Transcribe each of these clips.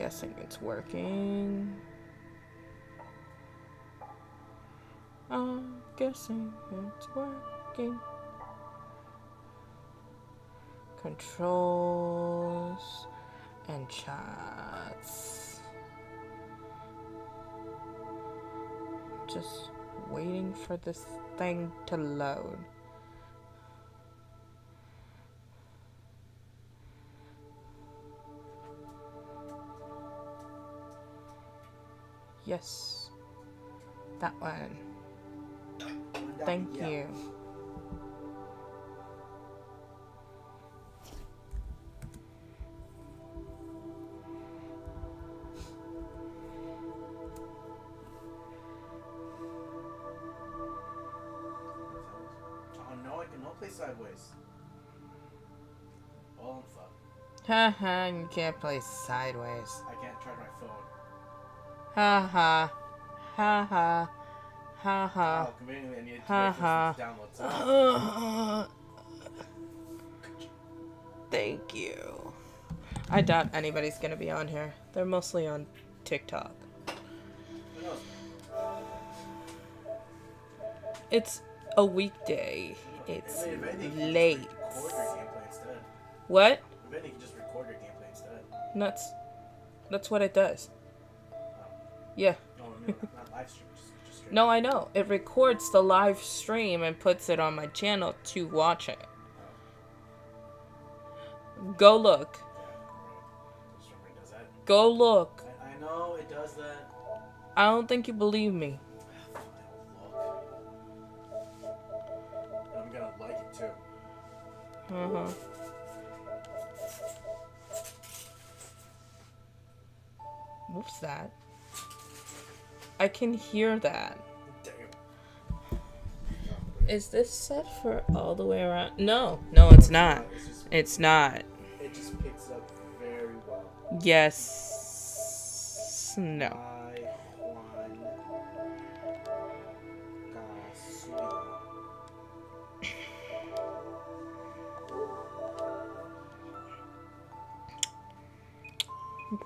Guessing it's working. I'm guessing it's working. Controls and chats. Just waiting for this thing to load. Yes, that one. Thank you. Oh no, I cannot play sideways. All I'm fucked. Haha, you can't play sideways. I can't charge my phone. Haha. Haha. Haha. Oh, conveniently I needed to wait for this to download. So. Thank you. I doubt anybody's gonna be on here. They're mostly on TikTok. Who knows? It's a weekday. It's late. Record your gameplay instead. What? Maybe you can just record your gameplay instead. That's what it does. Oh. Yeah. No, not live stream. Just straight. No, I know. It records the live stream and puts it on my channel to watch it. Oh. Go look. Yeah, right. Just remember it does that. Go look. I know it does that. I don't think you believe me. I'm gonna like it too. Uh-huh. What's that? I can hear that. Damn. Is this set for all the way around? No, it's not. It's not. It just picks up very well. Yes. No.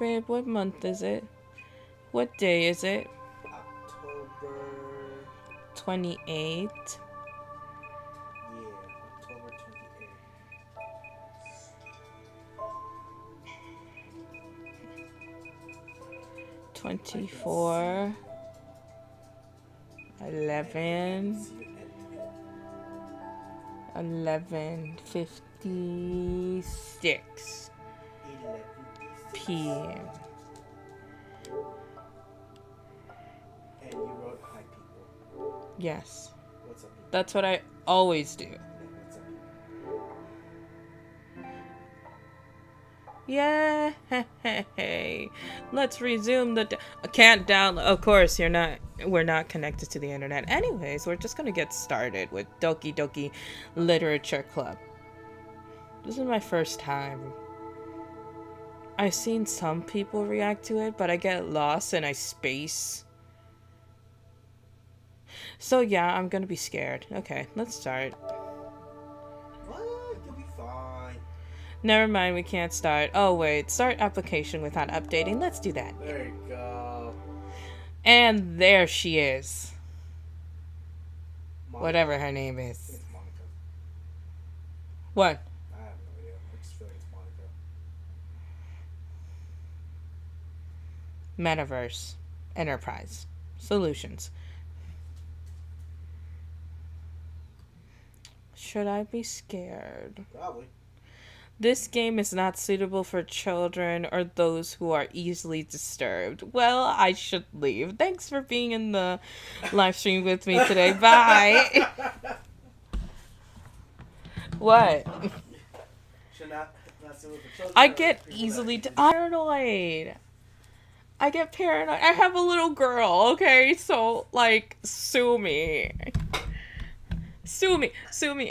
Babe, what month is it? What day is it? October 28th. Yeah, October 28th. 24. 11. 11:56 p.m. And you wrote hi people. Yes. What's up people? That's what I always do. What's up people? Yay! Let's resume the. Can't download. Of course, we're not connected to the internet. Anyways, we're just gonna get started with Doki Literature Club. This is my first time. I've seen some people react to it, but I get lost and I space. So yeah, I'm gonna be scared. Okay, let's start. What? You'll be fine. Never mind, we can't start. Oh wait, start application without updating. Let's do that. There you go. And there she is. Monica. Whatever her name is. It's Monica. What? I have no idea. I just feel like it's Monica. Metaverse. Enterprise. Solutions. Should I be scared? Probably. This game is not suitable for children or those who are easily disturbed. Well, I should leave. Thanks for being in the live stream with me today. Bye. What? Should not suitable for children. I get easily paranoid. I get paranoid. I have a little girl, okay? So, like, sue me. Sue me.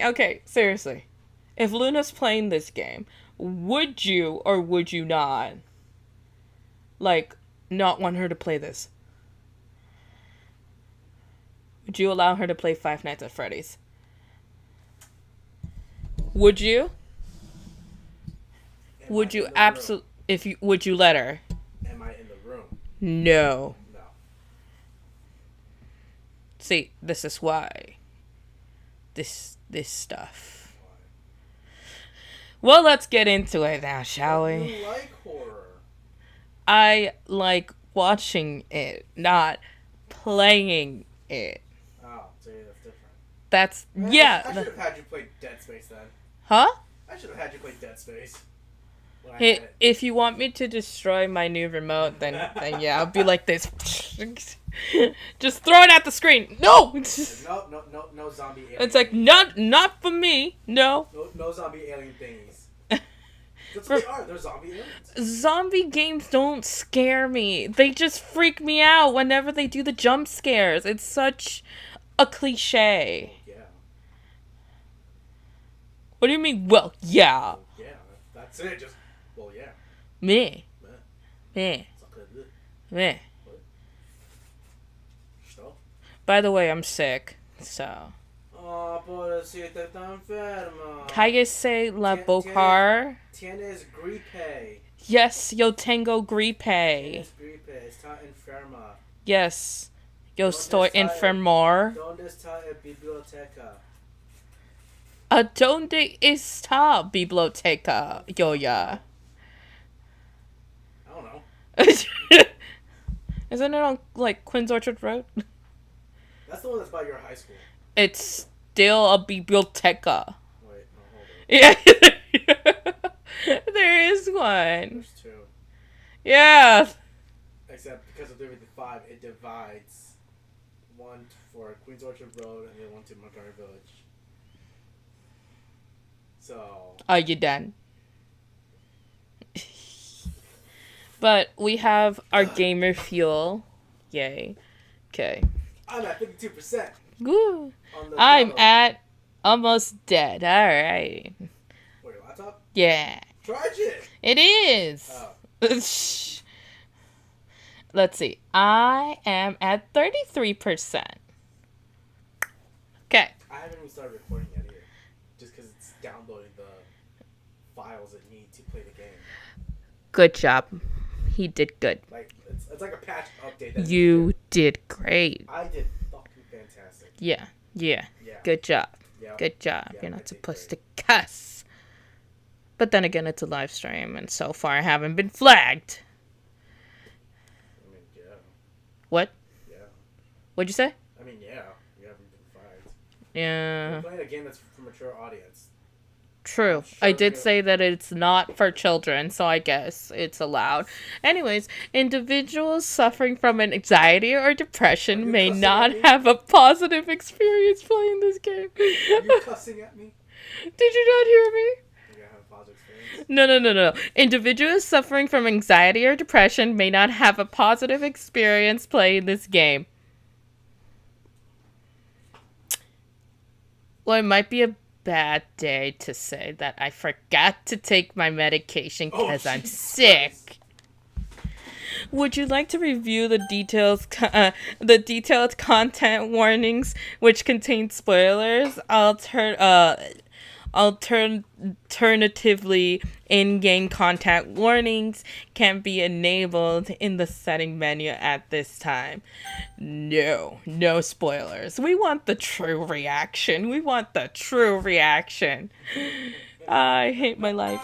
Okay, seriously. If Luna's playing this game, would you or would you not, like, not want her to play this? Would you allow her to play Five Nights at Freddy's? Would you? Would you absolutely? Would you let her? Am No. No. See, this is why. This stuff. Well, let's get into it now, shall we? You like horror. I like watching it, not playing it. Oh, so yeah, that's different. That's Man, yeah. I should have had you play Dead Space then. Huh? I should have had you play Dead Space. When I Hey, had it. if you want me to destroy my new remote, then yeah, I'll be like this. Just throw it at the screen. No. No zombie alien. It's like not for me. No. No zombie alien thingies. That's what they are. They're zombie aliens. Zombie games don't scare me. They just freak me out whenever they do the jump scares. It's such a cliche. Yeah. What do you mean? Well, yeah. Yeah. That's it. Just yeah. Me. Yeah. Me. It's okay. Me. Что? By the way, I'm sick. So. Oh, pobrecita, está enferma. Cállese la boca. Tienes gripe. Yes, yo tengo gripe. Tienes gripe. Está enferma. Yes. Yo ¿Dónde estoy está enfermor. ¿Dónde está la biblioteca? ¿A dónde está biblioteca, Yoya? I don't know. Isn't it on, like, Queen's Orchard Road? That's the one that's by your high school. It's still a biblioteca. Wait, no, hold on. Yeah. There is one. There's two. Yeah. Except because of Division 5, it divides one for Queen's Orchard Road and the other one to Montgomery Village. So. Are you done? But we have our gamer fuel. Yay. Okay. I'm at 52%. Woo. On the I'm download. at almost dead. Alright. Wait, your laptop? Yeah. Charge it! It is. Oh. Let's see. I am at 33%. Okay. I haven't even started recording yet either. Just because it's downloading the files it needs to play the game. Good job. He did good. Like, it's like a patch update. That You did great. I did fucking fantastic. Yeah. Yeah. Good job. Yeah. Good job. Yeah, You're I not did supposed great. to cuss. But then again, it's a live stream, and so far I haven't been flagged. I mean, yeah. What? Yeah. What'd you say? I mean, yeah. You haven't been flagged. Yeah. You're playing a game that's for mature audience. True. Sure, I did yeah. say that it's not for children, so I guess it's allowed. Anyways, individuals suffering from an anxiety or Are depression you may cussing not at me? have a positive experience playing this game. Are you cussing at me? Did you not hear me? You're gonna have a positive experience. No. Individuals suffering from anxiety or depression may not have a positive experience playing this game. Well, it might be a bad day to say that I forgot to take my medication because I'm Jesus sick. Christ. Would you like to review the detailed content warnings, which contain spoilers? Alternatively, in-game content warnings can be enabled in the setting menu at this time. No spoilers. We want the true reaction. I hate my life.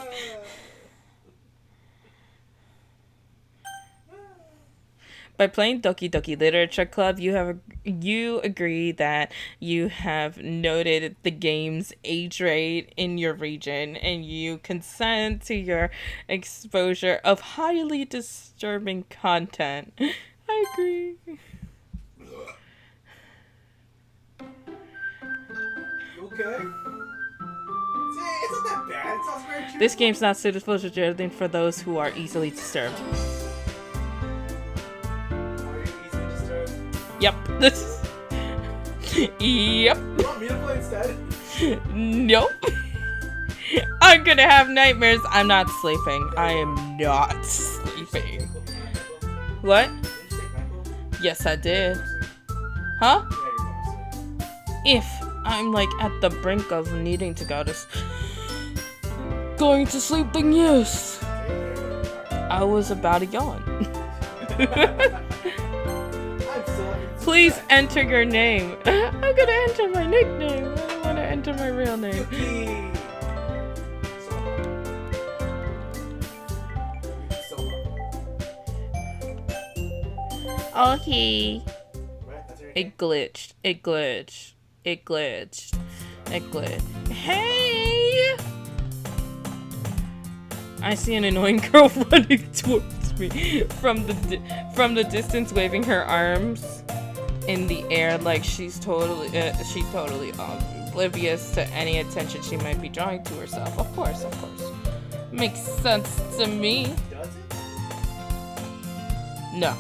By playing Doki Doki Literature Club, you agree that you have noted the game's age rate in your region, and you consent to your exposure of highly disturbing content. I agree. Okay. See, it's not that bad. It sounds very cute. This game's not suitable for children for those who are easily disturbed. Are you easily disturbed? Yep. Yep. You want me to play instead? Nope. I'm gonna have nightmares. I'm not sleeping. I am not sleeping. What? Did you take NyQuil? Yes, I did. Huh? Yeah, you're going to sleep. If I'm like at the brink of needing to going to sleep, then yes. I was about to yawn. Please enter your name. I'm gonna enter my nickname. I don't want to enter my real name. Doki. Okay. Right? That's your It glitched. It glitched. It glitched. It glitched. Hey! I see an annoying girl running towards me from the distance, waving her arms in the air like she's totally oblivious to any attention she might be drawing to herself. Of course. Makes sense to me. Does it? No.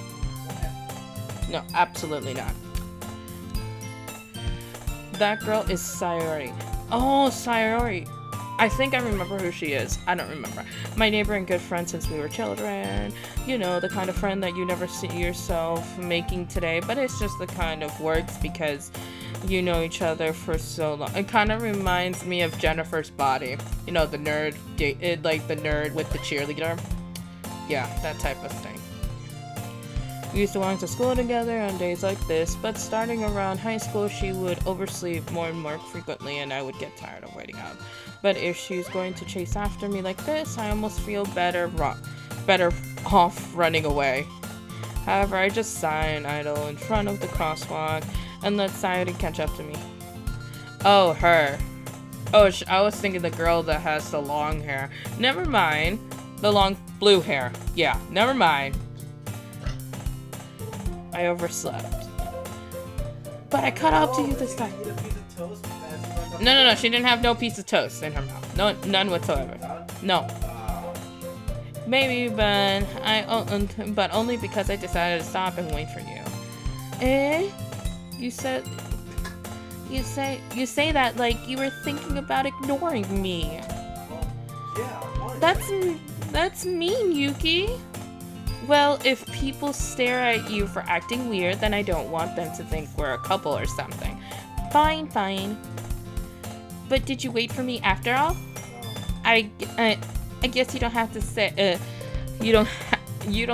No, absolutely not. That girl is Sayori. Oh, Sayori. I think I remember who she is. I don't remember. My neighbor and good friend since we were children. You know, the kind of friend that you never see yourself making today, but it's just the kind of works because you know each other for so long. It kind of reminds me of Jennifer's Body. You know, the nerd, like the nerd with the cheerleader. Yeah, that type of thing. We used to walk to school together on days like this, but starting around high school, she would oversleep more and more frequently, and I would get tired of waiting up. But if she's going to chase after me like this, I almost feel better off running away. However, I just sigh and idle in front of the crosswalk and let Sayori catch up to me. Oh, her. Oh, I was thinking the girl that has the long hair. Never mind. The long blue hair. Yeah, never mind. I overslept. But I caught up to you this time. No. She didn't have no piece of toast in her mouth. No, none whatsoever. No. Maybe, but only because I decided to stop and wait for you. Eh? You say that like you were thinking about ignoring me. That's mean, Yuki. Well, if people stare at you for acting weird, then I don't want them to think we're a couple or something. Fine. But did you wait for me after all? I guess you don't have to say you don't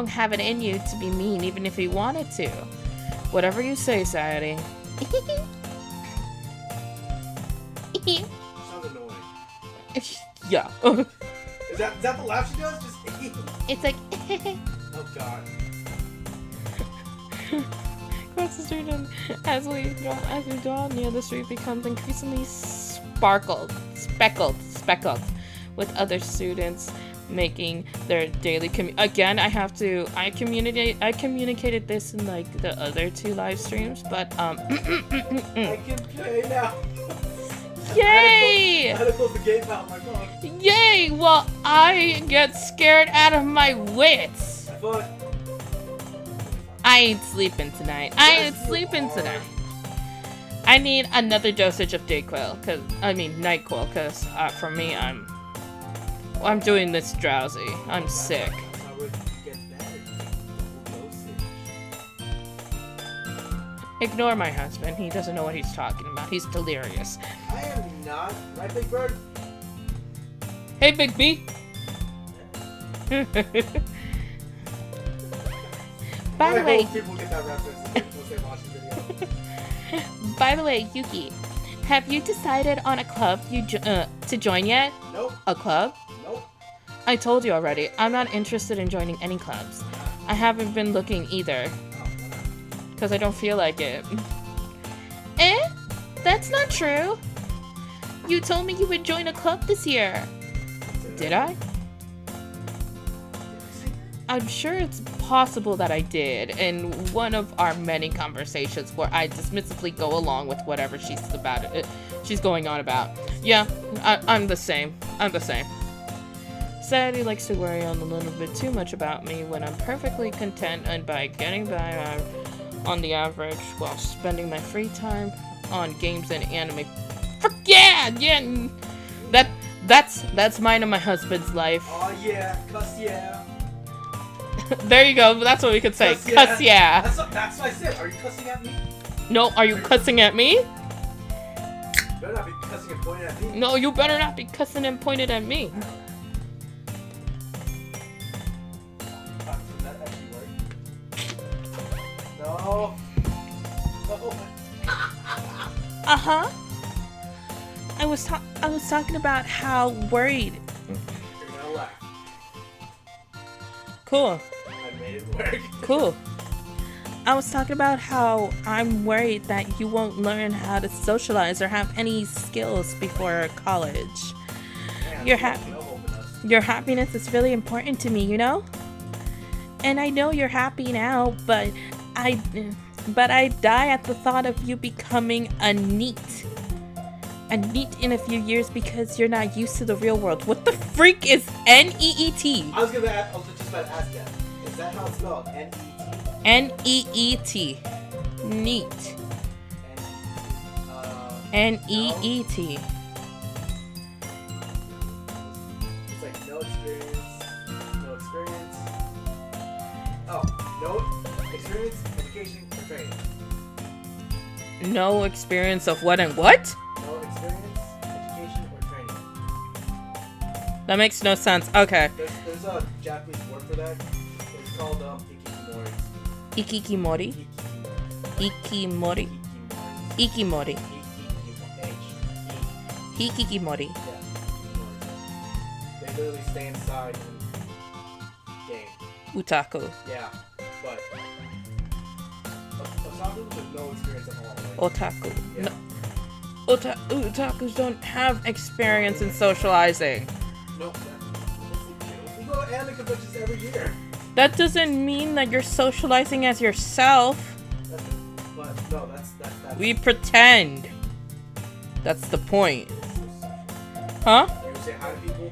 have it in you to be mean even if you wanted to. Whatever you say, Sayori. Sounds annoying. Yeah. Is that the laugh she does? Just It's like oh god. Across the street, and as we draw near the street, becomes increasingly speckled with other students making their daily again. I communicated this in like the other 2 live streams, but I can play now. Yay! I had to close the game out. My god. Yay! Well, I get scared out of my wits. I ain't sleeping tonight. I need another dosage of NyQuil, cause for me, I'm doing this drowsy. I'm sick. Ignore my husband. He doesn't know what he's talking about. He's delirious. I am not. Right, Big Bird? Hey, Big B. By the way, people get that reference once they watch the video. By the way, Yuki, have you decided on a club to join yet? Nope. A club? Nope. I told you already. I'm not interested in joining any clubs. I haven't been looking either. Because I don't feel like it. Eh? That's not true. You told me you would join a club this year. Did I? I'm sure it's possible that I did in one of our many conversations where I dismissively go along with whatever she's going on about. Yeah, I'm the same. Sadie likes to worry a little bit too much about me when I'm perfectly content and by getting by on the average while spending my free time on games and anime. Frick yeah! That's mine and my husband's life. Oh yeah, cuss yeah. There you go. That's what we could say. Cuss yeah. That's what I said. Are you cussing at me? No, are you cussing at me? You better not be cussing and pointing at me. No, you better not be cussing and pointed at me. That actually worked. Oh. Uh-huh. I was talking about how worried. You're gonna laugh. Cool. I made it work. Cool. I was talking about how I'm worried that you won't learn how to socialize or have any skills before college. Man, Your no happiness is really important to me, you know? And I know you're happy now, but I die at the thought of you becoming a NEET in a few years because you're not used to the real world. What the freak is NEET? I was just about to ask that. Is that how it's spelled? NEET. NEET. NEET. It's like no experience. Oh, no experience, education, or training. No experience of what and what? No experience, education, or training. That makes no sense. Okay. There's a Japanese word for that. It's called Ikikimori. ikikimori. Ikimori. Ikimori. Hikikimori. Yeah. They literally stay inside and game. Utaku. Yeah, but otaku with no experience at all. Right? Otaku. Yeah. No. Otakus don't have experience in socializing. No. We go to anime conventions every year. That doesn't mean that you're socializing as yourself. But no, that's We pretend. That's the point. Huh? You say hi to people.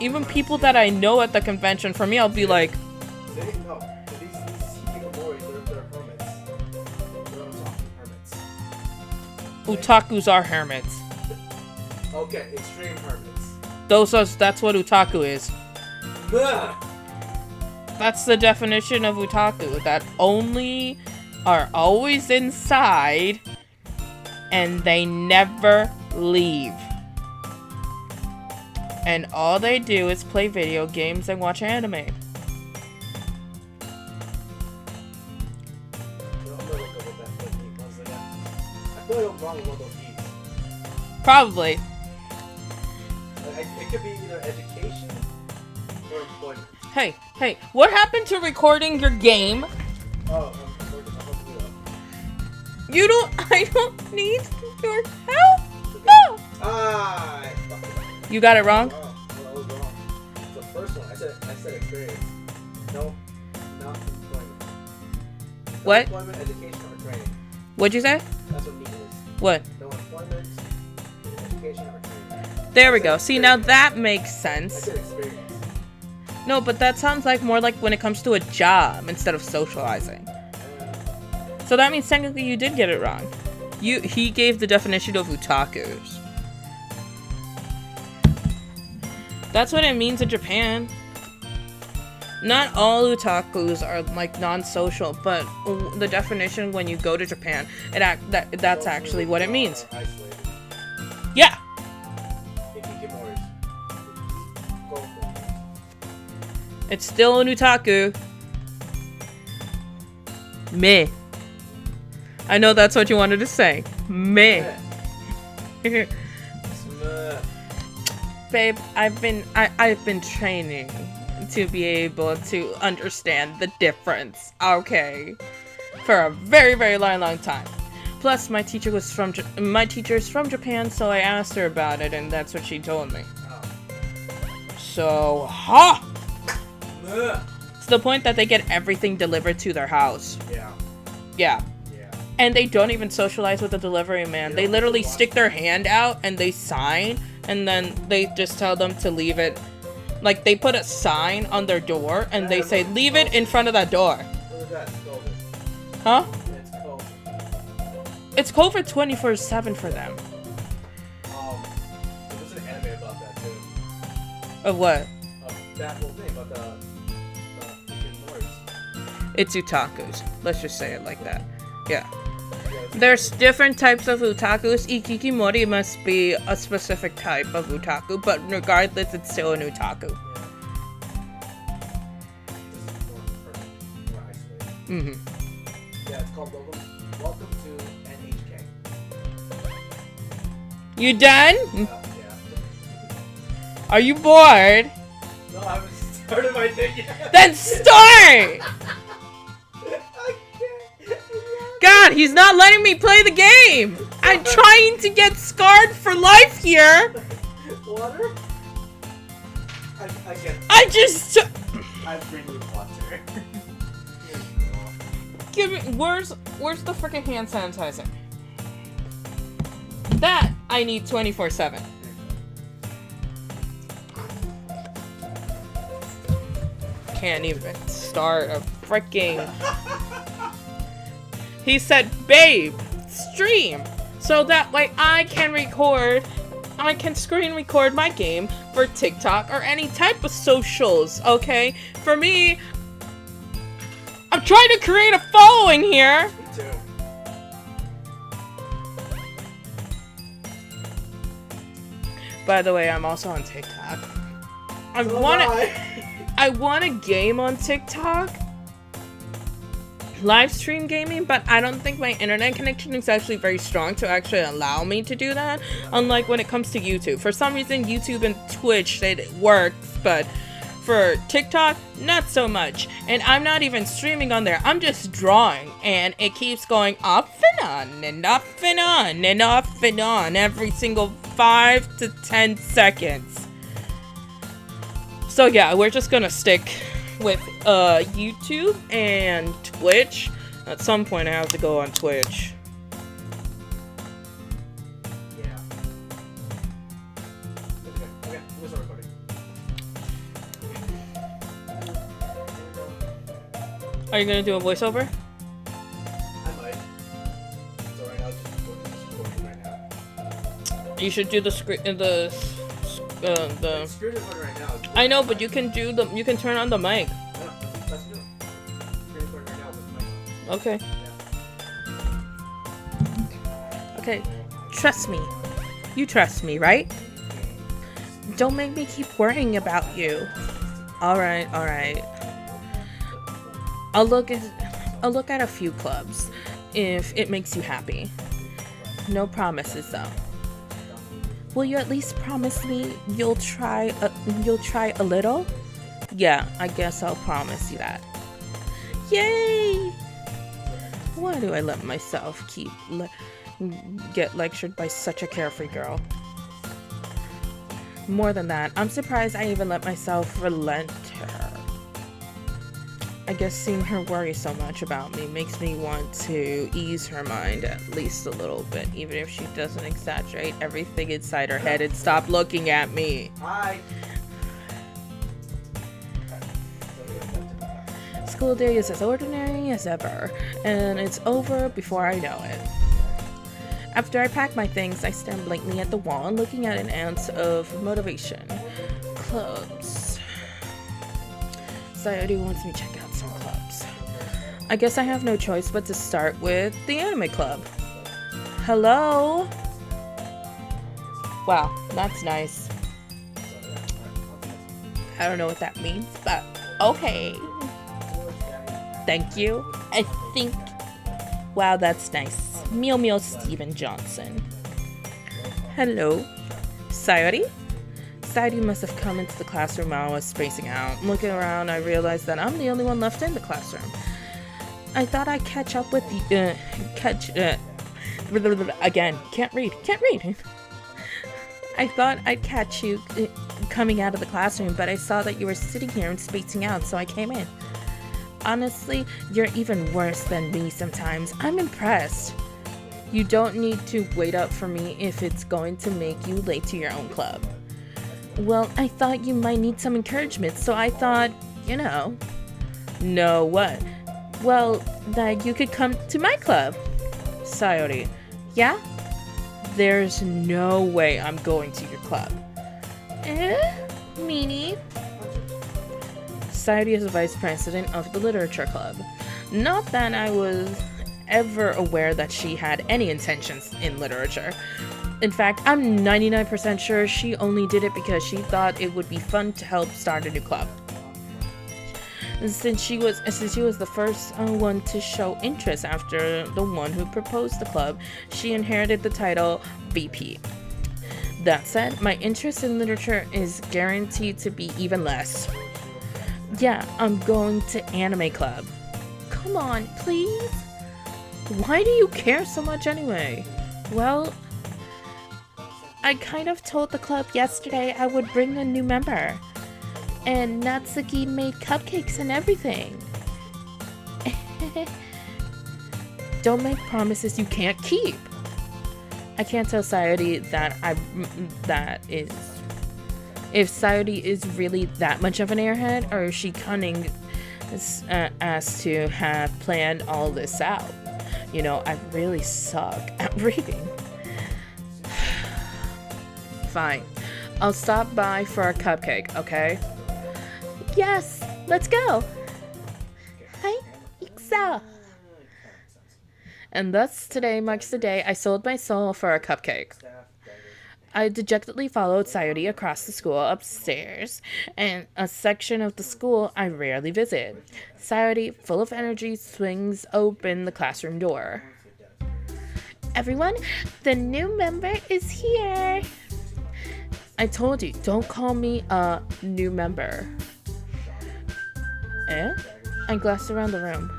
Even people that I know at the convention, for me, I'll be like, No, these hikikomoris, they're hermits. They're otaku hermits. otakus are hermits. Okay, extreme hermits. That's what otaku is. Ugh. That's the definition of otaku. That only are always inside and they never leave. And all they do is play video games and watch anime. I'm gonna look up what that technique was again. I feel like I'm wrong with one of those keys. Probably. It could be either education or employment. Hey, what happened to recording your game? Oh, I'm hooking it up. I don't need your help. No. Ah, You got it wrong? oh, I was wrong. The first one, I said experience. No, not employment. No What? Employment, education, or training. What'd you say? That's what NEET is. What? No employment, education, or training. There we go. See, now experience. that makes I sense. said experience. No, but that sounds like more like when it comes to a job instead of socializing. So that means technically you did get it wrong. He gave the definition of otakus. That's what it means in Japan. Not all otakus are like non-social, but the definition when you go to Japan, that's actually what it means. Isolated. Yeah. Hikikomoris. Go for it. It's still an otaku. Meh. I know that's what you wanted to say. Meh. Smurf. Babe, I've been training to be able to understand the difference. Okay. For a very, very long time. Plus my teacher is from Japan, so I asked her about it and that's what she told me. Oh. So, ha! Ugh. It's the point that they get everything delivered to their house. Yeah. Yeah. Yeah. And they don't even socialize with the delivery man. They literally stick their hand out and they sign, and then they just tell them to leave it. Like, they put a sign on their door and they say, leave it in front of that door. What is that? COVID. Huh? It's COVID. It's COVID 24/7 for them. There's an anime about that too. Of what? That whole thing about the Hikikomoris. It's otakus. Let's just say it like that. Yeah. Yeah, There's different types of otakus. Ikikimori must be a specific type of otaku, but regardless, it's still an otaku. This is more perfect, more isolated. Mm-hmm. Yeah, it's called Welcome to NHK. You done? Yeah. Are you bored? No, I haven't started my thing yet. Then start! God, he's not letting me play the game! I'm trying to get scarred for life here! Water? I get. I just... I bring you water. Give me... Where's the freaking hand sanitizer? That I need 24/7. Can't even start a freaking... He said, babe, stream. So that way I can screen record my game for TikTok or any type of socials, okay? For me, I'm trying to create a following here. Me too. By the way, I'm also on TikTok. So I want a game on TikTok. Live stream gaming, but I don't think my internet connection is actually very strong to actually allow me to do that. Unlike when it comes to YouTube. For some reason, YouTube and Twitch, it works, but for TikTok, not so much. And I'm not even streaming on there. I'm just drawing, and it keeps going off and on, and off and on, and off and on every single 5 to 10 seconds. So yeah, we're just gonna stick with YouTube and Twitch. At some point I have to go on Twitch. Yeah. Okay, we'll start recording. Are you gonna do a voiceover? I might. So right now, just recording right now. You should do the screen, the Screen recording right now. I know, but you can turn on the mic. No, let's do it. Screen recording right now with my Okay. Yeah. Okay. Trust me. You trust me, right? Don't make me keep worrying about you. Alright. I'll look at a few clubs if it makes you happy. No promises though. Will you at least promise me you'll try a little? Yeah, I guess I'll promise you that. Yay! Why do I let myself get lectured by such a carefree girl? More than that, I'm surprised I even let myself relent to her. I guess seeing her worry so much about me makes me want to ease her mind at least a little bit, even if she doesn't exaggerate everything inside her head and stop looking at me. Hi. School day is as ordinary as ever, and it's over before I know it. After I pack my things, I stand blankly at the wall, looking at an ounce of motivation. Clubs. Society wants me to check out some clubs. I guess I have no choice but to start with the anime club. Hello? Wow, that's nice. I don't know what that means, but okay. Thank you. I think... Wow, that's nice. Meow Meow Steven Johnson. Hello. Sayori? Sayori must have come into the classroom while I was spacing out. Looking around, I realized that I'm the only one left in the classroom. I thought I'd catch up with the... Again, can't read. I thought I'd catch you coming out of the classroom, but I saw that you were sitting here and spacing out, so I came in. Honestly, you're even worse than me sometimes. I'm impressed. You don't need to wait up for me if it's going to make you late to your own club. Well, I thought you might need some encouragement, so I thought, you know. No, what? Well, that you could come to my club. Sayori. Yeah? There's no way I'm going to your club. Meanie? Sayori is the vice president of the literature club. Not that I was ever aware that she had any intentions in literature. In fact, I'm 99% sure she only did it because she thought it would be fun to help start a new club. since she was the first one to show interest after the one who proposed the club. She inherited the title VP. That said, my interest in literature is guaranteed to be even less. Yeah, I'm going to anime club. Come on, please. Why do you care so much anyway? Well, I kind of told the club yesterday I would bring a new member. And Natsuki made cupcakes and everything. Don't make promises you can't keep. I can't tell Sayori if Sayori is really that much of an airhead, or is she cunning as to have planned all this out. You know, I really suck at reading. Fine. I'll stop by for a cupcake, okay? Yes, let's go. Hi, Iksa. And thus today marks the day I sold my soul for a cupcake. I dejectedly followed Sayori across the school upstairs, and a section of the school I rarely visit. Sayori, full of energy, swings open the classroom door. Everyone, the new member is here. I told you, don't call me a new member. I glanced around the room.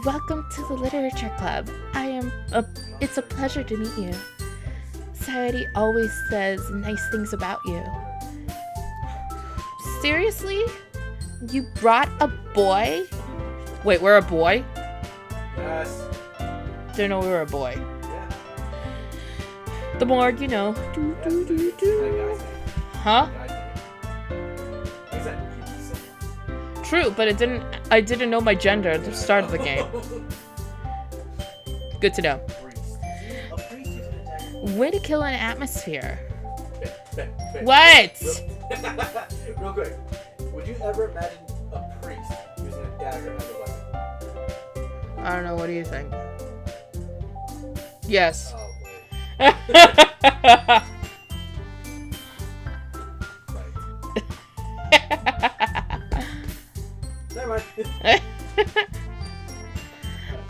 Welcome to the literature club. It's a pleasure to meet you. Sayori always says nice things about you. Seriously? You brought a boy? Wait, we're a boy? Yes. Didn't know we were a boy. Yeah. The morgue, you know. Huh? True, but I didn't know my gender at the start of the game. Good to know. Way to kill an atmosphere. What? Real quick. Would you ever imagine a priest using a dagger as a weapon? I don't know, what do you think? Yes. Oh, wait. Never mind.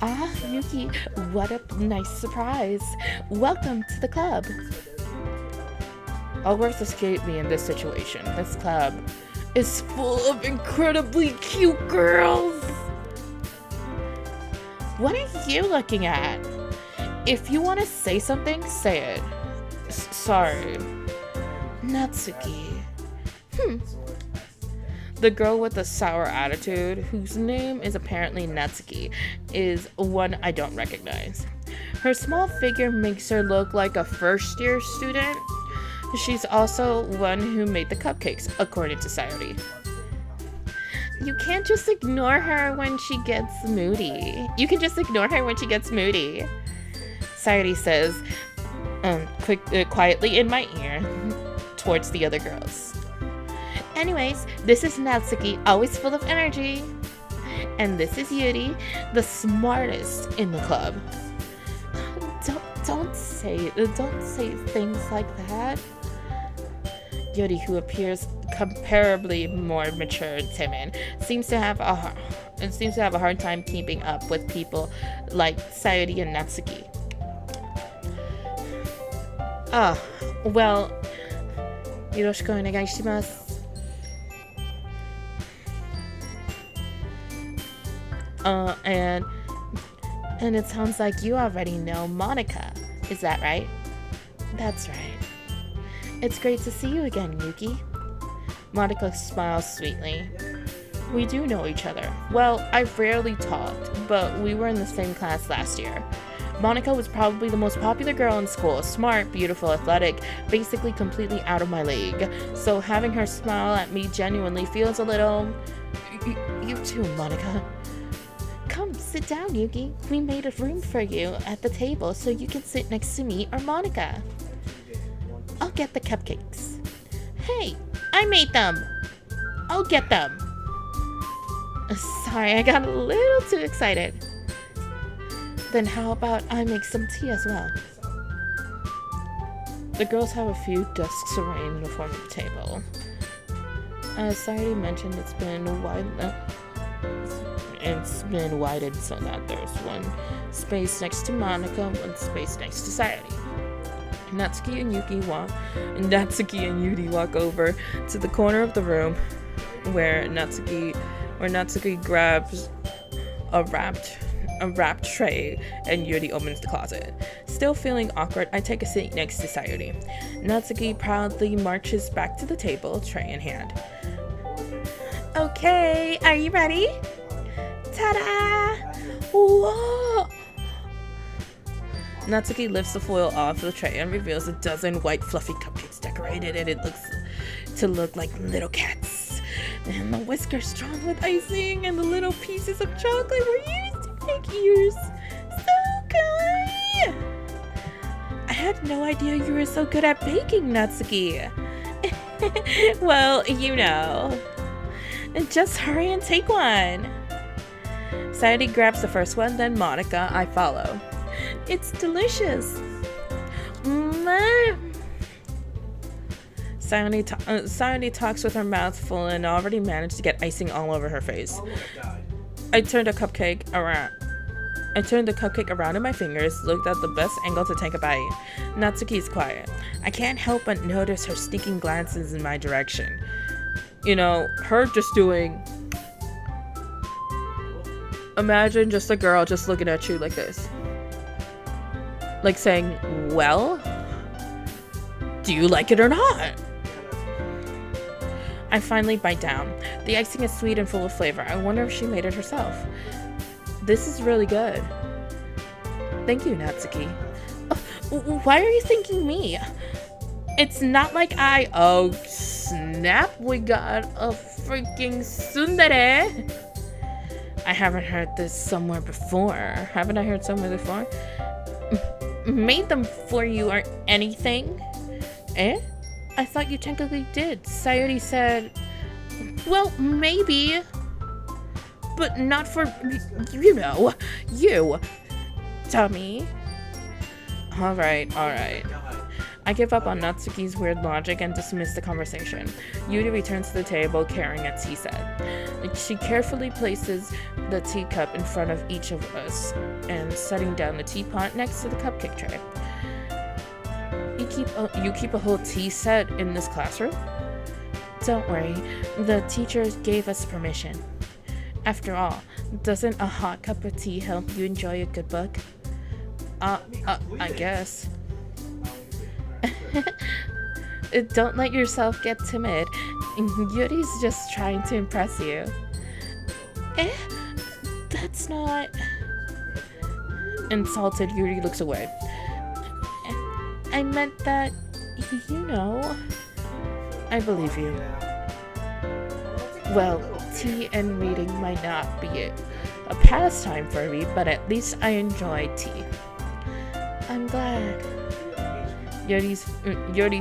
Ah, Yuki, what a nice surprise. Welcome to the club. All words escape me in this situation. This club is full of incredibly cute girls. What are you looking at? If you want to say something, say it. Sorry. Natsuki. The girl with the sour attitude, whose name is apparently Natsuki, is one I don't recognize. Her small figure makes her look like a first-year student. She's also one who made the cupcakes, according to Sayori. You can't just ignore her when she gets moody. Sayori says, quietly in my ear, towards the other girls. Anyways, this is Natsuki, always full of energy. And this is Yuri, the smartest in the club. Don't say things like that. Yuri, who appears comparably more mature and timid, seems to have a hard time keeping up with people like Sayori and Natsuki. Well, yoroshiku onegai shimasu. And it sounds like you already know Monica. Is that right? That's right. It's great to see you again, Yuki. Monica smiles sweetly. We do know each other. Well, I've rarely talked, but we were in the same class last year. Monica was probably the most popular girl in school. Smart, beautiful, athletic, basically completely out of my league. So having her smile at me genuinely feels a little... You too, Monica. Come, sit down, Yuki. We made a room for you at the table so you can sit next to me or Monica. I'll get the cupcakes. Hey, I made them. I'll get them. Sorry, I got a little too excited. Then how about I make some tea as well? The girls have a few desks arranged in the form of a table. As Sayori mentioned, it's been a while. It's been widened so that there's one space next to Monica, one space next to Sayori. Natsuki and Yuri walk over to the corner of the room where Natsuki grabs a wrapped tray and Yuri opens the closet. Still feeling awkward, I take a seat next to Sayori. Natsuki proudly marches back to the table, tray in hand. Okay, are you ready? Ta-da! Whoa! Natsuki lifts the foil off the tray and reveals a dozen white fluffy cupcakes decorated, and it looks like little cats. And the whiskers drawn with icing, and the little pieces of chocolate were used to make ears. So kawaii! I had no idea you were so good at baking, Natsuki. Well, you know. Just hurry and take one. Sayori grabs the first one, then Monica. I follow. It's delicious. Sayori talks with her mouth full and already managed to get icing all over her face. Oh my god. I turned the cupcake around in my fingers, looked at the best angle to take a bite. Natsuki's quiet. I can't help but notice her sneaking glances in my direction. You know, her just doing... Imagine just a girl just looking at you like this. Like saying, well, do you like it or not? I finally bite down. The icing is sweet and full of flavor. I wonder if she made it herself. This is really good. Thank you, Natsuki. Why are you thanking me? It's not like oh snap, we got a freaking tsundere. I haven't heard this somewhere before. Haven't I heard somewhere before? Made them for you or anything? Eh? I thought you technically did. Sayori said, well, maybe. But not for, you, dummy. Alright. I give up on Natsuki's weird logic and dismiss the conversation. Yuri returns to the table carrying a tea set. She carefully places the teacup in front of each of us and setting down the teapot next to the cupcake tray. You keep a whole tea set in this classroom? Don't worry, the teachers gave us permission. After all, doesn't a hot cup of tea help you enjoy a good book? I guess. Don't let yourself get timid. Yuri's just trying to impress you. That's not... Insulted, Yuri looks away. I meant that, I believe you. Well, tea and reading might not be a pastime for me, but at least I enjoy tea. I'm glad. Yuri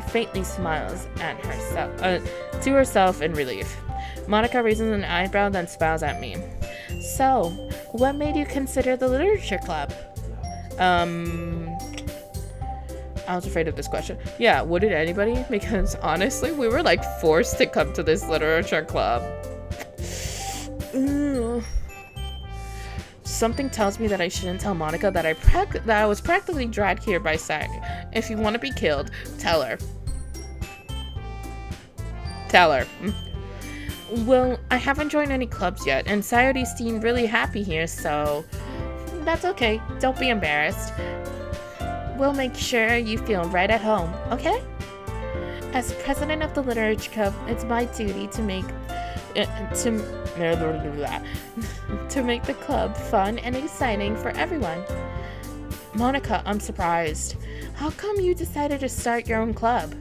faintly smiles at to herself in relief. Monica raises an eyebrow, then smiles at me. So, what made you consider the literature club? I was afraid of this question. Yeah, wouldn't anybody? Because honestly, we were like forced to come to this literature club. Something tells me that I shouldn't tell Monica that I was practically dragged here by Sayori. If you want to be killed, tell her. Well, I haven't joined any clubs yet, and Sayori seemed really happy here, so that's okay. Don't be embarrassed. We'll make sure you feel right at home, okay? As president of the literature club, it's my duty to make the club fun and exciting for everyone. Monica, I'm surprised. How come you decided to start your own club?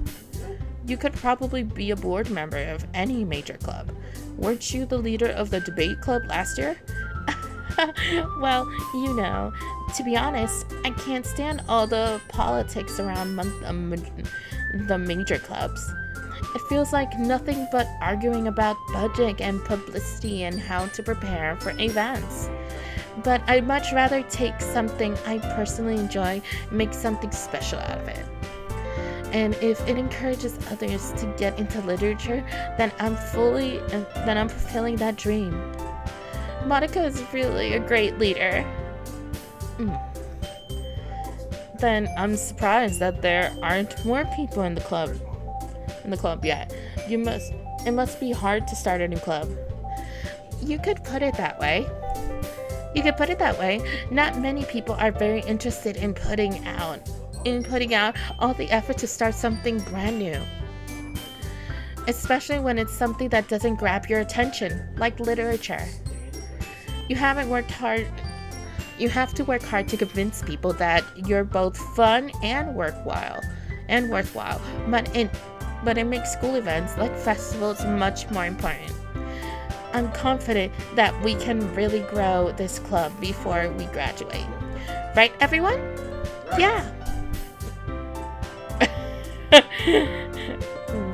You could probably be a board member of any major club. Weren't you the leader of the debate club last year? Well, to be honest, I can't stand all the politics around the major clubs. It feels like nothing but arguing about budget and publicity and how to prepare for events. But I'd much rather take something I personally enjoy and make something special out of it. And if it encourages others to get into literature, then I'm fulfilling that dream. Monica is really a great leader. Then I'm surprised that there aren't more people in the club. Yet. It must be hard to start a new club. You could put it that way. Not many people are very interested in putting out all the effort to start something brand new. Especially when it's something that doesn't grab your attention, like literature. You have to work hard to convince people that you're both fun and worthwhile. But it makes school events like festivals much more important. I'm confident that we can really grow this club before we graduate. Right, everyone? Yeah.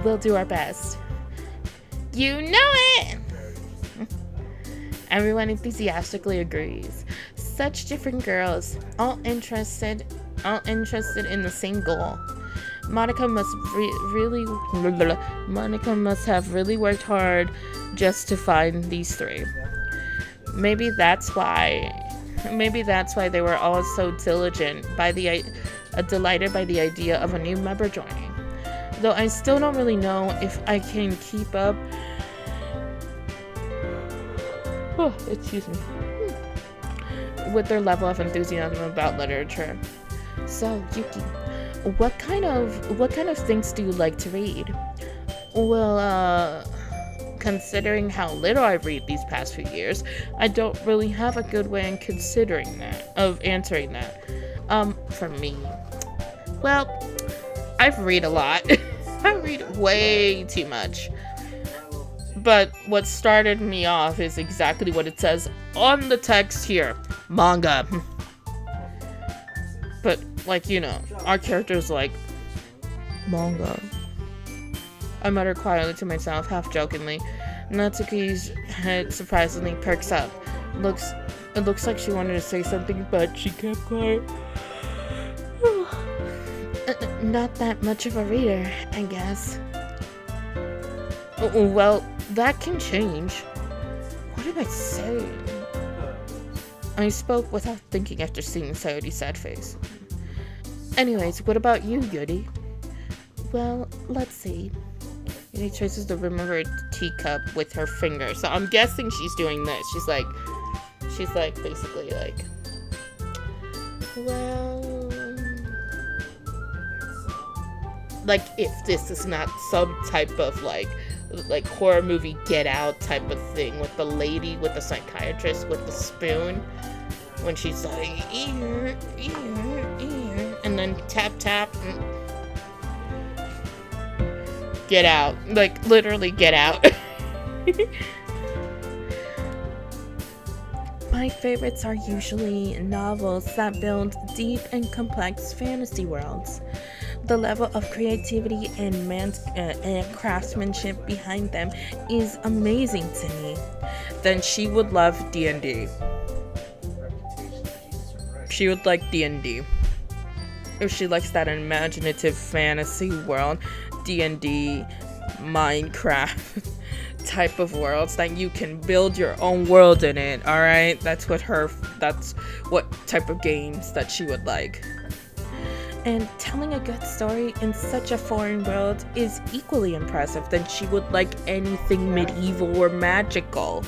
We'll do our best. You know it! Everyone enthusiastically agrees. Such different girls, all interested in the same goal. Monica must have really worked hard just to find these three. Maybe that's why they were all so delighted by the idea of a new member joining. Though I still don't really know if I can keep up. Oh, excuse me. With their level of enthusiasm about literature. So, Yuki, what kind of things do you like to read? Well, considering how little I read these past few years, I don't really have a good way of answering that. For me, well, I've read a lot. I read way too much. But what started me off is exactly what it says on the text here. Manga. But, our character's like, manga. I mutter quietly to myself, half jokingly. Natsuki's head surprisingly perks up. It looks like she wanted to say something, but she kept quiet. Not that much of a reader, I guess. Well, that can change. What am I saying? I spoke without thinking after seeing Sayori's sad face. Anyways, what about you, Yuri? Well, let's see. Yuri traces the rim of her teacup with her finger. So I'm guessing she's doing this. She's like basically like, well, like if this is not some type of like horror movie Get Out type of thing with the lady with the psychiatrist with the spoon when she's like ear, and then tap tap and get out, like literally get out. My favorites are usually novels that build deep and complex fantasy worlds. The level of creativity and craftsmanship behind them is amazing to me. Then she would love D&D. She would like D&D. If she likes that imaginative fantasy world, D&D, Minecraft type of worlds that you can build your own world in it, alright? That's what type of games that she would like. And telling a good story in such a foreign world is equally impressive. Then she would like anything medieval or magical.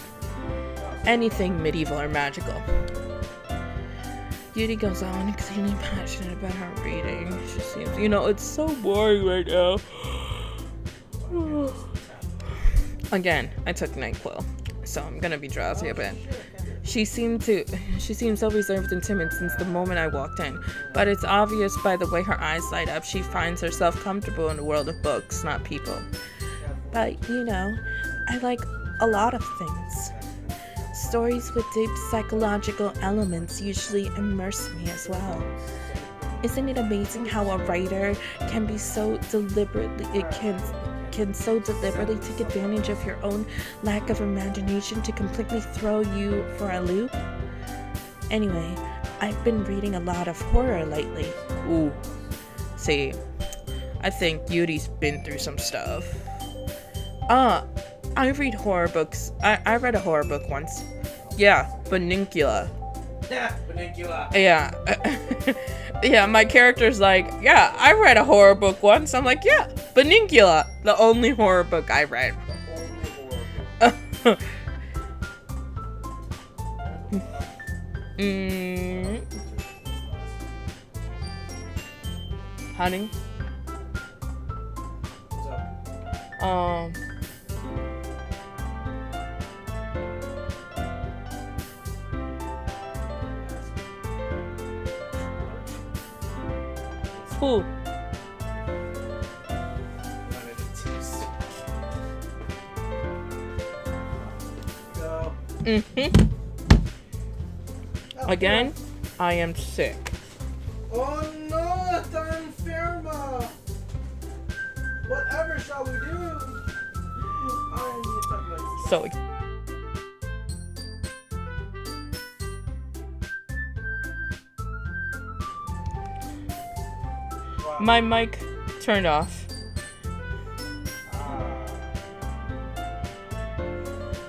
Yuri goes on, extremely passionate about her reading. She seems, it's so boring right now. Again, I took NyQuil, so I'm gonna be drowsy a bit. She seemed so reserved and timid since the moment I walked in, but it's obvious by the way her eyes light up she finds herself comfortable in the world of books, not people. But, I like a lot of things. Stories with deep psychological elements usually immerse me as well. Isn't it amazing how a writer can be so deliberately so deliberately take advantage of your own lack of imagination to completely throw you for a loop? Anyway, I've been reading a lot of horror lately. Ooh. See, I think Yuri's been through some stuff. I read horror books. I read a horror book once. Yeah, Benincula. Yeah, Benincula. Yeah. Yeah, my character's like, yeah, I read a horror book once. I'm like, yeah, Benincula. The only horror book I read. The only horror book. Honey? What's up? Who? Go. Again, I am sick. Oh no, está enferma. Whatever shall we do? I need to So my mic turned off.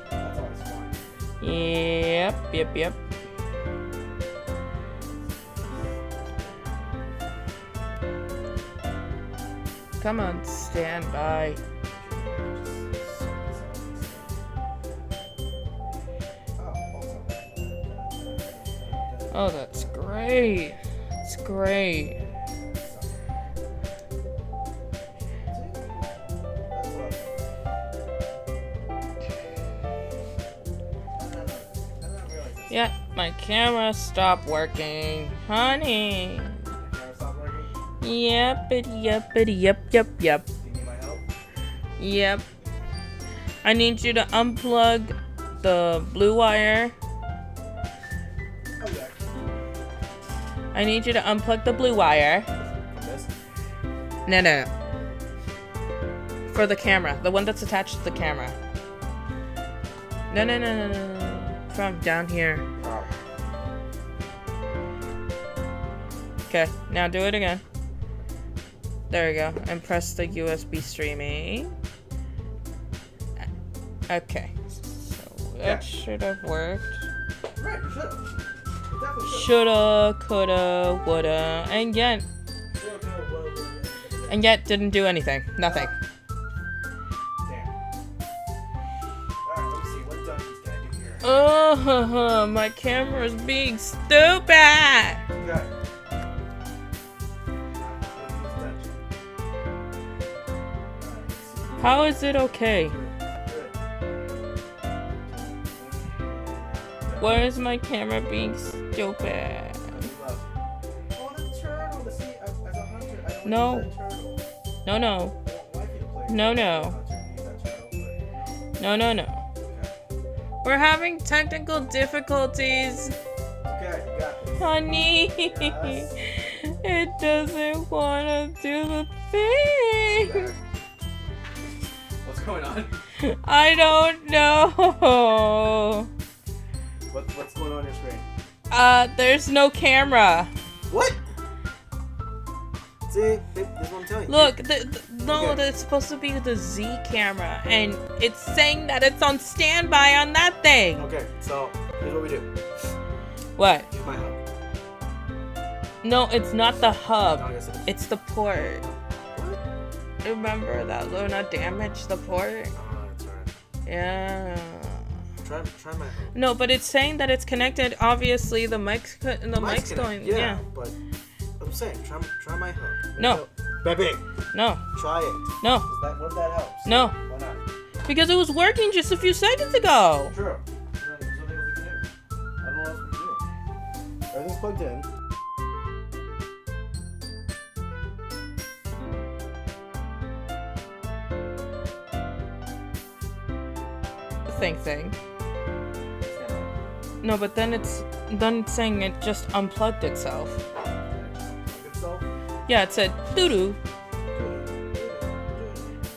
That's always fun. Yep. Come on, stand by. Oh, that's great. It's great. Yeah, my camera stopped working. Honey. Yep. Do you need my help? Yep. I need you to unplug the blue wire. Okay. I need you to unplug the blue wire. This? No. For the camera. The one that's attached to the camera. No. From down here. Oh. Okay, now do it again. There we go. And press the USB streaming. Okay. So that should have worked. Right, you should have. You definitely should Shoulda, coulda, woulda, and yet didn't do anything. Nothing. Damn. Alright, let me see. What Doki's gonna do here? Oh, my camera's being stupid. Okay. How is it okay? Where is my camera being stupid? No. No. We're having technical difficulties. Okay, you got this. Honey, Yes. it doesn't want to do the thing. What's going on? I don't know. What's going on your screen? There's no camera. What? See, this is what I'm telling you. Look, no, Okay. it's supposed to be the Z camera, and it's saying that it's on standby on that thing. Okay, so here's what we do. What? Use my hub. No, it's not the No, hub. yes, it is. It's the port. What? Remember that Luna damaged the port? Oh, that's right. Yeah. Try my hub. No, but it's saying that it's connected. Obviously, the mic's Mic's going. connected, Yeah. but I'm saying, try my hub. No. Baby, No. try it. No. What if that helps? No. Why not? Because it was working just a few seconds ago. True. There's nothing else we can do. I don't know what else we can do. Everything's plugged in. Thing. No, but then it's saying it just unplugged itself. Itself. Yeah, it said doo-doo.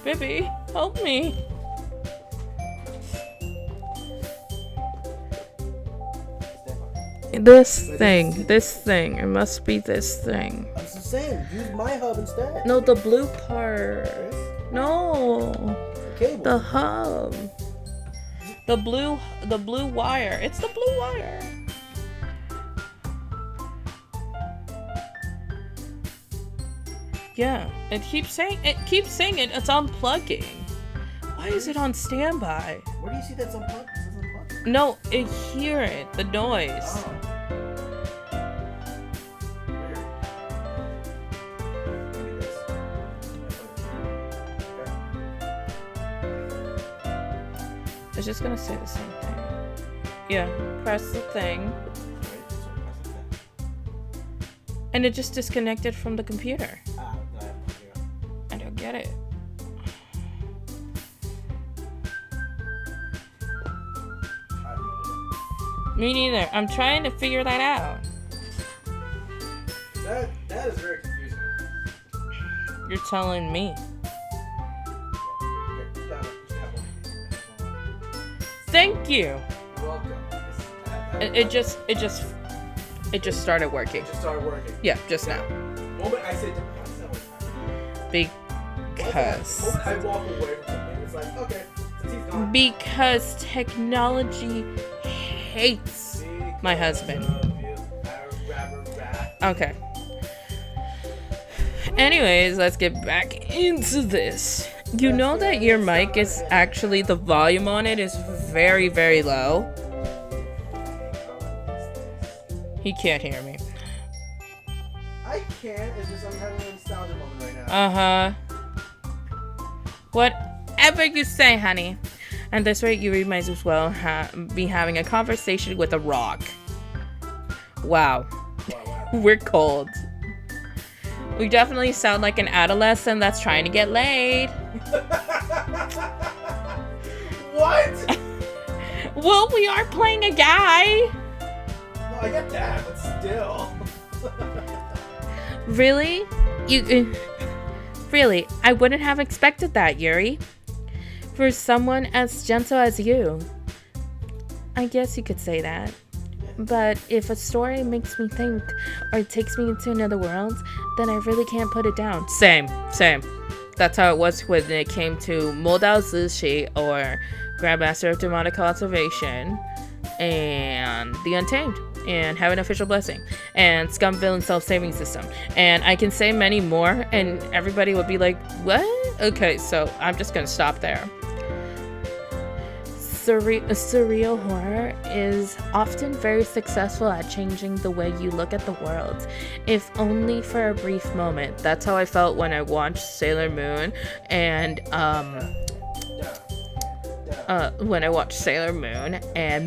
Baby, help me. This thing. It must be this thing. I'm just saying, use my hub instead. No, the blue part. This? No, Cable. the hub. The blue wire. It's the blue wire. Yeah, it keeps saying it's unplugging. Why is it on standby? Where do you see that's unplugged? It says unplugged. No, I hear it. The noise. Oh. Weird. Maybe this. Okay. It's just gonna say the same thing. Yeah, press the thing. Right, so press the thing. And it just disconnected from the computer. Ah, no, I have no idea. I don't get it. I have no idea. Me neither. I'm trying to figure that out. That is very confusing. You're telling me. Here, put that up. Just have one. Thank you. You're welcome. It just started working. It just started working. Yeah, just now. Moment I said, why does that always happen? Because The moment I walk away from something, it's like, okay, since he's gone. because technology hates my husband. Okay. Anyways, let's get back into this. You know that your mic is actually, the volume on it is very, very low. He can't hear me. I can. It's just I'm having a nostalgia moment right now. Uh-huh. Whatever you say, honey. And this rate, you might as well be having a conversation with a rock. Wow. Wow. We're cold. We definitely sound like an adolescent that's trying to get laid. What? Well, we are playing a guy. No, I get that, but still. Really? Really, I wouldn't have expected that, Yuri. For someone as gentle as you. I guess you could say that. But if a story makes me think or takes me into another world, then I really can't put it down. Same. That's how it was when it came to Modao Zushi or Grandmaster of Demonic Conservation and The Untamed and Have an Official Blessing and Scum Villain Self-Saving System. And I can say many more and everybody would be like, what? Okay, so I'm just gonna stop there. Surreal horror is often very successful at changing the way you look at the world, if only for a brief moment. That's how I felt when I watched Sailor Moon and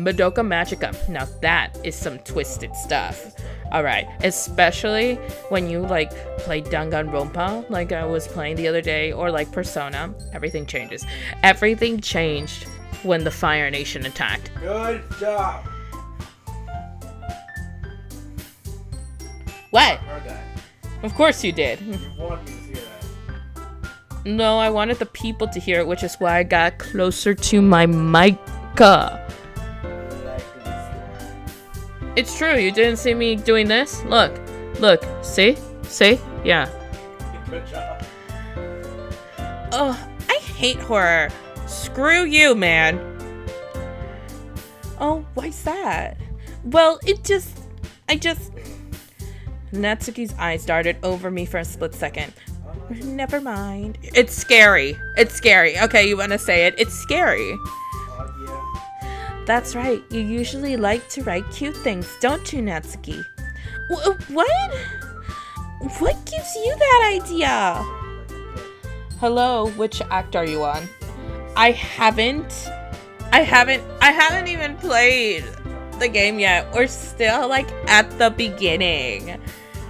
Madoka Magica. Now that is some twisted stuff. Alright, especially when you like play Danganronpa like I was playing the other day, or like Persona. Everything changes. Everything changed when the Fire Nation attacked. Good job. What? I heard that. Of course you did. You wanted me to hear that. No, I wanted the people to hear it, which is why I got closer to my mic. It's true, you didn't see me doing this? Look, see? Yeah. Good job. Oh, I hate horror. Screw you, man. Oh, why's that? Well, Natsuki's eyes darted over me for a split second. Never mind. It's scary. Okay, you want to say it? It's scary. Yeah. That's right. You usually like to write cute things, don't you, Natsuki? What? What gives you that idea? Hello, which act are you on? I haven't even played the game yet. We're still like at the beginning,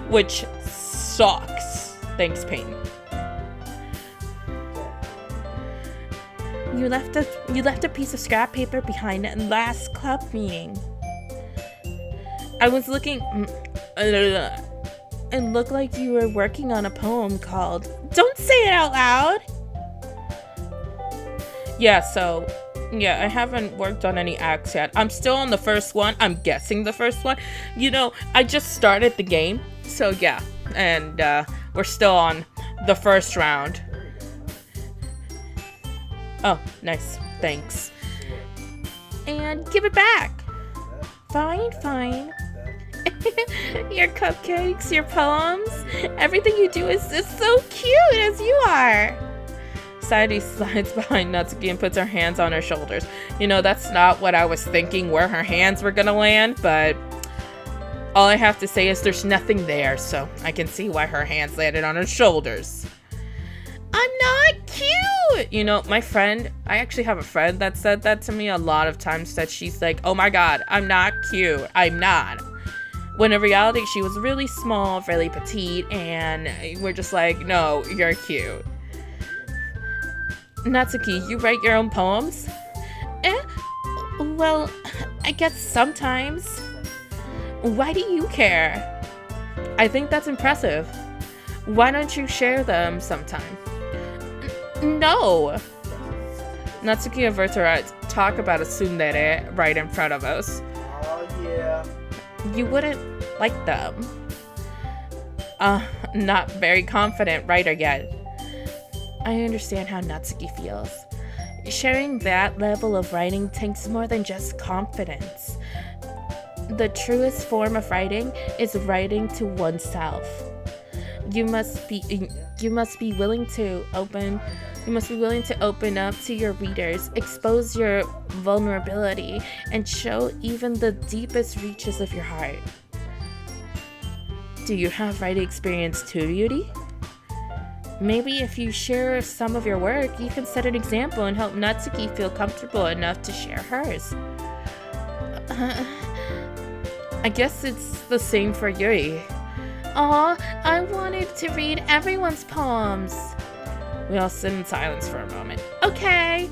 which sucks. Thanks, Peyton. You left a piece of scrap paper behind at last club meeting. I was looking. It looked like you were working on a poem called. Don't say it out loud. Yeah, I haven't worked on any acts yet. I'm still on the first one. I'm guessing the first one. You know, I just started the game. So yeah, and we're still on the first round. There you go. Oh, nice. Thanks. and give it back. Fine, fine. Your cupcakes, your poems, everything you do is just so cute as you are. Sayuri slides behind Natsuki and puts her hands on her shoulders. You know, that's not what I was thinking where her hands were gonna land, but all I have to say is there's nothing there, so I can see why her hands landed on her shoulders. I'm not cute! You know, my friend, I actually have a friend that said that to me a lot of times, that she's like, oh my god, I'm not cute. I'm not. When in reality, she was really small, really petite, and we're just like, no, you're cute. Natsuki, you write your own poems? Well, I guess sometimes. Why do you care? I think that's impressive. Why don't you share them sometime? No! Natsuki averts her eyes. Talk about a tsundere right in front of us. Oh, yeah. You wouldn't like them. Not very confident writer yet. I understand how Natsuki feels. Sharing that level of writing takes more than just confidence. The truest form of writing is writing to oneself. You must be willing to open up to your readers, expose your vulnerability, and show even the deepest reaches of your heart. Do you have writing experience too, Yuri? Maybe if you share some of your work, you can set an example and help Natsuki feel comfortable enough to share hers. I guess it's the same for Yuri. Aw, I wanted to read everyone's poems. We all sit in silence for a moment. Okay,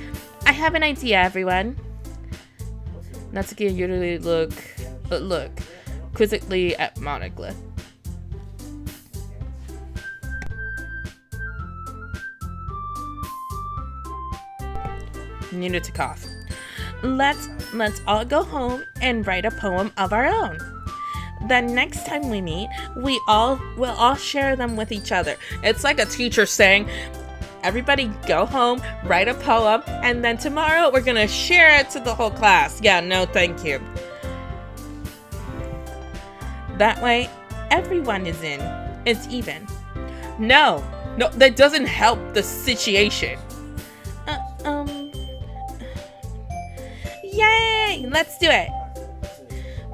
I have an idea, everyone. Natsuki and Yuri look quizzically at Monica. Needed to cough. Let's all go home and write a poem of our own. The next time we meet, we'll all share them with each other. It's like a teacher saying, everybody go home, write a poem, and then tomorrow we're gonna share it to the whole class. Yeah, no thank you. That way, everyone is in. It's even. No, that doesn't help the situation. Yay! Let's do it!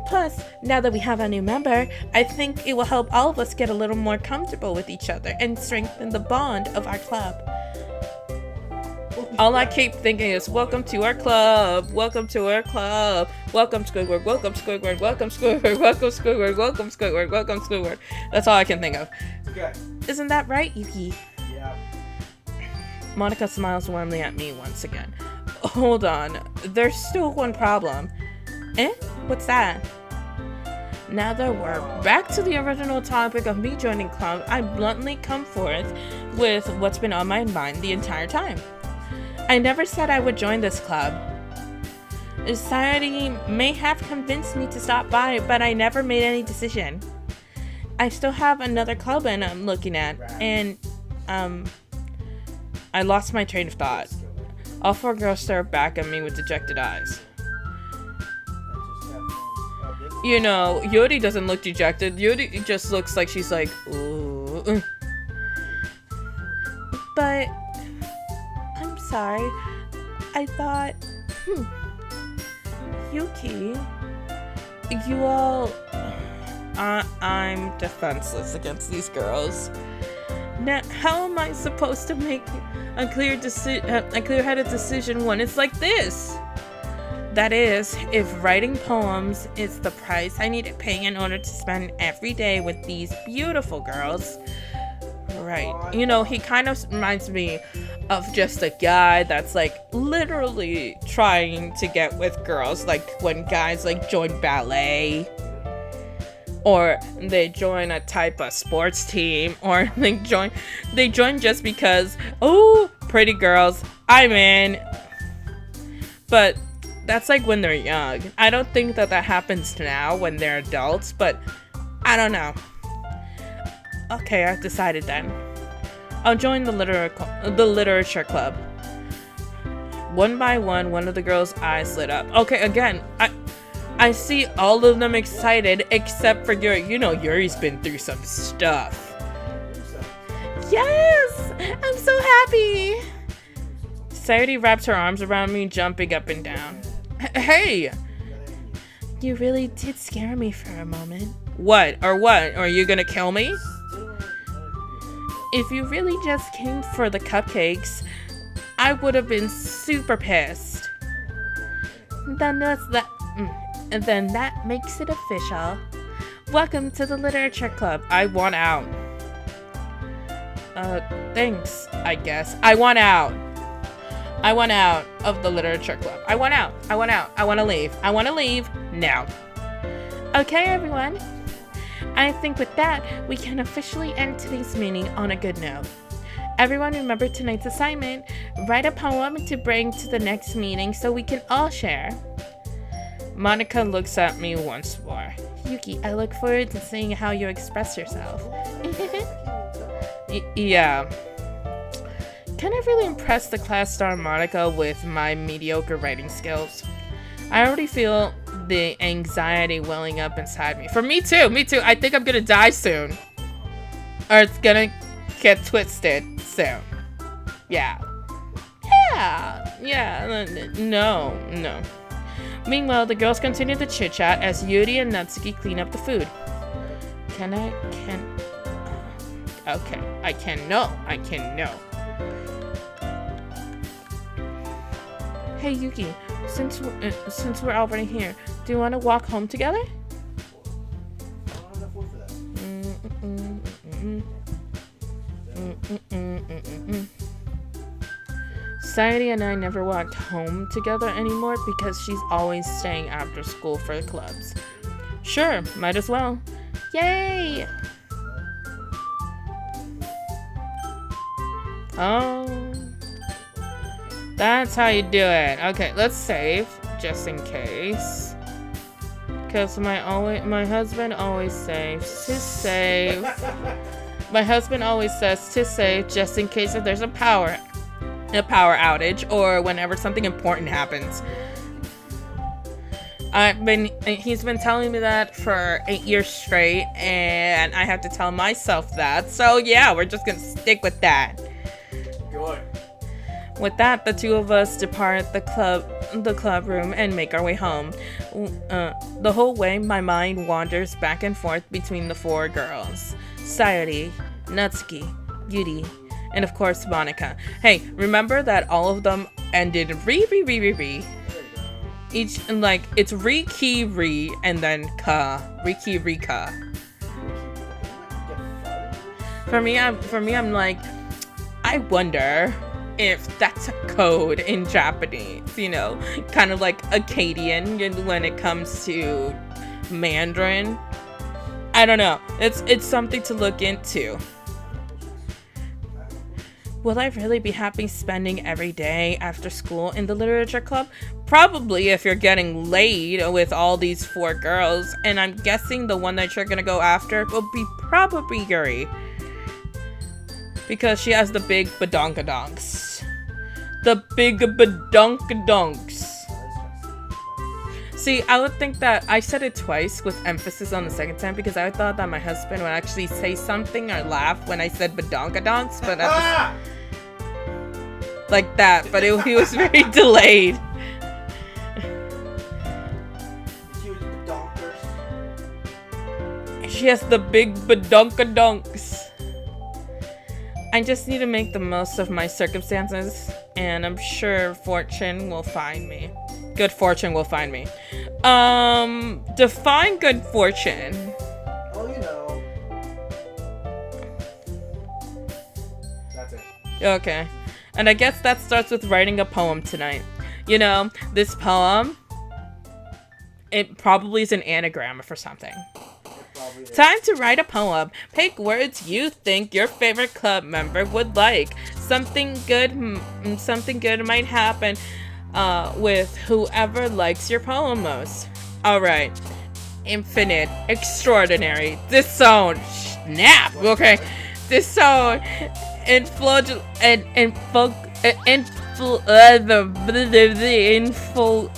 Plus, now that we have a new member, I think it will help all of us get a little more comfortable with each other and strengthen the bond of our club. All I keep thinking is, welcome to our club, welcome to our club, welcome Squidward, welcome Squidward, welcome Squidward, welcome Squidward, welcome Squidward, welcome Squidward. That's all I can think of. Okay. Isn't that right, Yuki? Yeah. Monica smiles warmly at me once again. Hold on, there's still one problem. What's that? Now that we're back to the original topic of me joining club, I bluntly come forth with what's been on my mind the entire time. I never said I would join this club. Society may have convinced me to stop by, but I never made any decision. I still have another club and I'm looking at, and I lost my train of thought. All four girls stare back at me with dejected eyes. You know, Yuri doesn't look dejected. Yuri just looks like she's like, ooh. But, I'm sorry. I thought, Yuki, you all... I'm defenseless against these girls. Now, how am I supposed to make a clear-headed decision when it's like this? That is, if writing poems is the price I need to pay in order to spend every day with these beautiful girls. Right. You know, he kind of reminds me of just a guy that's like literally trying to get with girls. Like when guys like join ballet, or they join a type of sports team, or they join just because, oh, pretty girls, I'm in. But that's like when they're young. I don't think that happens now when they're adults, but I don't know. Okay, I've decided then. I'll join the literature club. One by one of the girls' eyes lit up. Okay, again, I see all of them excited except for Yuri. You know Yuri's been through some stuff. Yes! I'm so happy! Sayuri wraps her arms around me, jumping up and down. Hey! You really did scare me for a moment. What? Or what? Are you gonna kill me? If you really just came for the cupcakes, I would have been super pissed. Then that makes it official. Welcome to the Literature Club. I want out. Thanks, I guess. I want out. I want out of the Literature Club. I want out. I want out. I want to leave. I want to leave now. Okay, everyone. I think with that, we can officially end today's meeting on a good note. Everyone remember tonight's assignment. Write a poem to bring to the next meeting so we can all share. Monica looks at me once more. Yuki, I look forward to seeing how you express yourself. Yeah. Can I really impress the class star Monica with my mediocre writing skills? I already feel the anxiety welling up inside me. For me too. I think I'm gonna die soon. Or it's gonna get twisted soon. Yeah. No. Meanwhile, the girls continue to chit-chat as Yuri and Natsuki clean up the food. Okay, I can know. Hey Yuki, since we're already here, do you want to walk home together? Sayuri and I never walked home together anymore because she's always staying after school for the clubs. Sure, might as well. Yay! Oh, that's how you do it. Okay, let's save just in case. Cause my husband always saves to save. My husband always says to save just in case if there's a power outage or whenever something important happens. He's been telling me that for 8 years straight, and I have to tell myself that. So yeah, we're just gonna stick with that. Good. With that, the two of us depart the club room and make our way home. The whole way, my mind wanders back and forth between the four girls: Sayuri, Natsuki, Yuri, and of course Monica. Hey, remember that all of them ended re. Each, like, it's re and then ka. Re ka. For me, I'm like, I wonder if that's a code in Japanese, you know, kind of like Akkadian when it comes to Mandarin. I don't know. It's something to look into. Will I really be happy spending every day after school in the literature club? Probably, if you're getting laid with all these four girls, and I'm guessing the one that you're gonna go after will be probably Yuri. Because she has the big badonkadonks. The big badonkadonks. See, I would think that I said it twice with emphasis on the second time because I thought that my husband would actually say something or laugh when I said badonkadonks, but like that, but he was very delayed. She has the big badonkadonks. I just need to make the most of my circumstances, and I'm sure fortune will find me. Good fortune will find me. Define good fortune. Oh, you know. That's it. Okay. And I guess that starts with writing a poem tonight. You know, this poem, it probably is an anagram for something. Time to write a poem. Pick words you think your favorite club member would like. Something good might happen with whoever likes your poem most. Alright. Infinite. Extraordinary. Disown. Snap. Okay. Disown.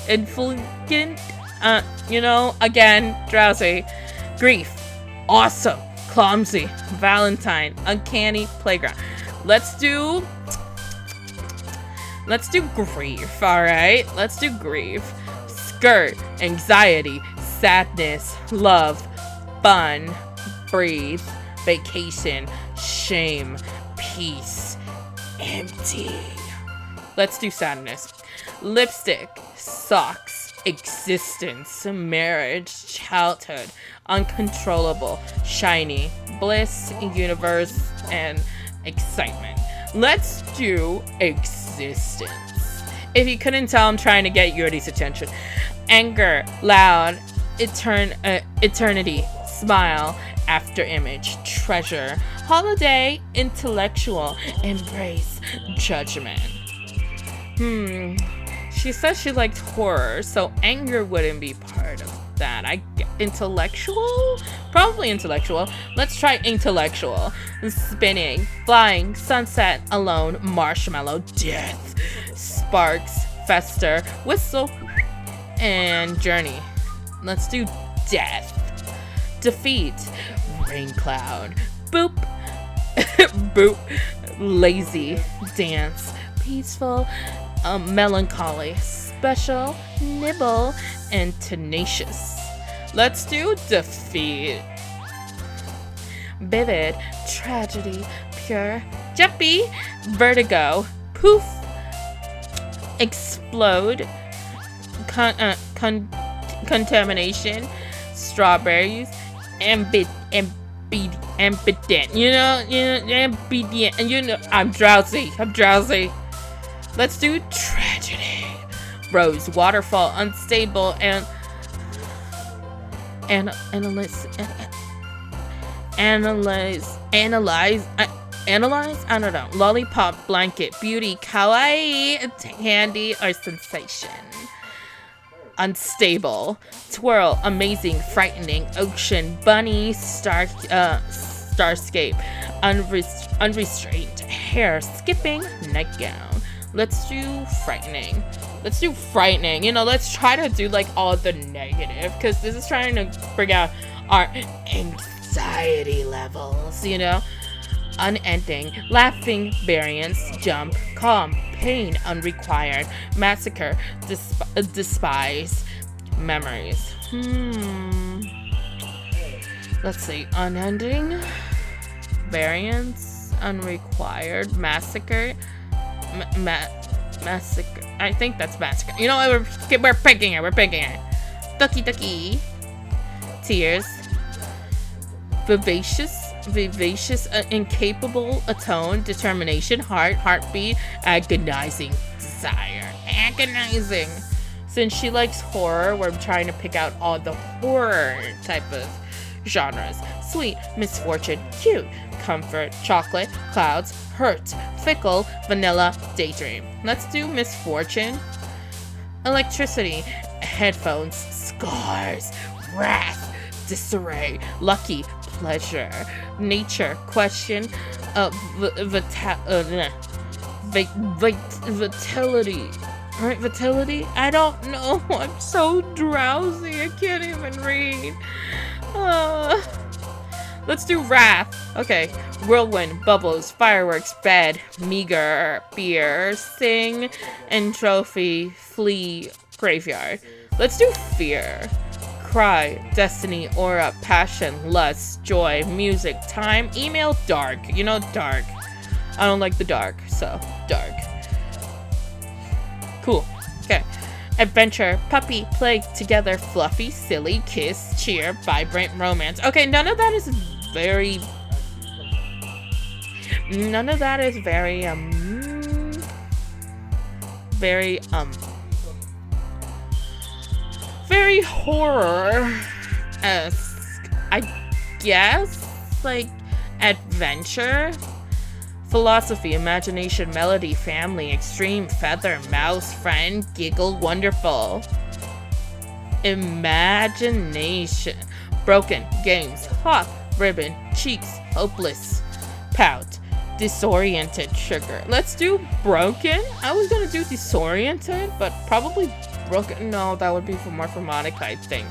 infulgent, again, drowsy. Grief, awesome, clumsy, Valentine, uncanny, playground. Let's do grief, alright? Let's do grief. Skirt, anxiety, sadness, love, fun, breathe, vacation, shame, peace, empty. Let's do sadness. Lipstick, socks, existence, marriage, childhood, uncontrollable, shiny, bliss, universe, and excitement. Let's do existence. If you couldn't tell, I'm trying to get Yuri's attention. Anger, loud, eternity, smile, after image, treasure, holiday, intellectual, embrace, judgment. She says she liked horror, so anger wouldn't be part of that. Intellectual? Probably intellectual. Let's try intellectual. Spinning, flying, sunset, alone, marshmallow, death, sparks, fester, whistle, and journey. Let's do death. Defeat, rain cloud, boop, boop, lazy, dance, peaceful, melancholy, special, nibble, and tenacious. Let's do defeat. Vivid, tragedy, pure, jumpy, vertigo, poof, explode, contamination, strawberries, ambident. Ambident. I'm drowsy. Let's do tragedy. Rose, waterfall, unstable, and analyze. I don't know. Lollipop, blanket, beauty, kawaii, candy, or sensation. Unstable, twirl, amazing, frightening, ocean, bunny, starscape, unrestrained, hair, skipping, nightgown. Let's do frightening. Let's try to do like all the negative, because this is trying to bring out our anxiety levels, Unending, laughing, variance, jump, calm, pain, unrequired, massacre, despise, memories. Let's see, unending, variance, unrequired, massacre, massacre. I think that's massacre. You know what? We're picking it. Doki. Tears. Vivacious, incapable, atone, determination, heartbeat, agonizing, desire. Agonizing. Since she likes horror, we're trying to pick out all the horror type of genres. Sweet, misfortune, cute, comfort, chocolate, clouds, hurt, fickle, vanilla, daydream. Let's do misfortune. Electricity, headphones, scars, wrath, disarray, lucky, pleasure, nature, question, vitality. Right, vitality? I don't know. I'm so drowsy. I can't even read. Let's do wrath. Okay. Whirlwind, bubbles, fireworks, bed, meager, beer, sing, entropy, flee, graveyard. Let's do fear. Cry, destiny, aura, passion, lust, joy, music, time, email, dark. Dark. I don't like the dark, so dark. Cool. Okay. Adventure, puppy, play, together, fluffy, silly, kiss, cheer, vibrant, romance. Okay, none of that is very, very horror-esque, I guess, like adventure, philosophy, imagination, melody, family, extreme, feather, mouse, friend, giggle, wonderful, imagination, broken, games, hawk, ribbon, cheeks, hopeless, pout, disoriented sugar. Let's do broken. I was gonna do disoriented, but probably broken. No, that would be more for Monica, I think.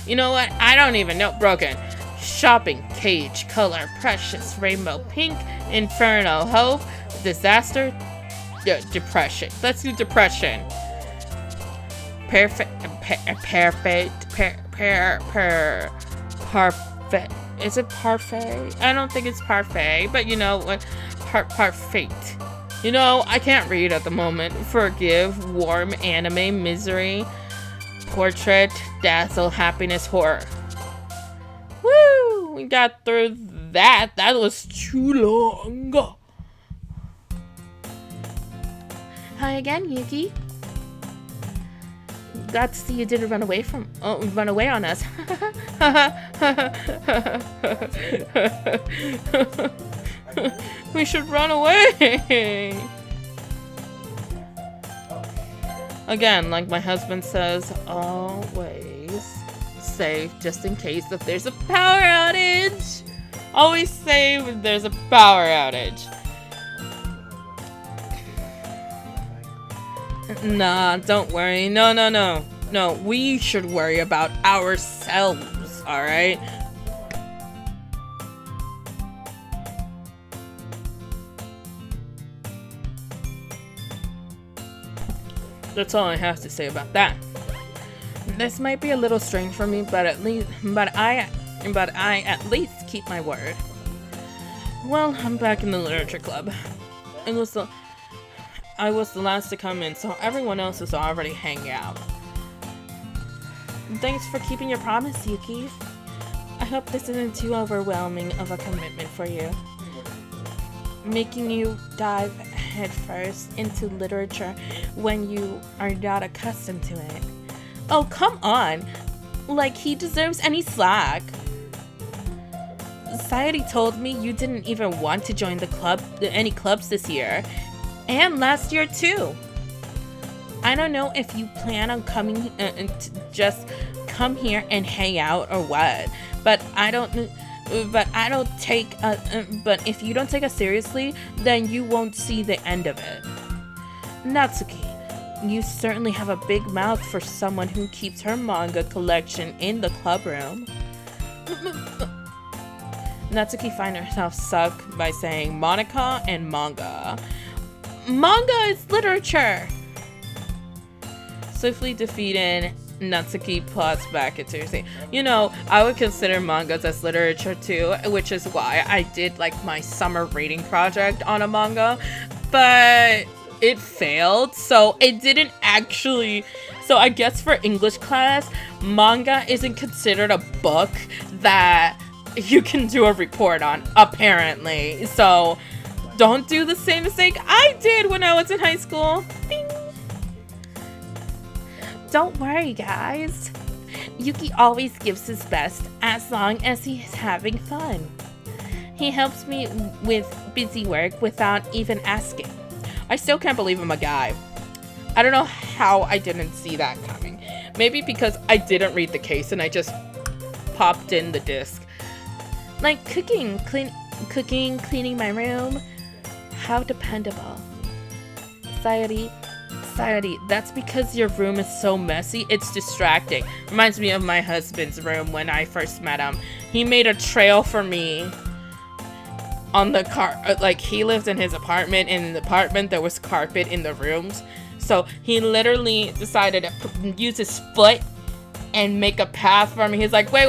You know what? I don't even know. Broken. Shopping, cage, color, precious, rainbow, pink, inferno, hope, disaster, depression. Let's do depression. Perfect. Is it parfait? I don't think it's parfait, but you know what? Parfait. You know, I can't read at the moment. Forgive, warm, anime, misery, portrait, dazzle, happiness, horror. Woo! We got through that. That was too long. Hi again, Yuki. Glad to see you didn't run away on us. We should run away. Again, like my husband says, always save just in case if there's a power outage. Always save if there's a power outage. Nah, don't worry. No, we should worry about ourselves, alright? That's all I have to say about that. This might be a little strange for me, but I at least keep my word. Well, I'm back in the literature club. I was the last to come in, so everyone else is already hanging out. Thanks for keeping your promise, Yuki. I hope this isn't too overwhelming of a commitment for you. Making you dive headfirst into literature when you are not accustomed to it. Oh, come on! Like, he deserves any slack. Society told me you didn't even want to join any clubs this year. And last year too. I don't know if you plan on coming to just come here and hang out or what, but if you don't take us seriously, then you won't see the end of it. Natsuki, you certainly have a big mouth for someone who keeps her manga collection in the club room. Natsuki finds herself stuck by saying Monica and manga. Manga is literature! Swiftly defeated, Natsuki plots back at Tuesday. You know, I would consider mangas as literature too, which is why I did like my summer reading project on a manga, but it failed, so it didn't actually. So I guess for English class, manga isn't considered a book that you can do a report on, apparently. So don't do the same mistake I did when I was in high school. Bing. Don't worry, guys. Yuki always gives his best as long as he's having fun. He helps me with busy work without even asking. I still can't believe I'm a guy. I don't know how I didn't see that coming. Maybe because I didn't read the case and I just popped in the disc. Like cooking, cleaning my room. How dependable. Society, that's because your room is so messy, it's distracting. Reminds me of my husband's room when I first met him. He made a trail for me on the car. Like, he lived in his apartment, and in the apartment there was carpet in the rooms. So he literally decided to use his foot and make a path for me. He's like, wait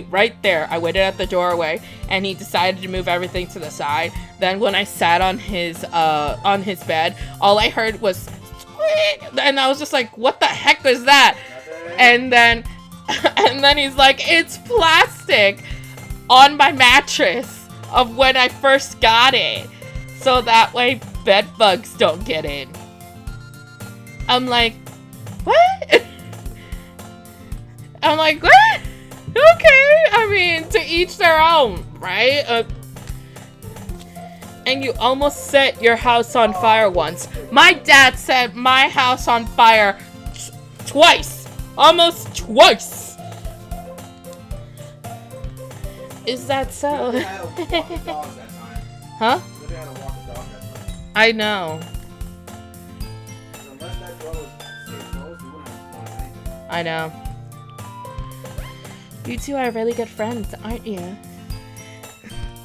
right there. I waited at the doorway, and he decided to move everything to the side. Then when I sat on his bed, all I heard was squeak, and I was just like, what the heck was that? And then he's like, it's plastic on my mattress of when I first got it, so that way bed bugs don't get in. I'm like, what? I'm like, what? Okay, I mean, to each their own, right? And you almost set your house on fire once. My dad set my house on fire twice. Almost twice. Is that so? Huh? something how to walk a dog that time. I know. Unless that door was stayed closed, we wouldn't have done anything. I know. You two are really good friends, aren't you?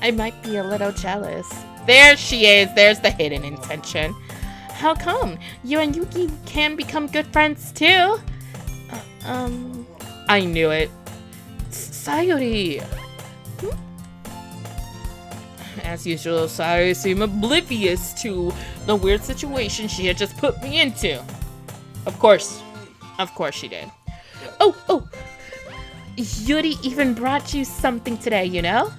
I might be a little jealous. There she is. There's the hidden intention. How come? You and Yuki can become good friends too? I knew it. Sayori. As usual, Sayori seemed oblivious to the weird situation she had just put me into. Of course she did. Oh! Yuri even brought you something today, you know?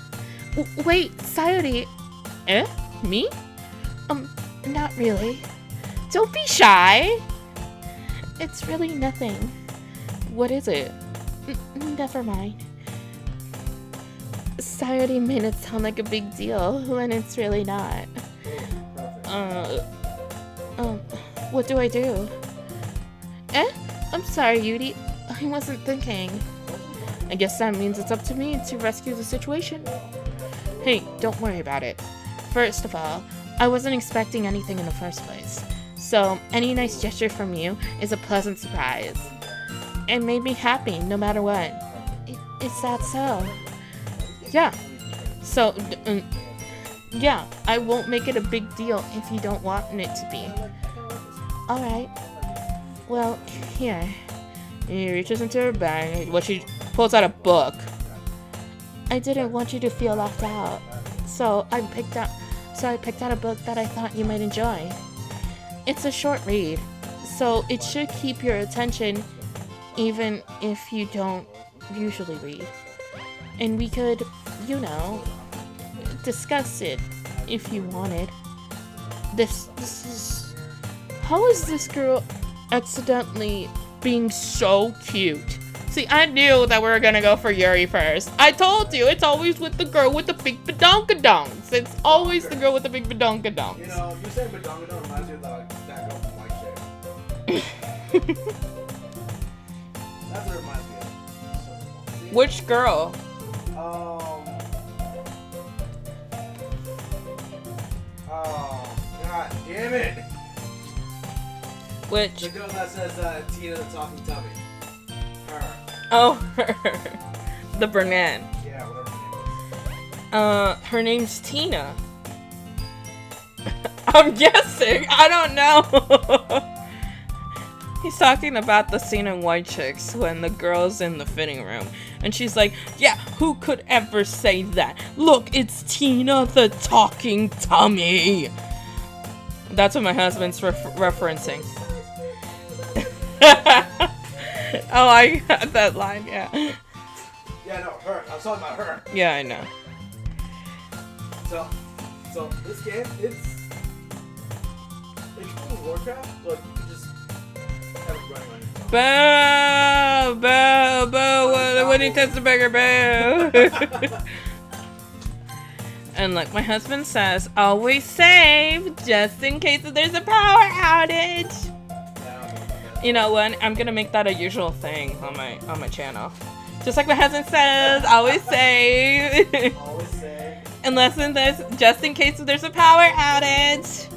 Wait, Sayori. Eh? Me? Not really. Don't be shy. It's really nothing. What is it? Never mind. Sayori made it sound like a big deal when it's really not. What do I do? Eh? I'm sorry, Yuri. I wasn't thinking. I guess that means it's up to me to rescue the situation. Hey, don't worry about it. First of all, I wasn't expecting anything in the first place. So, any nice gesture from you is a pleasant surprise. It made me happy no matter what. Is that so? Yeah. So, yeah, I won't make it a big deal if you don't want it to be. Alright. Well, here. He reaches into her bag. She pulls out a book. I didn't want you to feel left out. So I picked out a book that I thought you might enjoy. It's a short read, so it should keep your attention even if you don't usually read. And we could, discuss it if you wanted. This is... How is this girl accidentally being so cute? See, I knew that we were gonna go for Yuri first. I told you, it's always with the girl with the big badonkadonks. It's always the girl with the big badonkadonks. You know, you say badonkadonk reminds me of that girl from White Chick. That's what it reminds me of. Which girl? Oh, God damn it! Which? The girl that says Tina the Talking Tummy. Her. Oh, her. The brunette. Yeah, whatever her name is. Her name's Tina. I'm guessing. I don't know. He's talking about the scene in White Chicks when the girl's in the fitting room. And she's like, yeah, who could ever say that? Look, it's Tina the Talking Tummy. That's what my husband's referencing. Oh, I got that line, yeah. Yeah, no, her. I was talking about her. Yeah, I know. So this game, it's cool Warcraft, but you can just have it running on your phone. Boo! When he touches the bigger boo! And like my husband says, always save just in case if there's a power outage. You know what? I'm gonna make that a usual thing on my channel. Just like my husband says, always save. Always save. Unless there's just in case if there's a power outage.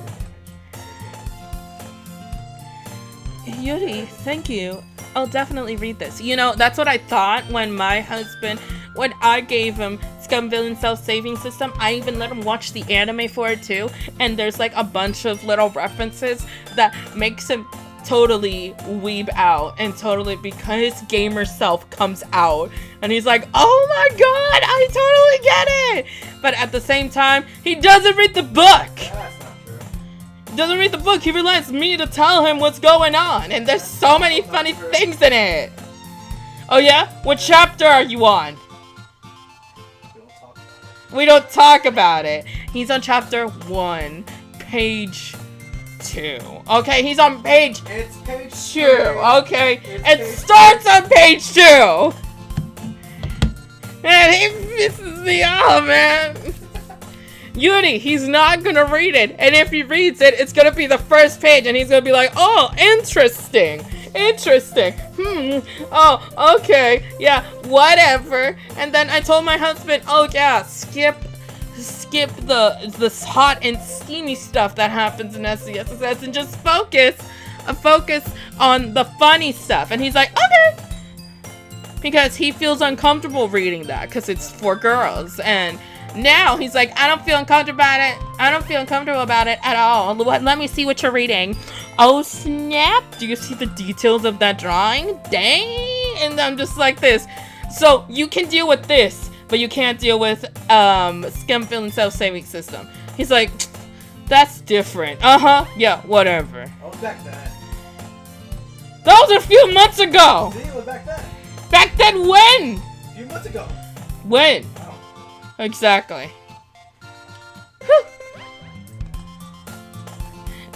Yuri, thank you. I'll definitely read this. You know, that's what I thought when I gave him Scum Villain Self-Saving System. I even let him watch the anime for it too. And there's like a bunch of little references that makes him totally weeb out and totally because his gamer self comes out and he's like, oh my god, I totally get it. But at the same time, he doesn't read the book. That's not true. He doesn't read the book. He relies on me to tell him what's going on. And there's so many funny things in it. Oh yeah? What chapter are you on? We don't talk about it. He's on chapter 1, page 2. Okay, he's on page It's page 2. 2. Okay, It's it page starts on page 2. Man, he pisses me off, man. Yuri, he's not gonna read it, and if he reads it, it's gonna be the first page, and he's gonna be like, "Oh, interesting, interesting. Oh, okay, yeah, whatever." And then I told my husband, "Oh yeah, skip skip the hot and steamy stuff that happens in SCSS and just focus on the funny stuff. And he's like, okay, because he feels uncomfortable reading that because it's for girls. And now he's like, I don't feel uncomfortable about it. I don't feel uncomfortable about it at all. Let me see what you're reading. Oh snap! Do you see the details of that drawing? Dang! And I'm just like this. So you can deal with this, but you can't deal with skim fill and self-saving system. He's like, that's different. Yeah, whatever. I was back then. That was a few months ago. See, it was back then. Back then when? A few months ago. When? Oh. Exactly.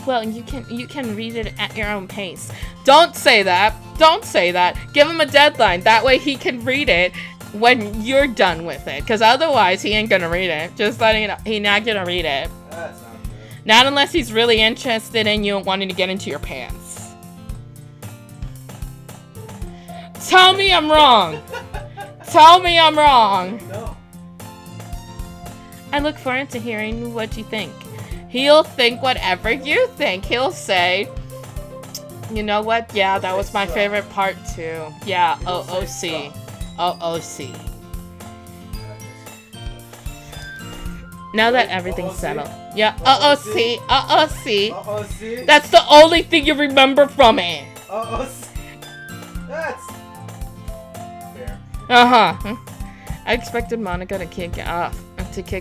Well, you can read it at your own pace. Don't say that. Don't say that. Give him a deadline. That way he can read it when you're done with it. Because otherwise he ain't gonna read it. Just letting you know, he's not gonna read it. That's not good. Not unless he's really interested in you and wanting to get into your pants. Tell me I'm wrong. Tell me I'm wrong. No. I look forward to hearing what you think. He'll think whatever you think. He'll say, you know what? Yeah, that was my favorite part too. Yeah, OOC. OOC. Now that everything's settled. Yeah, OOC. OOC. OOC. That's the only thing you remember from it. OOC. That's fair. Uh-huh. I expected Monica to kick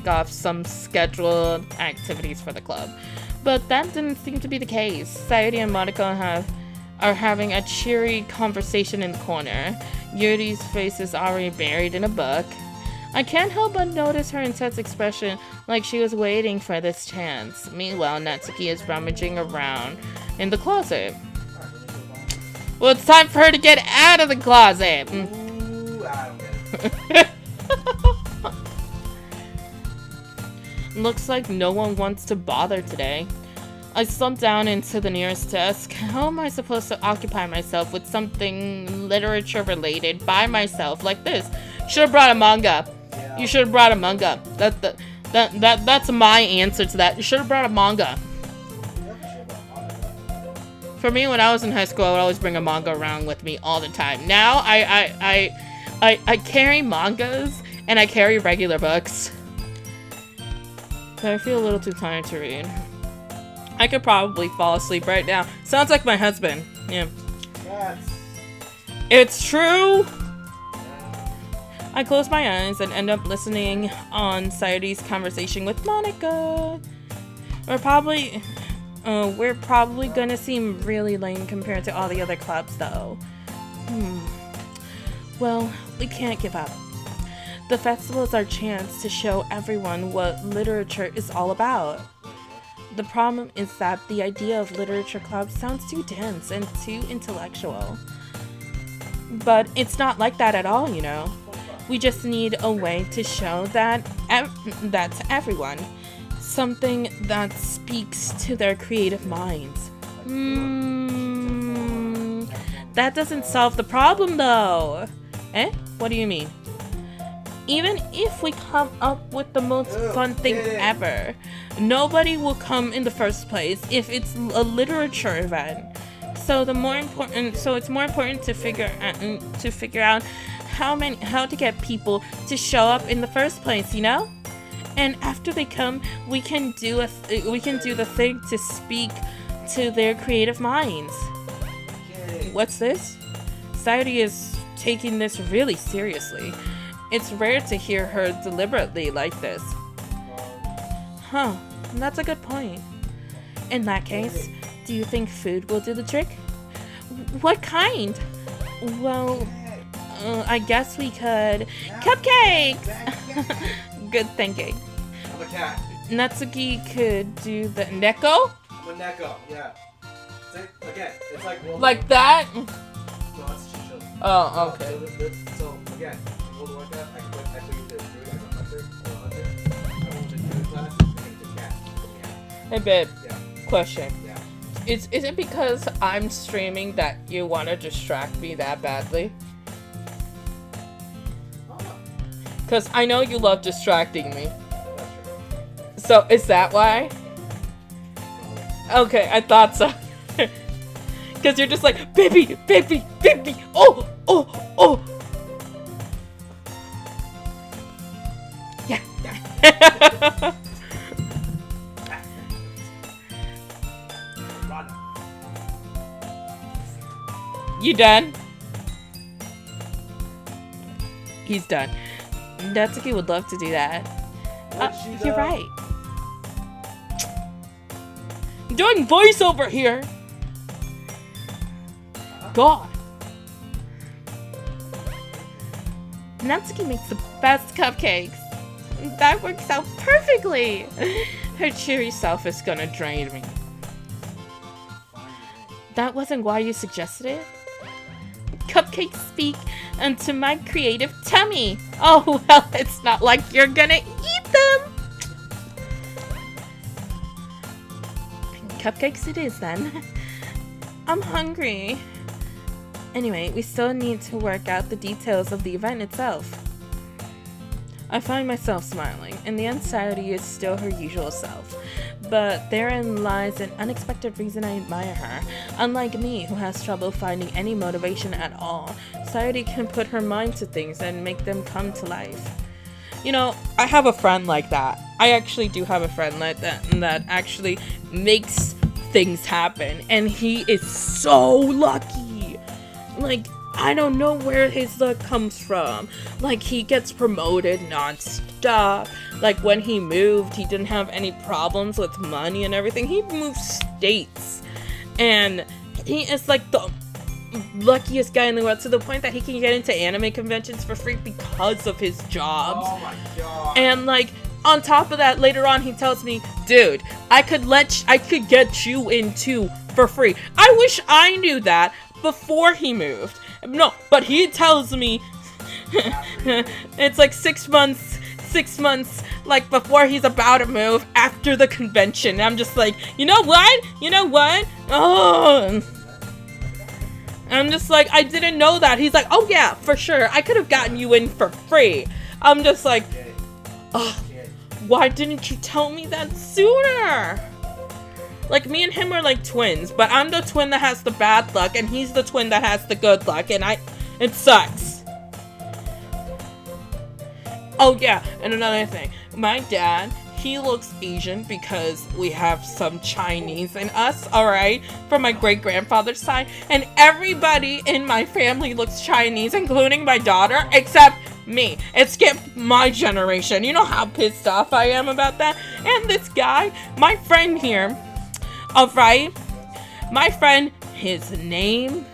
off some scheduled activities for the club, but that didn't seem to be the case. Sayuri and Monica are having a cheery conversation in the corner. Yuri's face is already buried in a book. I can't help but notice her intense expression, like she was waiting for this chance. Meanwhile, Natsuki is rummaging around in the closet. Well, it's time for her to get out of the closet. Ooh, I don't get it. Looks like no one wants to bother today. I slumped down into the nearest desk. How am I supposed to occupy myself with something literature related by myself like this? Should have brought a manga. Yeah. You should have brought a manga. That's my answer to that. You should have brought a manga. For me, when I was in high school, I would always bring a manga around with me all the time. Now I carry mangas and I carry regular books. But I feel a little too tired to read. I could probably fall asleep right now. Sounds like my husband. Yeah. It's true! I close my eyes and end up listening on Sayuri's conversation with Monica. We're probably gonna seem really lame compared to all the other clubs, though. Well, we can't give up. The festival is our chance to show everyone what literature is all about. The problem is that the idea of literature clubs sounds too dense and too intellectual. But it's not like that at all, you know. We just need a way to show that to everyone. Something that speaks to their creative minds. That doesn't solve the problem, though. Eh? What do you mean? Even if we come up with the most fun thing ever, nobody will come in the first place if it's a literature event. So it's more important to figure out how to get people to show up in the first place, you know? And after they come, we can do the thing to speak to their creative minds. What's this? Sayuri is taking this really seriously. It's rare to hear her deliberately like this. Huh, that's a good point. In that case, do you think food will do the trick? What kind? Well, I guess we could... Cupcakes! Good thinking. I'm a cat. Natsuki could do the... Neko? I'm a Neko, yeah. Again, it's like... Like that? No, that's chill. Oh, okay. So, again, World of Warcraft, I could either do it as a hunter or a hunter. I went to druid class, and it's a cat. Hey, babe. Yeah. Question. Yeah. Is it because I'm streaming that you want to distract me that badly? Oh. Because I know you love distracting me. That's true. So, is that why? Okay, I thought so. Because you're just like, baby, baby, baby, oh, oh, oh. Yeah. You done? He's done. Natsuki would love to do that. You're right. I'm doing voiceover here. God. Natsuki makes the best cupcakes. That works out perfectly. Her cheery self is gonna drain me. That wasn't why you suggested it? Cupcakes speak into my creative tummy. Oh, well, it's not like you're gonna eat them. Cupcakes it is, then. I'm hungry. Anyway, we still need to work out the details of the event itself. I find myself smiling, and the anxiety is still her usual self. But therein lies an unexpected reason I admire her. Unlike me, who has trouble finding any motivation at all, Sayuri can put her mind to things and make them come to life. You know, I have a friend like that. I actually do have a friend like that actually makes things happen, and he is so lucky. Like, I don't know where his luck comes from. Like, he gets promoted non-stop. Like, when he moved, he didn't have any problems with money and everything. He moved states. And he is, like, the luckiest guy in the world, to the point that he can get into anime conventions for free because of his jobs. Oh my god. And, like, on top of that, later on, he tells me, dude, I could get you in too for free. I wish I knew that before he moved. No, but he tells me it's like 6 months, like, before he's about to move after the convention. And I'm just like, you know what? Oh, I'm just like, I didn't know that. He's like, oh yeah, for sure. I could have gotten you in for free. I'm just like, oh, why didn't you tell me that sooner? Like, me and him are like twins, but I'm the twin that has the bad luck, and he's the twin that has the good luck, and it sucks. Oh yeah, and another thing. My dad, he looks Asian because we have some Chinese in us, alright? From my great-grandfather's side, and everybody in my family looks Chinese, including my daughter, except me. It skipped my generation. You know how pissed off I am about that? And this guy, my friend here, alright, my friend, his name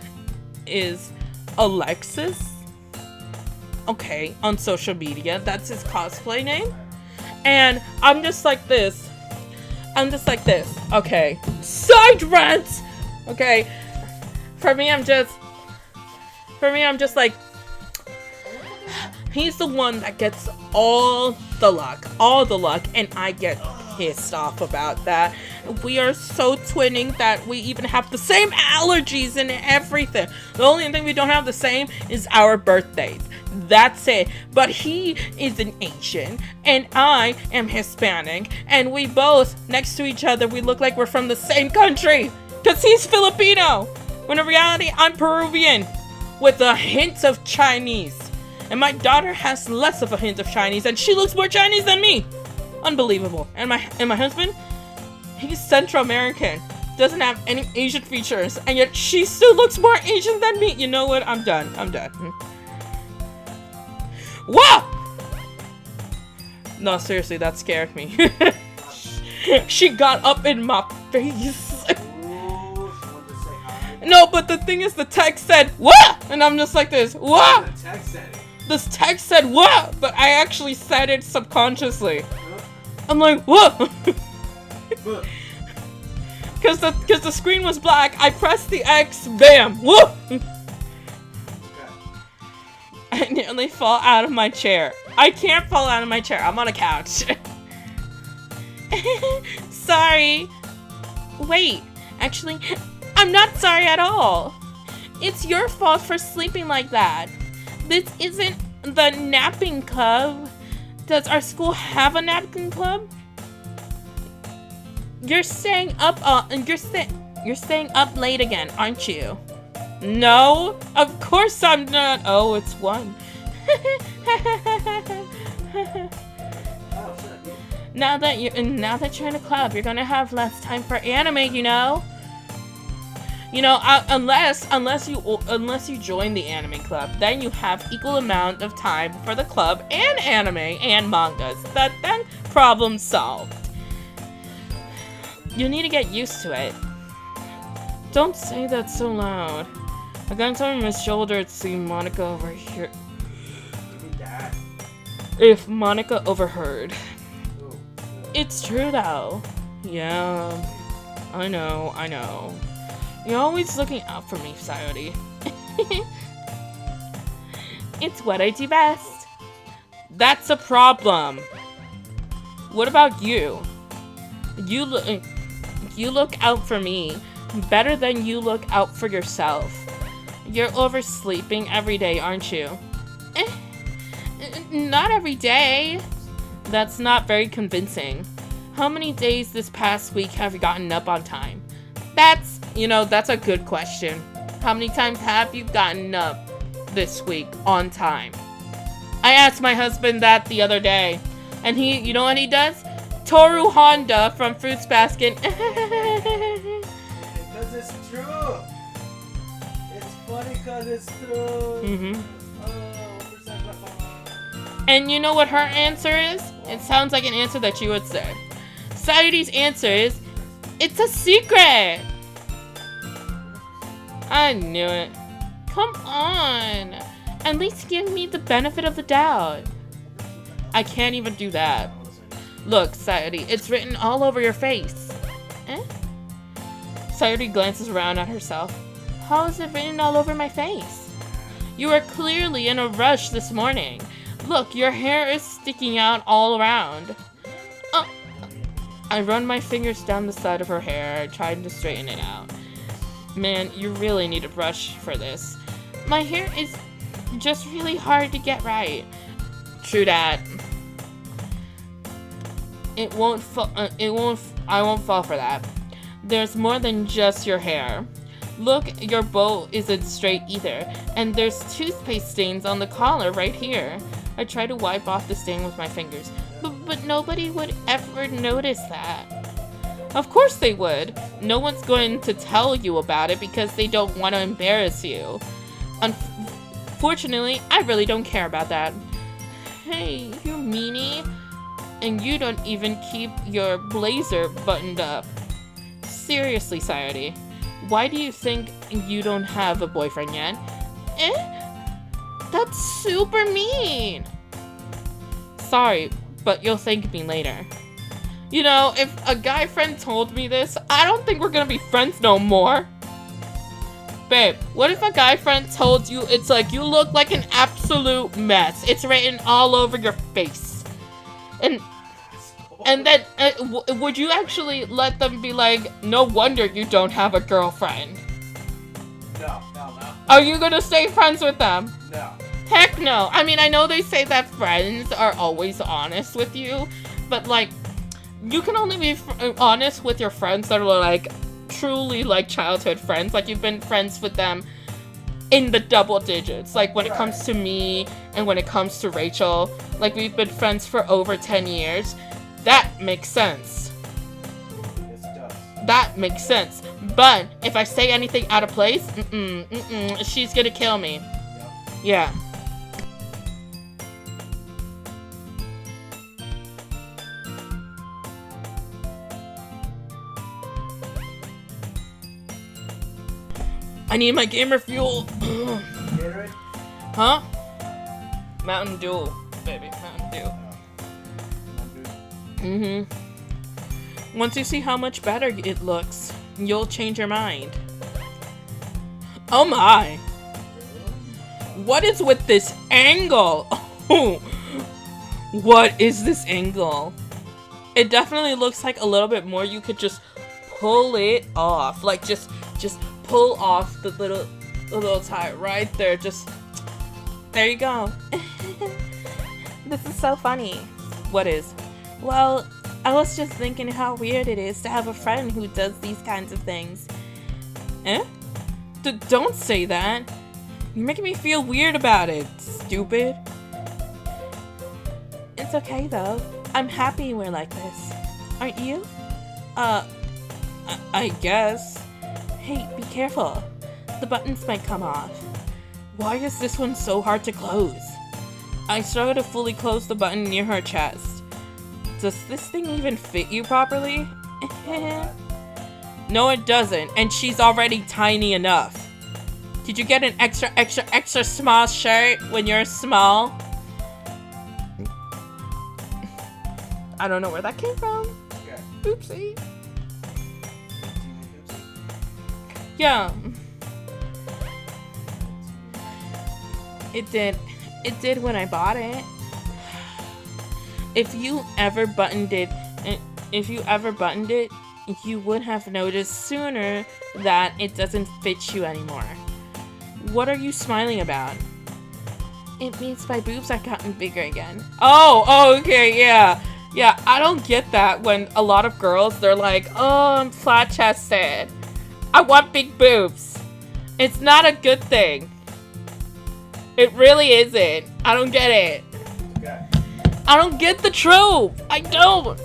is Alexis. Okay, on social media, that's his cosplay name. And I'm just like this. Okay, side rant. Okay, for me, I'm just like, he's the one that gets all the luck, and I get pissed off about that. We are so twinning that we even have the same allergies and everything. The only thing we don't have the same is our birthdays. That's it. But he is an Asian and I am Hispanic, and we both, next to each other, we look like we're from the same country, because he's Filipino, when in reality I'm Peruvian with a hint of Chinese. And my daughter has less of a hint of Chinese, and she looks more Chinese than me. Unbelievable. And my husband, he's Central American, doesn't have any Asian features, and yet she still looks more Asian than me. You know what? I'm done. Whoa! No, seriously, that scared me. She got up in my face. No, but the thing is, the text said, what? And I'm just like this, what? The text said it. This text said, what? But I actually said it subconsciously. I'm like, what? Because the screen was black, I pressed the X, bam, whoop! I nearly fall out of my chair. I can't fall out of my chair, I'm on a couch. Sorry. Wait, actually, I'm not sorry at all. It's your fault for sleeping like that. This isn't the napping club. Does our school have a napping club? You're staying up. You're staying up late again, aren't you? No, of course I'm not. Oh, it's 1. Now that you're in a club, you're gonna have less time for anime, you know. Unless you join the anime club, then you have equal amount of time for the club and anime and mangas. Then problem solved. You need to get used to it. Don't say that so loud. I glanced over my shoulder to see Monica over here. If Monica overheard. It's true though. Yeah. I know. You're always looking out for me, Sayori. It's what I do best. That's a problem. What about you? You look out for me better than you look out for yourself. You're oversleeping every day, aren't you? Not every day. That's not very convincing. How many days this past week have you gotten up on time? That's a good question. How many times have you gotten up this week on time? I asked my husband that the other day, and you know what he does? Toru Honda from Fruits Basket. Because it's true. It's funny because it's true. And you know what her answer is? It sounds like an answer that you would say. Sayori's answer is, it's a secret. I knew it. Come on. At least give me the benefit of the doubt. I can't even do that. Look, Sayori, it's written all over your face. Sayori glances around at herself. How is it written all over my face? You were clearly in a rush this morning. Look, your hair is sticking out all around. I run my fingers down the side of her hair, trying to straighten it out. Man, you really need a brush for this. My hair is just really hard to get right. True that. I won't fall for that. There's more than just your hair. Look, your bow isn't straight either, and there's toothpaste stains on the collar right here. I try to wipe off the stain with my fingers, but nobody would ever notice that. Of course they would. No one's going to tell you about it because they don't want to embarrass you. Unfortunately, I really don't care about that. Hey, you meanie. And you don't even keep your blazer buttoned up. Seriously, Sayori, why do you think you don't have a boyfriend yet? That's super mean. Sorry, but you'll thank me later. You know, if a guy friend told me this, I don't think we're gonna be friends no more. Babe, what if a guy friend told you it's like you look like an absolute mess? It's written all over your face. And then, would you actually let them be like, no wonder you don't have a girlfriend? No. Are you gonna stay friends with them? No. Heck no. I mean, I know they say that friends are always honest with you, but like, you can only be honest with your friends that are like, truly like childhood friends. Like, you've been friends with them in the double digits. Like, when it comes to me and when it comes to Rachel, like, we've been friends for over 10 years. That makes sense. Yes, it does. That makes sense. But if I say anything out of place, she's gonna kill me. Yep. Yeah. I need my gamer fuel. Gatorade? Huh? Mountain Dew, baby. Mountain Dew. Once you see how much better it looks, you'll change your mind. Oh my! What is with this angle? Oh, what is this angle? It definitely looks like a little bit more you could just pull it off. Like, just pull off the little tie right there. Just, there you go. This is so funny. What is? Well, I was just thinking how weird it is to have a friend who does these kinds of things. Eh? Don't say that. You're making me feel weird about it, stupid. It's okay though. I'm happy we're like this. Aren't you? I guess. Hey, be careful. The buttons might come off. Why is this one so hard to close? I struggle to fully close the button near her chest. Does this thing even fit you properly? No, it doesn't, and she's already tiny enough. Did you get an extra small shirt when you're small? I don't know where that came from. Okay. Oopsie. Yeah. It did. It did when I bought it. If you ever buttoned it, you would have noticed sooner that it doesn't fit you anymore. What are you smiling about? It means my boobs are gotten bigger again. Oh, okay, yeah. Yeah, I don't get that when a lot of girls, they're like, oh, I'm flat-chested. I want big boobs. It's not a good thing. It really isn't. I don't get it. Okay. I don't get the trope. I don't.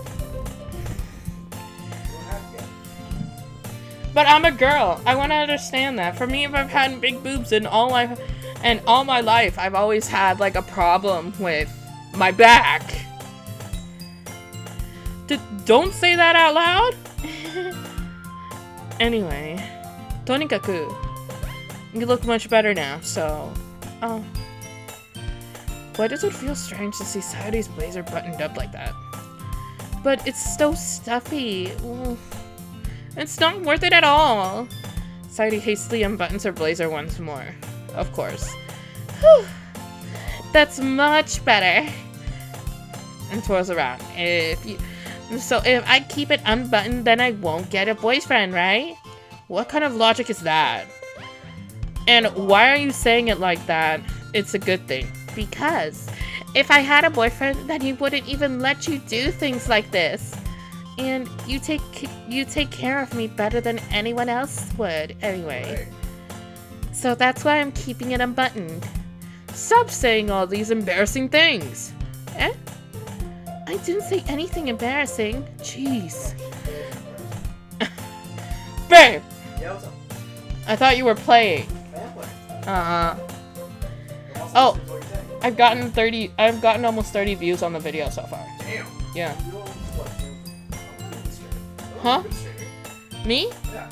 But I'm a girl. I want to understand that. For me, if I've had big boobs in all my life, I've always had like a problem with my back. Don't say that out loud. Anyway, とにかく, you look much better now. So, why does it feel strange to see Sayori's blazer buttoned up like that? But it's so stuffy. Ooh. It's not worth it at all. Sayori hastily unbuttons her blazer once more. Of course. Whew. That's much better. And twirls around. So if I keep it unbuttoned, then I won't get a boyfriend, right? What kind of logic is that? And why are you saying it like that? It's a good thing. Because if I had a boyfriend, then he wouldn't even let you do things like this. And you take care of me better than anyone else would, anyway. So that's why I'm keeping it unbuttoned. Stop saying all these embarrassing things. Eh? I didn't say anything embarrassing. Jeez. Babe! Yeah, what's up? I thought you were playing. I am playing. Oh, I've gotten almost 30 views on the video so far. Damn. Yeah. You don't what? Huh? Me? Yeah.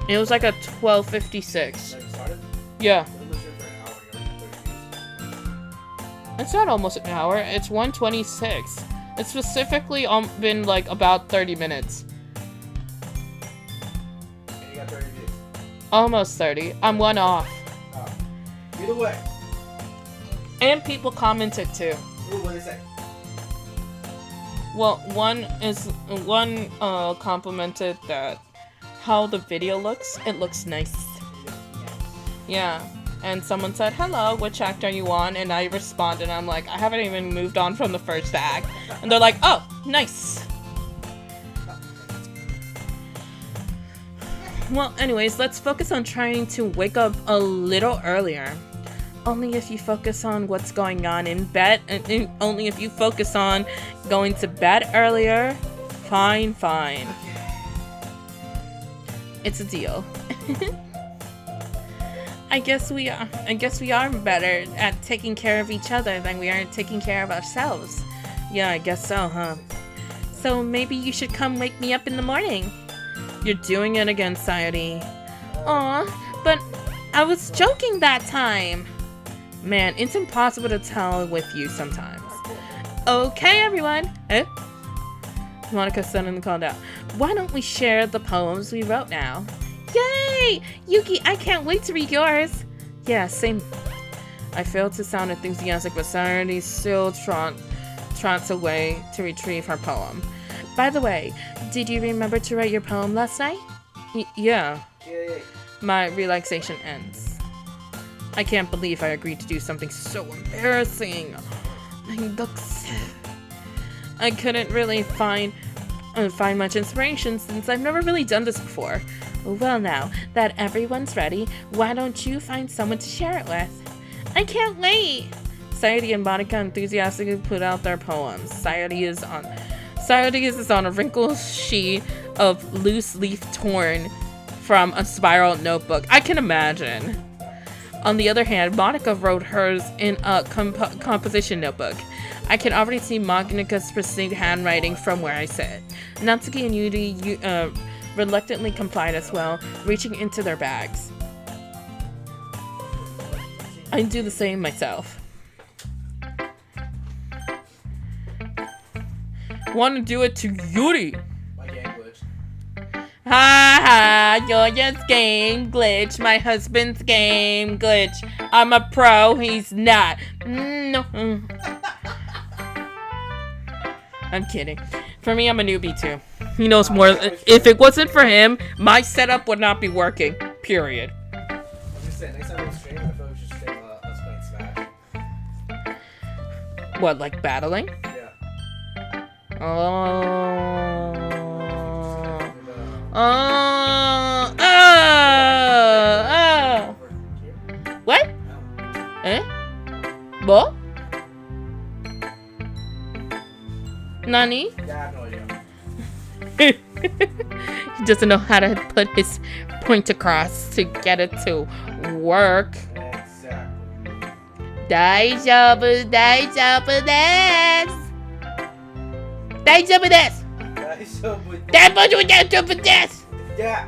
It was like a 12:56. Like started? Yeah. We've been streaming for an hour. You already have 30 views. It's not almost an hour. It's 1:26. It's specifically been like about 30 minutes. And you got 30 views. Almost 30. I'm one off. Oh. Either way. And people commented too. Ooh, what did they say? Well, one complimented that how the video looks. It looks nice. Yeah. And someone said, hello, which act are you on? And I responded, I'm like, I haven't even moved on from the first act. And they're like, oh, nice. Well, anyways, let's focus on trying to wake up a little earlier. Only if you focus on what's going on in bed, and only if you focus on going to bed earlier, fine. It's a deal. I guess we are better at taking care of each other than we are taking care of ourselves. Yeah, I guess so, huh? So maybe you should come wake me up in the morning. You're doing it again, Sayori. Aw, but I was joking that time. Man, it's impossible to tell with you sometimes. Okay, everyone. Eh? Monica suddenly called out. Why don't we share the poems we wrote now? Yay! Yuki, I can't wait to read yours. Yeah, same. I failed to sound enthusiastic, but Sayori still trots away to retrieve her poem. By the way, did you remember to write your poem last night? Yeah. My relaxation ends. I can't believe I agreed to do something so embarrassing. He looks... I couldn't really find much inspiration since I've never really done this before. Well, now that everyone's ready, why don't you find someone to share it with? I can't wait! Sayuri and Monica enthusiastically put out their poems. Sayuri is on a wrinkled sheet of loose leaf torn from a spiral notebook. I can imagine. On the other hand, Monica wrote hers in a composition notebook. I can already see Monica's pristine handwriting from where I sit. Natsuki and Yuri reluctantly complied as well, reaching into their bags. I do the same myself. Want to do it to Yuri? My game glitched. Ha ha, you're just game glitch. My husband's game glitch. I'm a pro, he's not. No. I'm kidding. For me, I'm a newbie too. He knows more. If it wasn't for him, my setup would not be working. Period. I'm just saying, next time we stream, I feel like we should stream us playing Smash. What, like battling? Yeah. What? Eh? What? Nani? Yeah, I have no idea. He doesn't know how to put his point across to get it to work. Exactly. Daijoubu desu. Daijoubu desu. Daijoubu desu. Yeah.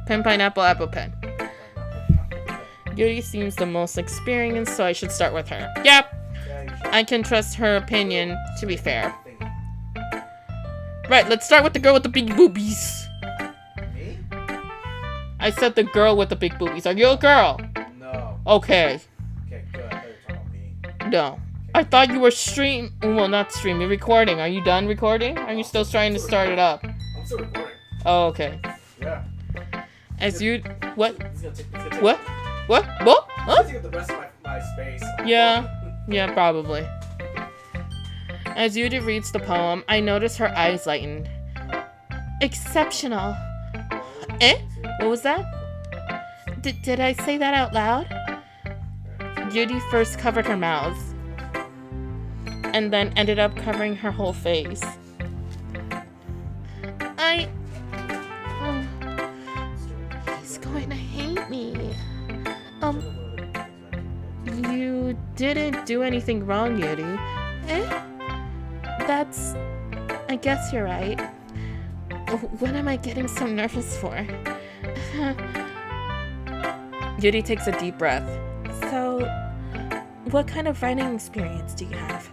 Pen, pineapple, apple pen. Yuri seems the most experienced, so I should start with her. Yep. I can trust her opinion, to be fair. Right, let's start with the girl with the big boobies. Me? I said the girl with the big boobies. Are you a girl? No. Okay. Okay, good. I thought you were talking about me. No. I thought you were not streaming, recording. Are you done recording? Are you still trying to start it up? I'm still recording. Oh, okay. Yeah. As you... What? It's gonna take What? What? What? It's Huh? gonna take up the rest of my space. Yeah. Yeah, probably. As Yuri reads the poem, I notice her eyes lighten. Exceptional. Eh? What was that? Did I say that out loud? Yuri first covered her mouth, and then ended up covering her whole face. He's going to hate me. You didn't do anything wrong, Yuri. Eh? I guess you're right. What am I getting so nervous for? Yuri takes a deep breath. So, what kind of writing experience do you have?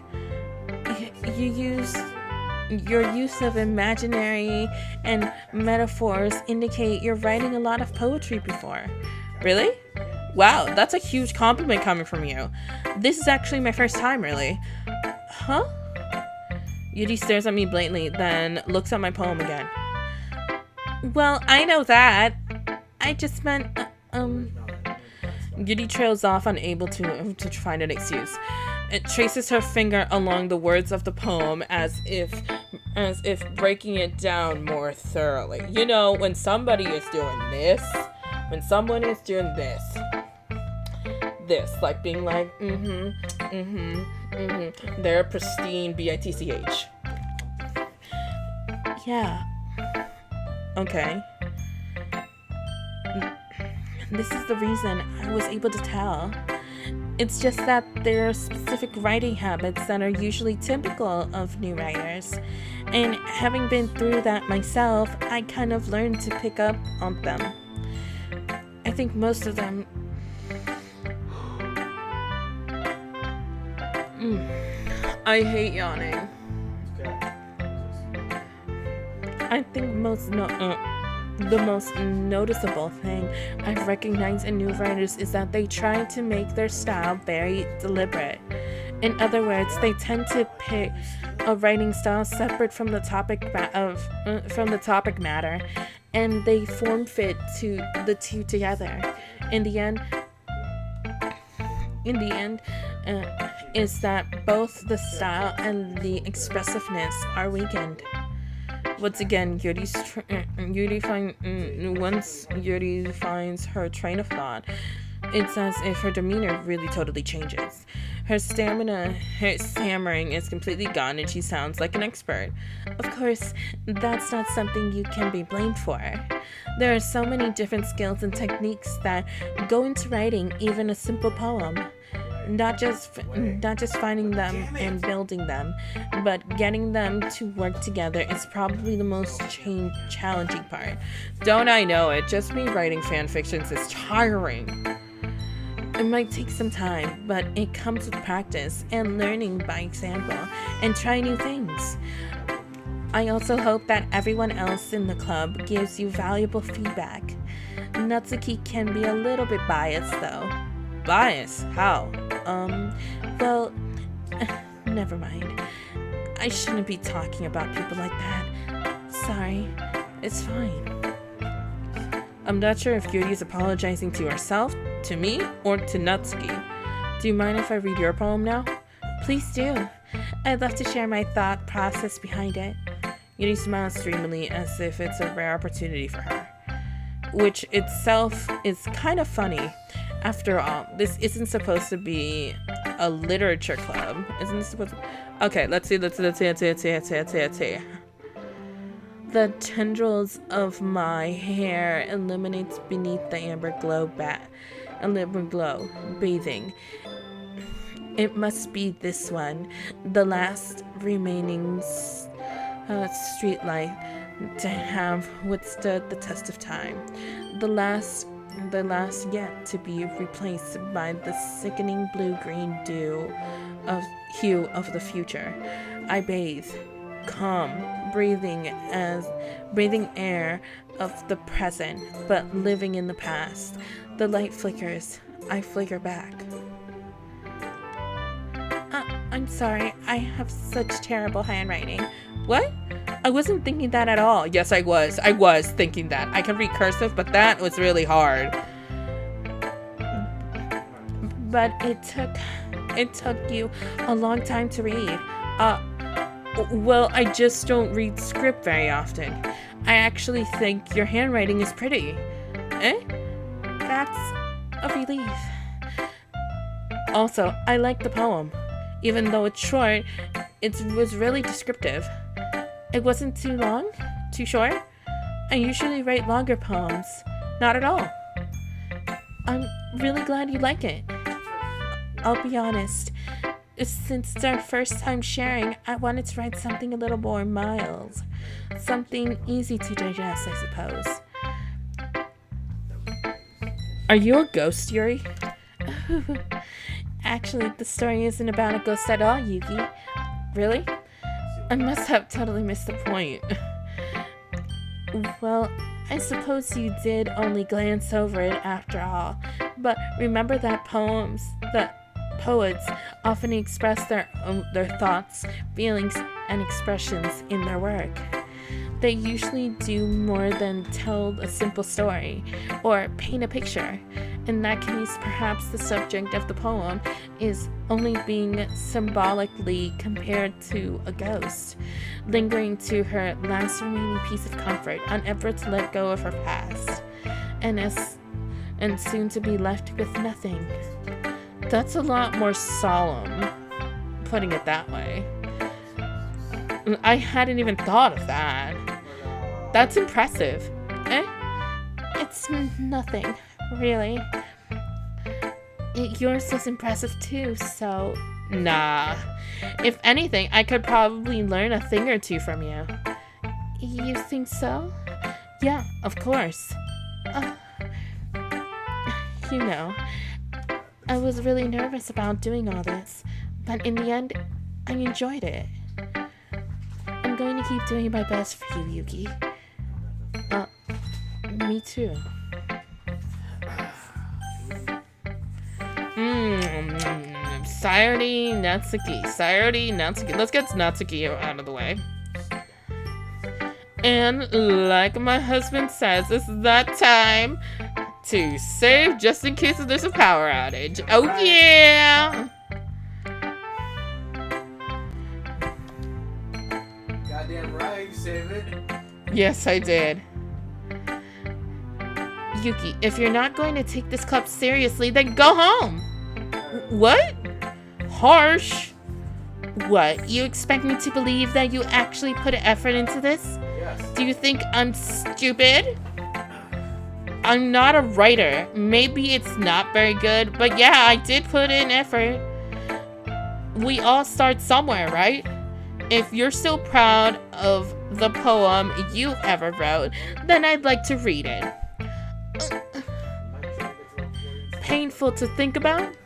Your use of imaginary and metaphors indicate you're writing a lot of poetry before. Really? Wow, that's a huge compliment coming from you. This is actually my first time, really. Huh? Yuri stares at me blatantly, then looks at my poem again. Well, I know that. I just meant, Yuri trails off, unable to find an excuse. It traces her finger along the words of the poem as if breaking it down more thoroughly. You know, when somebody is doing this, like being like, they're pristine, bitch. Yeah. Okay. This is the reason I was able to tell. It's just that there are specific writing habits that are usually typical of new writers. And having been through that myself, I kind of learned to pick up on them. I think most of them... I hate yawning. I think the most noticeable thing I've recognized in new writers is that they try to make their style very deliberate. In other words, they tend to pick a writing style separate from the topic matter, and they form fit to the two together. In the end, in the end is that both the style and the expressiveness are weakened. Once again, once Yuri finds her train of thought, it's as if her demeanor really totally changes. Her stamina, her stammering is completely gone and she sounds like an expert. Of course, that's not something you can be blamed for. There are so many different skills and techniques that go into writing even a simple poem. Not just finding them and building them, but getting them to work together is probably the most challenging part. Don't I know it? Just me writing fan fictions is tiring. It might take some time, but it comes with practice and learning by example and trying new things. I also hope that everyone else in the club gives you valuable feedback. Natsuki can be a little bit biased though. Bias? How? Well, never mind. I shouldn't be talking about people like that. Sorry, it's fine. I'm not sure if Yuri is apologizing to herself, to me, or to Natsuki. Do you mind if I read your poem now? Please do. I'd love to share my thought process behind it. Yuri smiles dreamily as if it's a rare opportunity for her, which itself is kind of funny. After all, this isn't supposed to be a literature club. Isn't this supposed to... Okay, let's see. The tendrils of my hair illuminates beneath the amber glow bathing. It must be this one, the last remaining street light to have withstood the test of time. The last yet to be replaced by the sickening blue-green hue of the future. I bathe, calm, breathing air of the present, but living in the past. The light flickers. I flicker back. I'm sorry. I have such terrible handwriting. What? I wasn't thinking that at all. Yes, I was. I was thinking that. I can read cursive, but that was really hard. But it took you a long time to read. Well, I just don't read script very often. I actually think your handwriting is pretty. Eh? That's a relief. Also, I like the poem. Even though it's short, it was really descriptive. It wasn't too long? Too short? I usually write longer poems. Not at all. I'm really glad you like it. I'll be honest. Since it's our first time sharing, I wanted to write something a little more mild. Something easy to digest, I suppose. Are you a ghost, Yuri? Actually, the story isn't about a ghost at all, Yuki. Really? I must have totally missed the point. Well, I suppose you did only glance over it after all. But remember that poets often express their thoughts, feelings, and expressions in their work. They usually do more than tell a simple story or paint a picture. In that case, perhaps the subject of the poem is only being symbolically compared to a ghost, lingering to her last remaining piece of comfort, unable to let go of her past, and soon to be left with nothing. That's a lot more solemn, putting it that way. I hadn't even thought of that. That's impressive. It's nothing, really. Yours was impressive too, so... Nah. If anything, I could probably learn a thing or two from you. You think so? Yeah, of course. You know, I was really nervous about doing all this, but in the end, I enjoyed it. I'm going to keep doing my best for you, Yuki. Me too. Sayori Natsuki. Let's get Natsuki out of the way. And like my husband says, it's that time to save just in case there's a power outage. Oh yeah! Goddamn right, you save it. Yes, I did. Yuki, if you're not going to take this club seriously, then go home. What? Harsh? What? You expect me to believe that you actually put effort into this? Yes. Do you think I'm stupid? I'm not a writer. Maybe it's not very good, but yeah, I did put in effort. We all start somewhere, right? If you're still proud of the poem you ever wrote, then I'd like to read it. Painful to think about?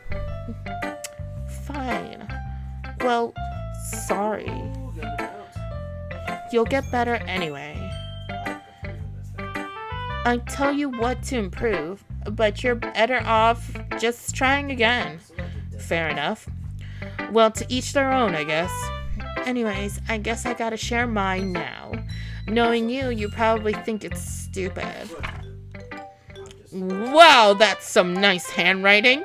Fine. Well, sorry. You'll get better anyway. I tell you what to improve, but you're better off just trying again. Fair enough. Well, to each their own, I guess. Anyways, I guess I gotta share mine now. Knowing you, you probably think it's stupid. Wow, that's some nice handwriting.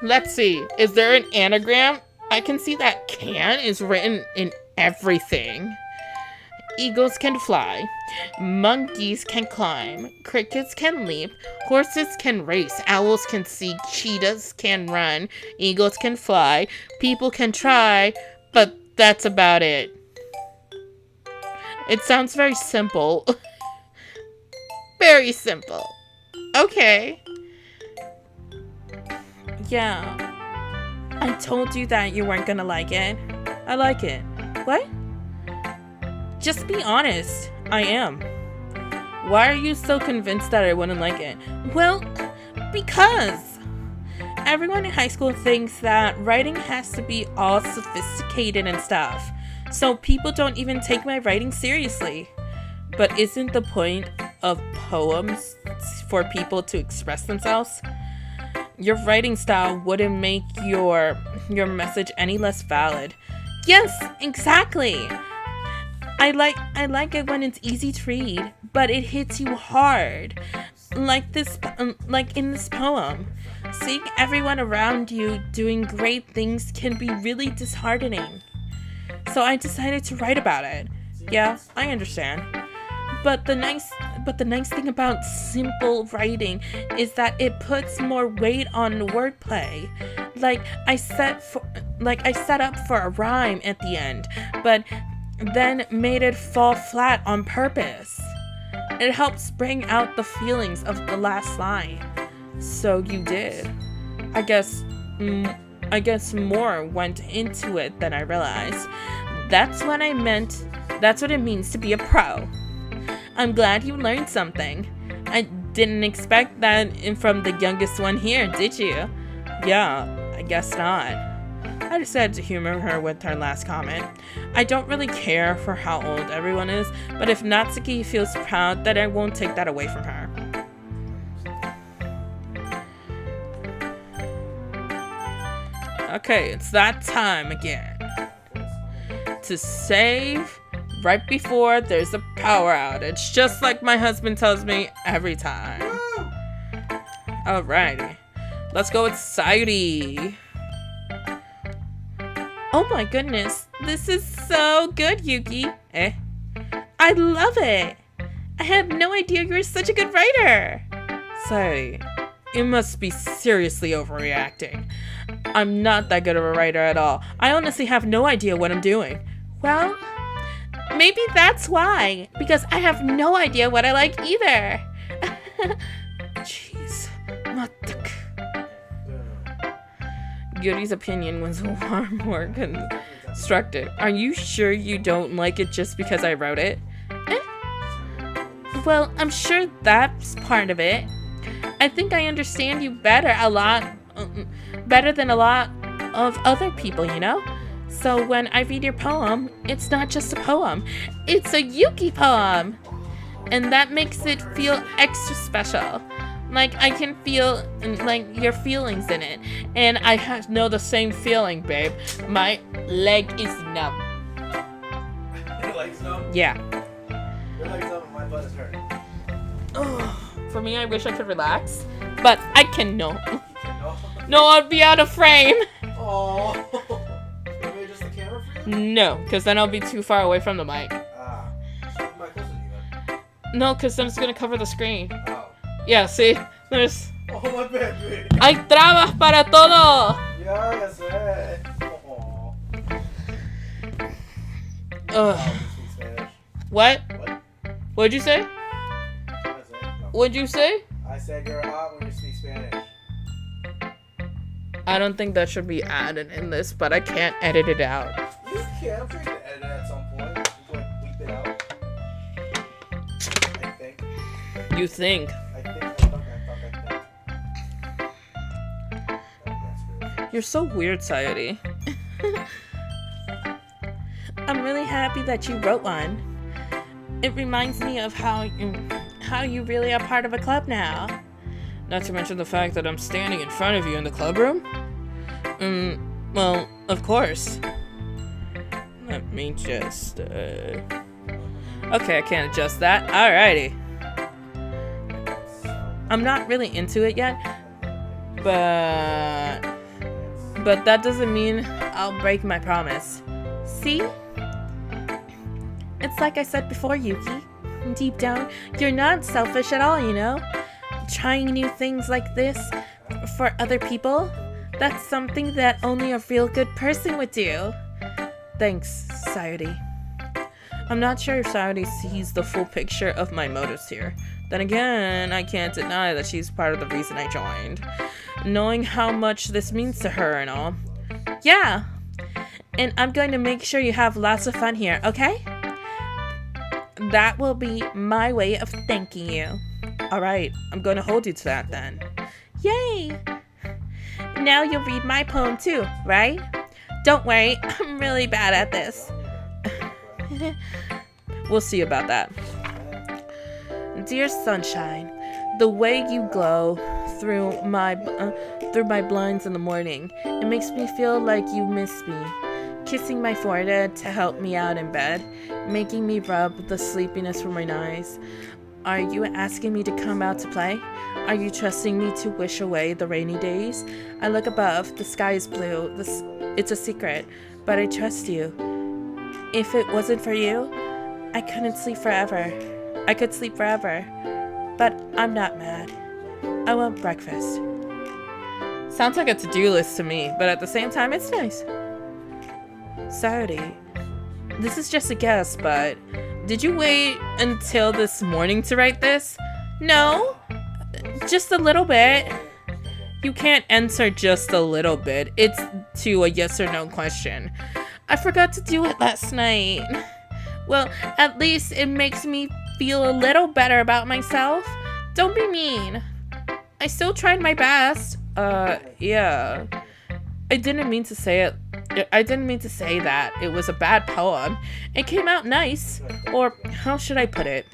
Let's see, is there an anagram? I can see that can is written in everything. Eagles can fly. Monkeys can climb. Crickets can leap. Horses can race. Owls can see. Cheetahs can run. Eagles can fly. People can try. But that's about it. It sounds very simple. Very simple. Okay. Yeah. I told you that you weren't gonna like it. I like it. What? Just be honest. I am. Why are you so convinced that I wouldn't like it? Well, because everyone in high school thinks that writing has to be all sophisticated and stuff. So people don't even take my writing seriously. But isn't the point of poems for people to express themselves? Your writing style wouldn't make your message any less valid. Yes, exactly. I like it when it's easy to read, but it hits you hard. Like in this poem. Seeing everyone around you doing great things can be really disheartening. So I decided to write about it. Yeah, I understand. But the nice thing about simple writing is that it puts more weight on wordplay. Like I set up for a rhyme at the end, but then made it fall flat on purpose. It helps bring out the feelings of the last line. So you did. I guess more went into it than I realized. That's what it means to be a pro. I'm glad you learned something. I didn't expect that from the youngest one here, did you? Yeah, I guess not. I decided to humor her with her last comment. I don't really care for how old everyone is, but if Natsuki feels proud, then I won't take that away from her. Okay, it's that time again. To save right before there's a power outage, just like my husband tells me every time. Alrighty, let's go with Sayuri. Oh my goodness, this is so good, Yuki. I love it. I had no idea you were such a good writer. Sayuri, you must be seriously overreacting. I'm not that good of a writer at all. I honestly have no idea what I'm doing. Well, maybe that's why. Because I have no idea what I like either. Jeez. Matak. Yuri's opinion was far more constructive. Are you sure you don't like it just because I wrote it? Well, I'm sure that's part of it. I think I understand you better than a lot of other people, you know? So when I read your poem, it's not just a poem. It's a Yuki poem. And that makes it feel extra special. Like, I can feel, like, your feelings in it. And I know the same feeling, babe. My leg is numb. Your leg's numb? Yeah. Your leg's numb and my butt is hurt. Oh. For me, I wish I could relax, but I cannot. You cannot. No, I'd be out of frame. Oh. Maybe just the camera for you? No, because then I'll be too far away from the mic. Ah. So my closer to you then. No, because then it's gonna cover the screen. Oh. Yeah, see? There's... Oh, my baby. Hay trabas para todo! Yeah, ya sé. Oh. Ugh. Oh, you speak Spanish. What? What? What'd you say? That's it. No. What'd you say? I said you're hot when you speak Spanish. I don't think that should be added in this, but I can't edit it out. You can. I'm sure you can edit it at some point. You can like bleep it out. I think. You think? I think. That's good. You're so weird, Sayori. I'm really happy that you wrote one. It reminds me of how you really are part of a club now. Not to mention the fact that I'm standing in front of you in the club room. Well, of course. Let me just, Okay, I can't adjust that. Alrighty. I'm not really into it yet, but that doesn't mean I'll break my promise. See? It's like I said before, Yuki. Deep down, you're not selfish at all, you know? Trying new things like this for other people, that's something that only a real good person would do. Thanks, Sayori. I'm not sure if Sayori sees the full picture of my motives here. Then again, I can't deny that she's part of the reason I joined. Knowing how much this means to her and all. Yeah, and I'm going to make sure you have lots of fun here, okay? That will be my way of thanking you. Alright, I'm going to hold you to that then. Yay! Now you'll read my poem too, right? Don't worry, I'm really bad at this. We'll see about that. Dear sunshine, the way you glow through my blinds in the morning, it makes me feel like you miss me. Kissing my forehead to help me out in bed, making me rub the sleepiness from my eyes. Are you asking me to come out to play? Are you trusting me to wish away the rainy days? I look above, the sky is blue, it's a secret, but I trust you. If it wasn't for you, I couldn't sleep forever. I could sleep forever, but I'm not mad. I want breakfast. Sounds like a to-do list to me, but at the same time, it's nice. Saturday. This is just a guess, but did you wait until this morning to write this? No, just a little bit. You can't answer just a little bit. It's to a yes or no question. I forgot to do it last night. Well, at least it makes me feel a little better about myself. Don't be mean. I still tried my best. Yeah. I didn't mean to say it. I didn't mean to say that. It was a bad poem. It came out nice. Or how should I put it?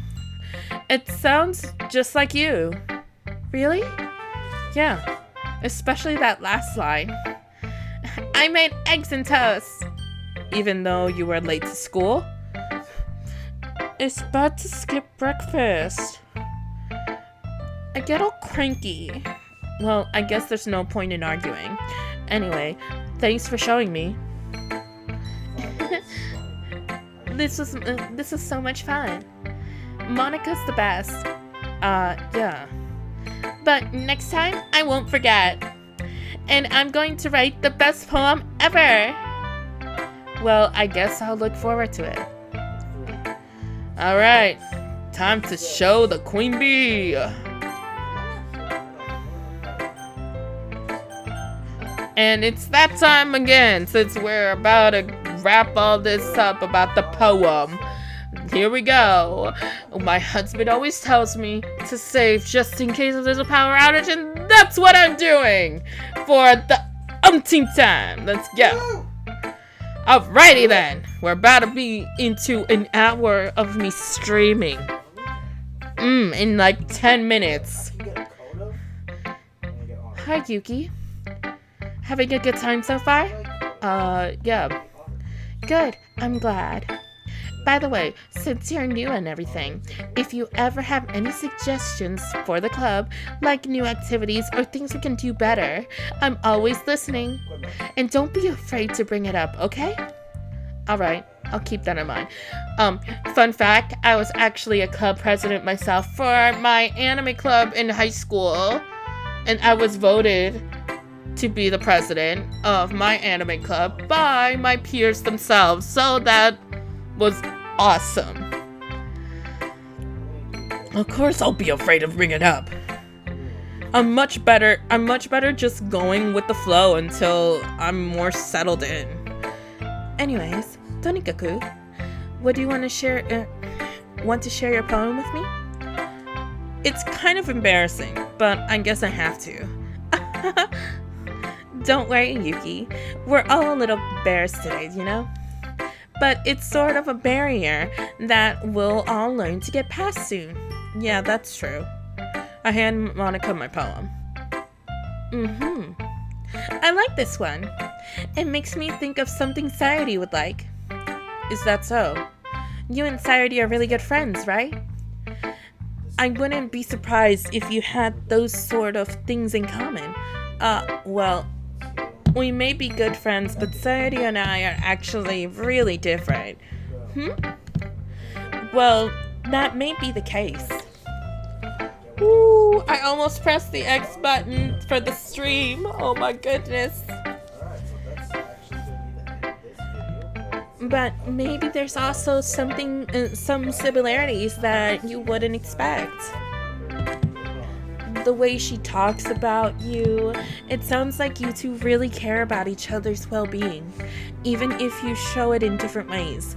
It sounds just like you. Really? Yeah. Especially that last line. I made eggs and toast. Even though you were late to school. It's bad to skip breakfast. I get all cranky. Well, I guess there's no point in arguing. Anyway, thanks for showing me. This was so much fun. Monica's the best. Yeah. But next time, I won't forget. And I'm going to write the best poem ever. Well, I guess I'll look forward to it. Alright, time to show the queen bee. And it's that time again, since we're about to wrap all this up about the poem. Here we go. My husband always tells me to save just in case if there's a power outage, and that's what I'm doing for the umpteenth time. Let's go. Alrighty then, we're about to be into an hour of me streaming. In like 10 minutes. Hi Yuki. Having a good time so far? Yeah. Good, I'm glad. By the way, since you're new and everything, if you ever have any suggestions for the club, like new activities or things we can do better, I'm always listening. And don't be afraid to bring it up, okay? Alright, I'll keep that in mind. Fun fact, I was actually a club president myself for my anime club in high school. And I was voted to be the president of my anime club by my peers themselves. So that was awesome. Of course I'll be afraid of bringing it up. I'm much better just going with the flow until I'm more settled in. Anyways, Tonikaku, what do you want to share? Want to share your poem with me? It's kind of embarrassing, but I guess I have to. Don't worry, Yuki. We're all a little embarrassed today, you know? But it's sort of a barrier that we'll all learn to get past soon. Yeah, that's true. I hand Monica my poem. I like this one. It makes me think of something Sayori would like. Is that so? You and Sayori are really good friends, right? I wouldn't be surprised if you had those sort of things in common. Well, we may be good friends, but Sayori and I are actually really different. Well, that may be the case. Ooh, I almost pressed the X button for the stream. Oh my goodness. But maybe there's also some similarities that you wouldn't expect. The way she talks about you, it sounds like you two really care about each other's well-being, even if you show it in different ways.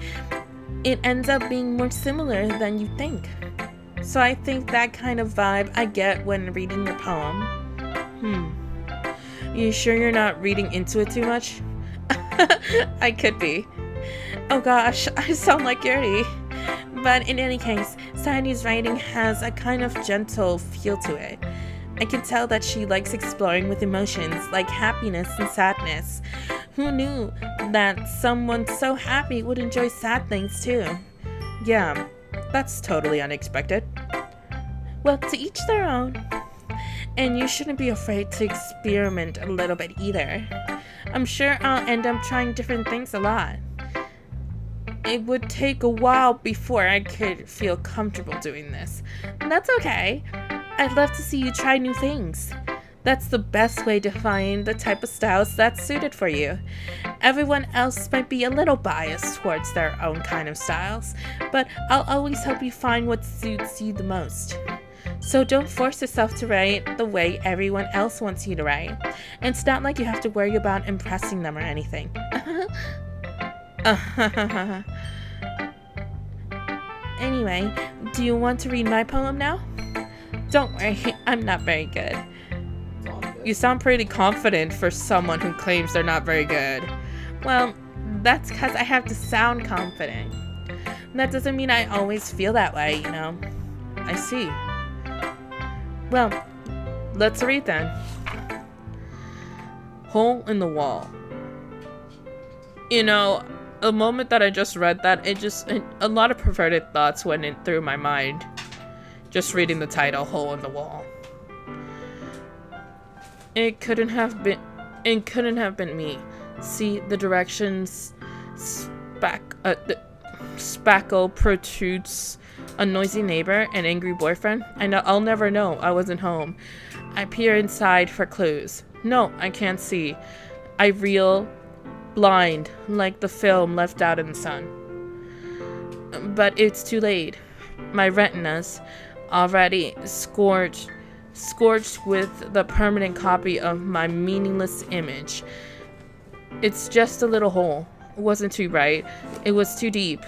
It ends up being more similar than you think. So I think that kind of vibe I get when reading your poem. You sure you're not reading into it too much? I could be. Oh gosh, I sound like Yuri. But in any case, Sayori's writing has a kind of gentle feel to it. I can tell that she likes exploring with emotions like happiness and sadness. Who knew that someone so happy would enjoy sad things too? Yeah, that's totally unexpected. Well, to each their own. And you shouldn't be afraid to experiment a little bit either. I'm sure I'll end up trying different things a lot. It would take a while before I could feel comfortable doing this. And that's okay. I'd love to see you try new things. That's the best way to find the type of styles that's suited for you. Everyone else might be a little biased towards their own kind of styles, but I'll always help you find what suits you the most. So don't force yourself to write the way everyone else wants you to write. And it's not like you have to worry about impressing them or anything. Anyway, do you want to read my poem now? Don't worry, I'm not very good. You sound pretty confident for someone who claims they're not very good. Well, that's because I have to sound confident. That doesn't mean I always feel that way, you know. I see. Well, let's read then. Hole in the wall. You know, the moment that I just read that, a lot of perverted thoughts went in through my mind. Just reading the title, Hole in the Wall. It couldn't have been me. See, the directions spackle protrudes a noisy neighbor, an angry boyfriend. I'll never know. I wasn't home. I peer inside for clues. No, I can't see. I reel blind, like the film left out in the sun. But it's too late. My retinas, already scorched with the permanent copy of my meaningless image. It's just a little hole. It wasn't too bright. It was too deep.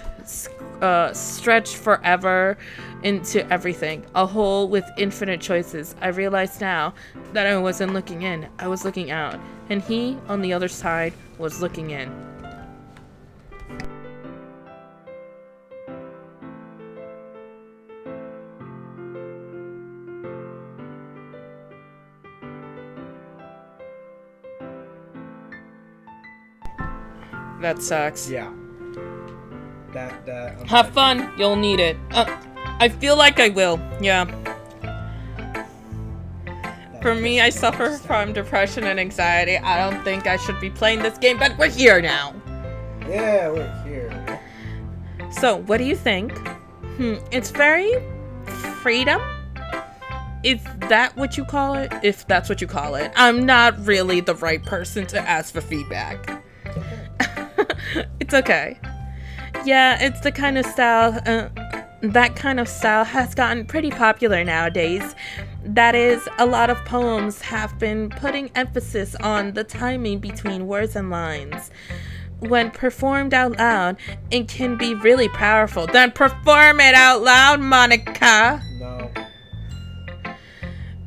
Stretched forever into everything. A hole with infinite choices. I realize now that I wasn't looking in. I was looking out. And he, on the other side, was looking in. That sucks. Yeah. Have fun. You'll need it. I feel like I will. Yeah. For me, I suffer from depression and anxiety. I don't think I should be playing this game, but we're here now. Yeah, we're here. So, what do you think? It's very freedom. Is that what you call it? If that's what you call it. I'm not really the right person to ask for feedback. It's okay. Yeah, it's the kind of style, that kind of style has gotten pretty popular nowadays. That is, a lot of poems have been putting emphasis on the timing between words and lines. When performed out loud, it can be really powerful. Then perform it out loud, Monica! No.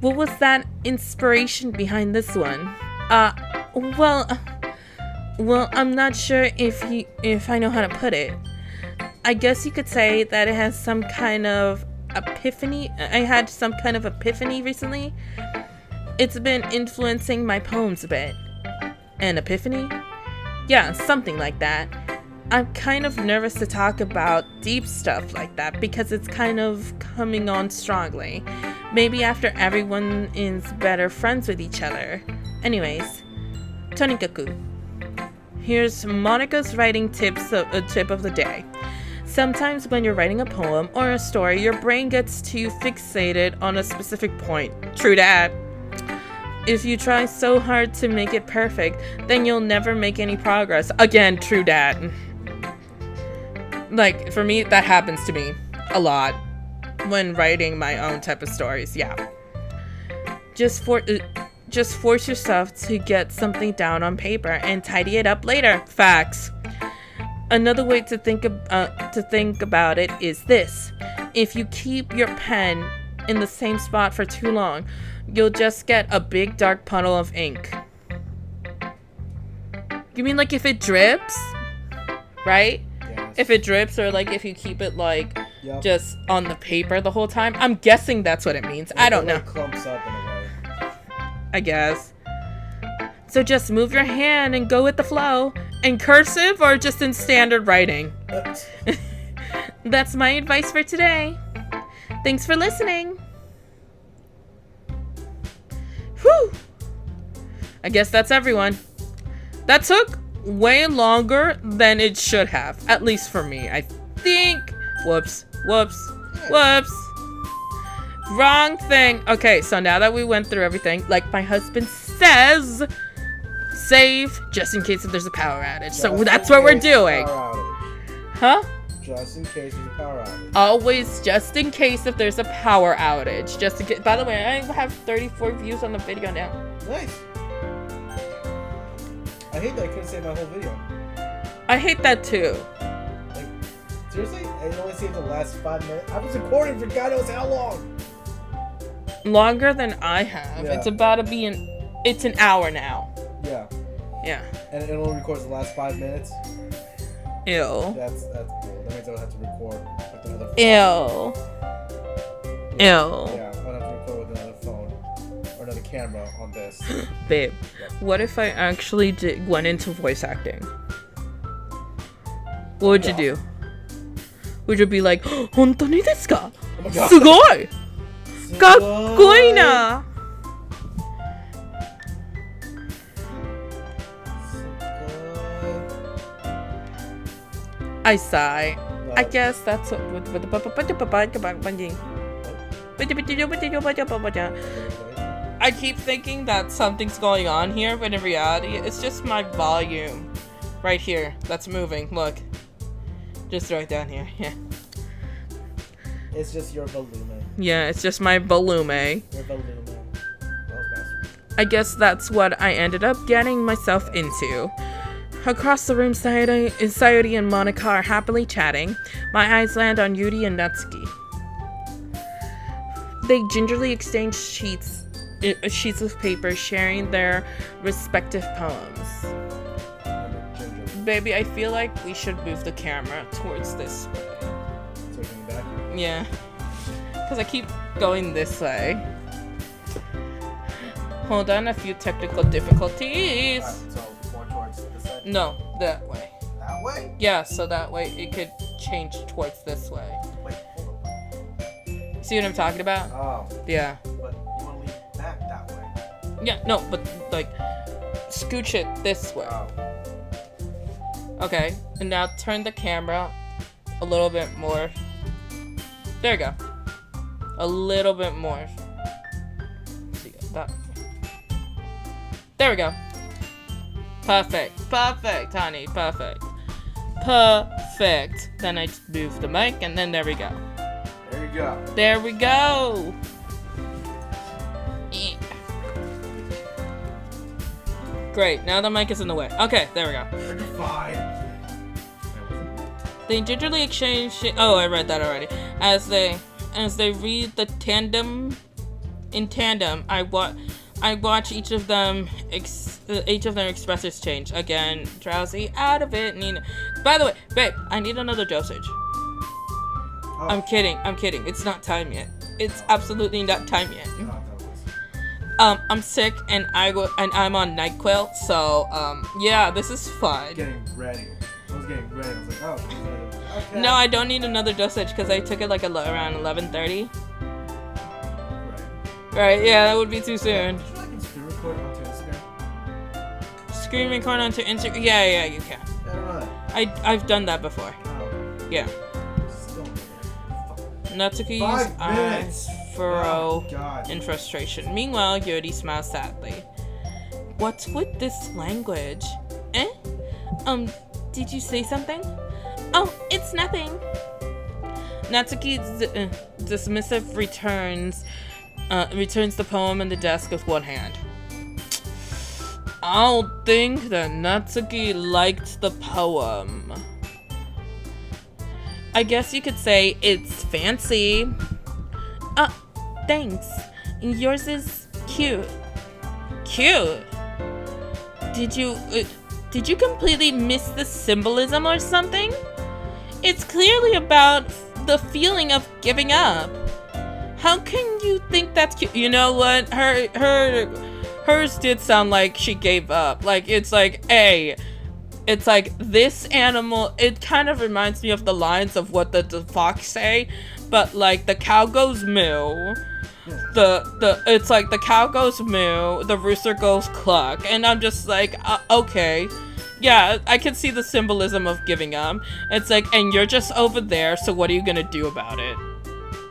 What was that inspiration behind this one? Well, I'm not sure if I know how to put it. I guess you could say that it has some kind of epiphany. I had some kind of epiphany recently. It's been influencing my poems a bit. An epiphany? Yeah, something like that. I'm kind of nervous to talk about deep stuff like that because it's kind of coming on strongly. Maybe after everyone is better friends with each other. Anyways, tonikaku. Here's Monica's writing tips, a tip of the day. Sometimes when you're writing a poem or a story, your brain gets too fixated on a specific point. True that. If you try so hard to make it perfect, then you'll never make any progress. Again, true that. Like, for me, that happens to me a lot when writing my own type of stories. Yeah. Just force yourself to get something down on paper and tidy it up later. Facts. Another way to think about it is this. If you keep your pen in the same spot for too long, you'll just get a big dark puddle of ink. You mean like if it drips? Right? Yes. If it drips, or like if you keep it like just on the paper the whole time? I'm guessing that's what it means. I don't know. It clumps up in a way. I guess. So just move your hand and go with the flow. In cursive or just in standard writing? That's my advice for today. Thanks for listening. Whew. I guess that's everyone. That took way longer than it should have. At least for me, I think. Whoops. Wrong thing. Okay, so now that we went through everything, like my husband says, save just in case if there's a power outage. So that's what we're doing. Huh? Just in case there's a power outage. Always just in case if there's a power outage. Just to get. By the way, I have 34 views on the video now. Nice. I hate that I couldn't save my whole video. I hate that too. Like, seriously? I only saved the last 5 minutes. I was recording for God knows how long. Longer than I have. Yeah. It's about to be it's an hour now. Yeah. Yeah. And it only records the last 5 minutes. Ew. That's cool. That means I'll have to record with another phone. Ew. Yeah, I'll have to record with another phone or another camera on this. Babe, what if I actually went into voice acting? What would you do? Would you be like, 本当にですか? Oh my God. すごい! かっこいいな! I sigh. I guess that's what I keep thinking that something's going on here, but in reality, it's just my volume right here that's moving. Look. Just right down here. Yeah. It's just your volume. Yeah, it's just my volume. Your volume. That was bastard. I guess that's what I ended up getting myself into. Across the room, Sayori and Monica are happily chatting. My eyes land on Yuri and Natsuki. They gingerly exchange sheets of paper, sharing their respective poems. Baby, I feel like we should move the camera towards this way. Taking it back? Yeah. Because I keep going this way. Hold on, a few technical difficulties. So more towards this side? No, that way. That way? Yeah, so that way it could change towards this way. Wait, hold up. See what I'm talking about? Oh. Yeah. But you want to lean back that way. Yeah, no, but like, scooch it this way. Oh. Okay, and now turn the camera a little bit more. There you go. A little bit more. See that. There we go. Perfect. Perfect, honey. Perfect. Perfect. Then I just move the mic, and then there we go. There you go. There we go. Yeah. Great. Now the mic is in the way. Okay, there we go. You're fine. They gingerly exchange. Oh, I read that already. As they read the tandem. In tandem, I watch each of them express its change. Again, drowsy, out of it. By the way, babe, I need another dosage. Oh. I'm kidding. It's not time yet. It's absolutely not time yet. I'm sick and I'm on NyQuil, so yeah, this is fun. Getting ready. I was getting ready. I was like, oh. Okay. No, I don't need another dosage because I took it like around 11:30. Right, yeah, that would be too soon. Did you like screen record onto Instagram? Screen record onto Instagram? Yeah, you can. Yeah, I've done that before. Oh. Yeah. Still Natsuki 5 eyes minutes. furrow Oh, God. in frustration. Meanwhile, Yuri smiles sadly. What's with this language? Eh? Did you say something? Oh, it's nothing. Natsuki dismissive returns the poem in the desk with one hand. I don't think that Natsuki liked the poem. I guess you could say it's fancy. Thanks. Yours is cute. Cute? Did you completely miss the symbolism or something? It's clearly about the feeling of giving up. How can you think that's cute? You know what? Hers did sound like she gave up. Like, it's like, hey, it's like this animal, it kind of reminds me of the lines of what the fox say, but like the cow goes moo. It's like the cow goes moo, the rooster goes cluck, and I'm just like, okay. Yeah, I can see the symbolism of giving up. It's like, and you're just over there, so what are you gonna do about it?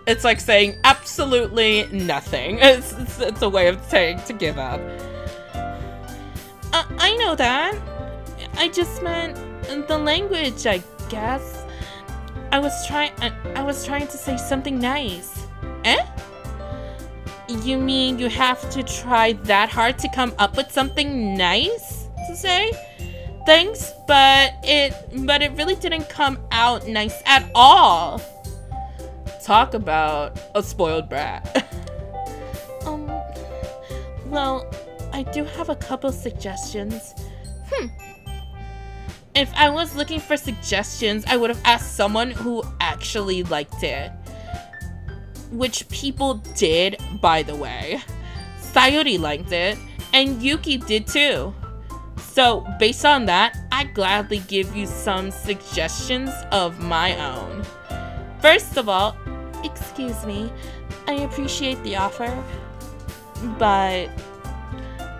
It's like saying absolutely nothing. It's a way of saying to give up. I know that. I just meant the language, I guess. I was trying to say something nice. Eh? You mean you have to try that hard to come up with something nice to say? Thanks, but it really didn't come out nice at all. Talk about a spoiled brat. Well, I do have a couple suggestions. If I was looking for suggestions, I would have asked someone who actually liked it. Which people did, by the way. Sayori liked it, and Yuki did too. So, based on that, I'd gladly give you some suggestions of my own. First of all, excuse me, I appreciate the offer, but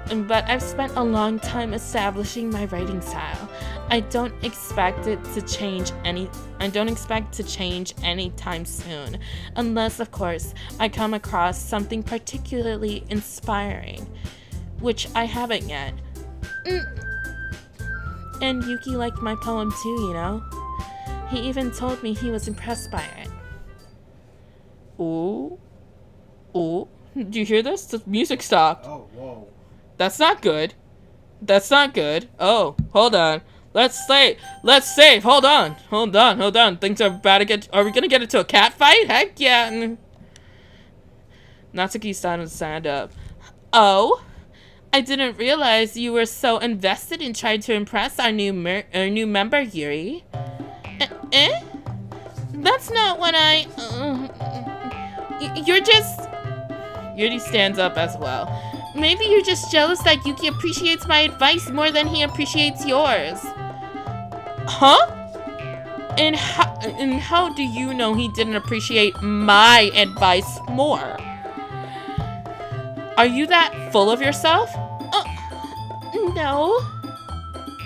I've spent a long time establishing my writing style. I don't expect to change anytime soon, unless, of course, I come across something particularly inspiring, which I haven't yet. And Yuki liked my poem too, you know? He even told me he was impressed by it. Ooh. Do you hear this? The music stopped. Oh, whoa. That's not good. Oh, hold on. Let's save. Hold on. Things are about to get... Are we gonna get into a cat fight? Heck yeah. Natsuki started to stand up. Oh? I didn't realize you were so invested in trying to impress our new member, Yuri. Eh? That's not what I... You're just... Yuri stands up as well. Maybe you're just jealous that Yuki appreciates my advice more than he appreciates yours. Huh? And how do you know he didn't appreciate my advice more? Are you that full of yourself? No.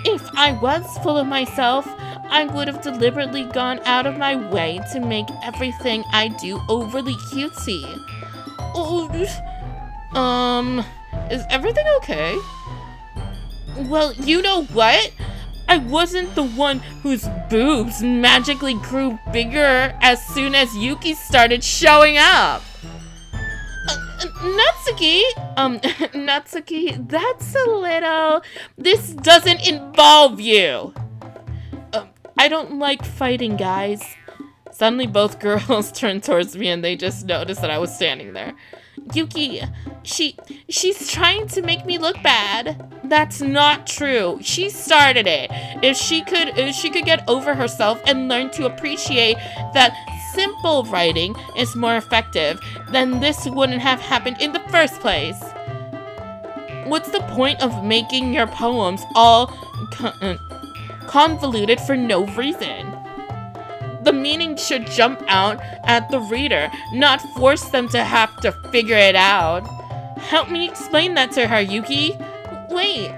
If I was full of myself, I would have deliberately gone out of my way to make everything I do overly cutesy. Oh, is everything okay? Well, you know what? I wasn't the one whose boobs magically grew bigger as soon as Yuki started showing up. Natsuki, Natsuki, that's a little... This doesn't involve you. I don't like fighting, guys. Suddenly both girls turned towards me and they just noticed that I was standing there. Yuki, she's trying to make me look bad. That's not true. She started it. If she could get over herself and learn to appreciate that simple writing is more effective, then this wouldn't have happened in the first place. What's the point of making your poems all convoluted for no reason? The meaning should jump out at the reader, not force them to have to figure it out. Help me explain that to her, Yuki. Wait,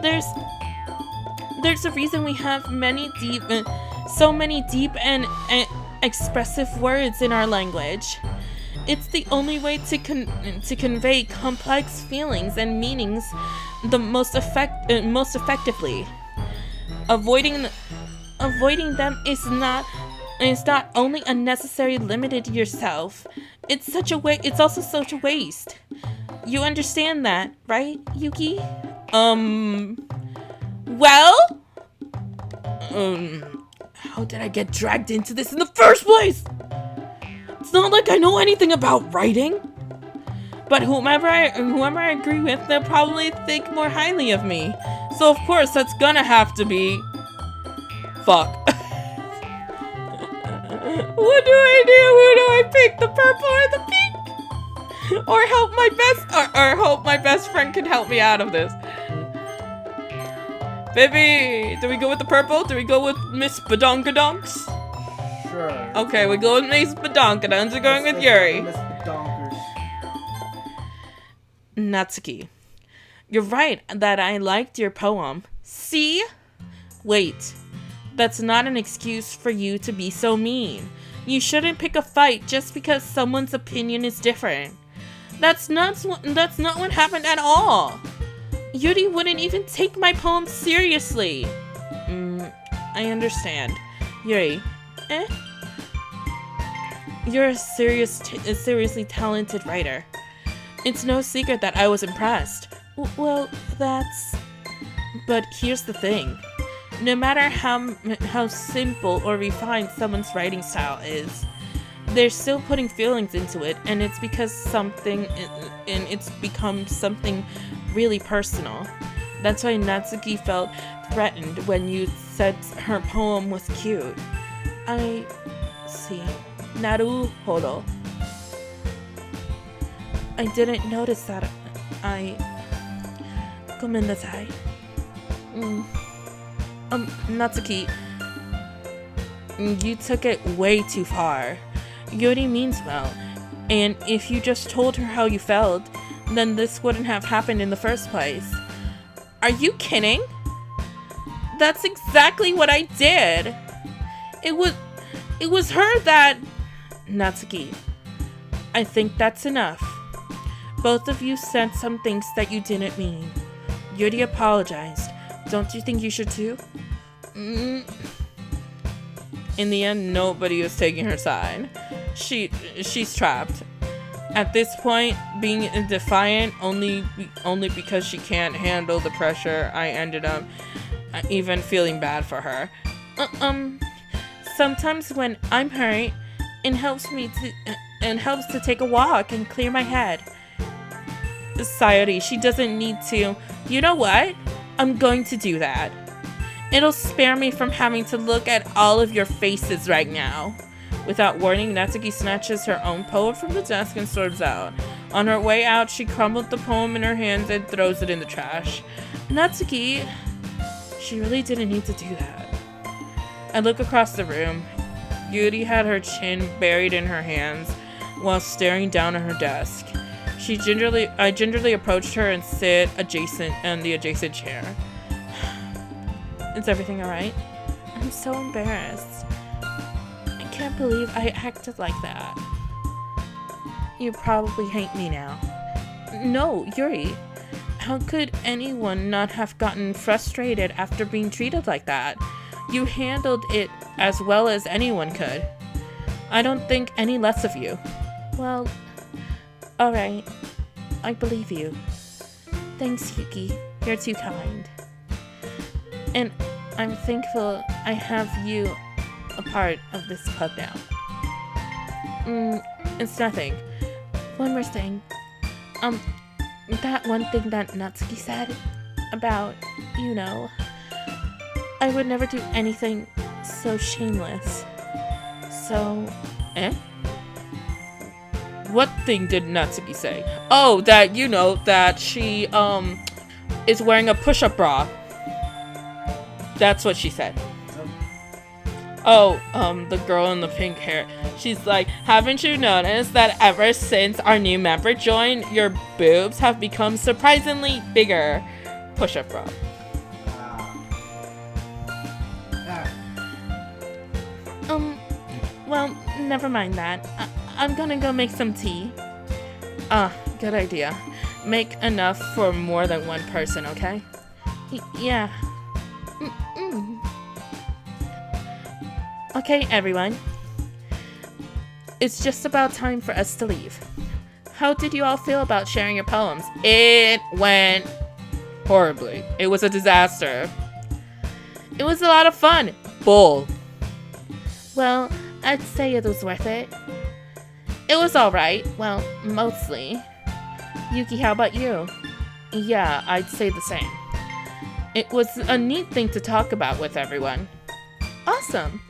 there's a reason we have so many deep and expressive words in our language. It's the only way to convey complex feelings and meanings the most effectively. Avoiding them is not only unnecessary, limited yourself. It's also such a waste. You understand that, right, Yuki? Well? How did I get dragged into this in the first place? It's not like I know anything about writing. But whomever I agree with, they'll probably think more highly of me. So of course, that's gonna have to be... Fuck. What do I do? Who do I pick? The purple or the pink? Or hope my best friend can help me out of this. Baby, do we go with the purple? Do we go with Miss Badonkadonks? Sure. Okay, we go with Miss Badonkadonks. We're going with Yuri. Miss Badonkers. Natsuki, you're right that I liked your poem. See? Wait. That's not an excuse for you to be so mean. You shouldn't pick a fight just because someone's opinion is different. That's not what happened at all. Yuri wouldn't even take my poem seriously. I understand. Yuri, You're a seriously talented writer. It's no secret that I was impressed. Well, but here's the thing. No matter how simple or refined someone's writing style is, they're still putting feelings into it, and it's become something really personal. That's why Natsuki felt threatened when you said her poem was cute. I see. Naruhodo. I didn't notice that. Gomennasai. Natsuki, you took it way too far. Yuri means well, and if you just told her how you felt, then this wouldn't have happened in the first place. Are you kidding? That's exactly what I did. It was her that... Natsuki, I think that's enough. Both of you said some things that you didn't mean. Yuri apologized. Don't you think you should too? In the end, nobody was taking her side. She's trapped. At this point, being defiant only because she can't handle the pressure, I ended up even feeling bad for her. Sometimes when I'm hurt, it helps to take a walk and clear my head. Sayori, she doesn't need to. You know what? I'm going to do that. It'll spare me from having to look at all of your faces right now. Without warning, Natsuki snatches her own poem from the desk and storms out. On her way out, she crumbled the poem in her hands and throws it in the trash. Natsuki, she really didn't need to do that. I look across the room. Yuri had her chin buried in her hands while staring down at her desk. I gingerly approached her and sit in the adjacent chair. Is everything alright? I'm so embarrassed. I can't believe I acted like that. You probably hate me now. No, Yuri. How could anyone not have gotten frustrated after being treated like that? You handled it as well as anyone could. I don't think any less of you. Well, alright. I believe you. Thanks, Yuki. You're too kind. And I'm thankful I have you a part of this club now. It's nothing. One more thing. That one thing that Natsuki said about, I would never do anything so shameless. So, What thing did Natsuki say? Oh, that, that she, is wearing a push-up bra. That's what she said. Oh, the girl in the pink hair. She's like, haven't you noticed that ever since our new member joined, your boobs have become surprisingly bigger? Push-up bra. Well, never mind that. I'm gonna go make some tea. Good idea. Make enough for more than one person, okay? Yeah. Okay, everyone. It's just about time for us to leave. How did you all feel about sharing your poems? It went horribly. It was a disaster. It was a lot of fun. Bull. Well, I'd say it was worth it. It was alright. Well, mostly. Yuki, how about you? Yeah, I'd say the same. It was a neat thing to talk about with everyone. Awesome.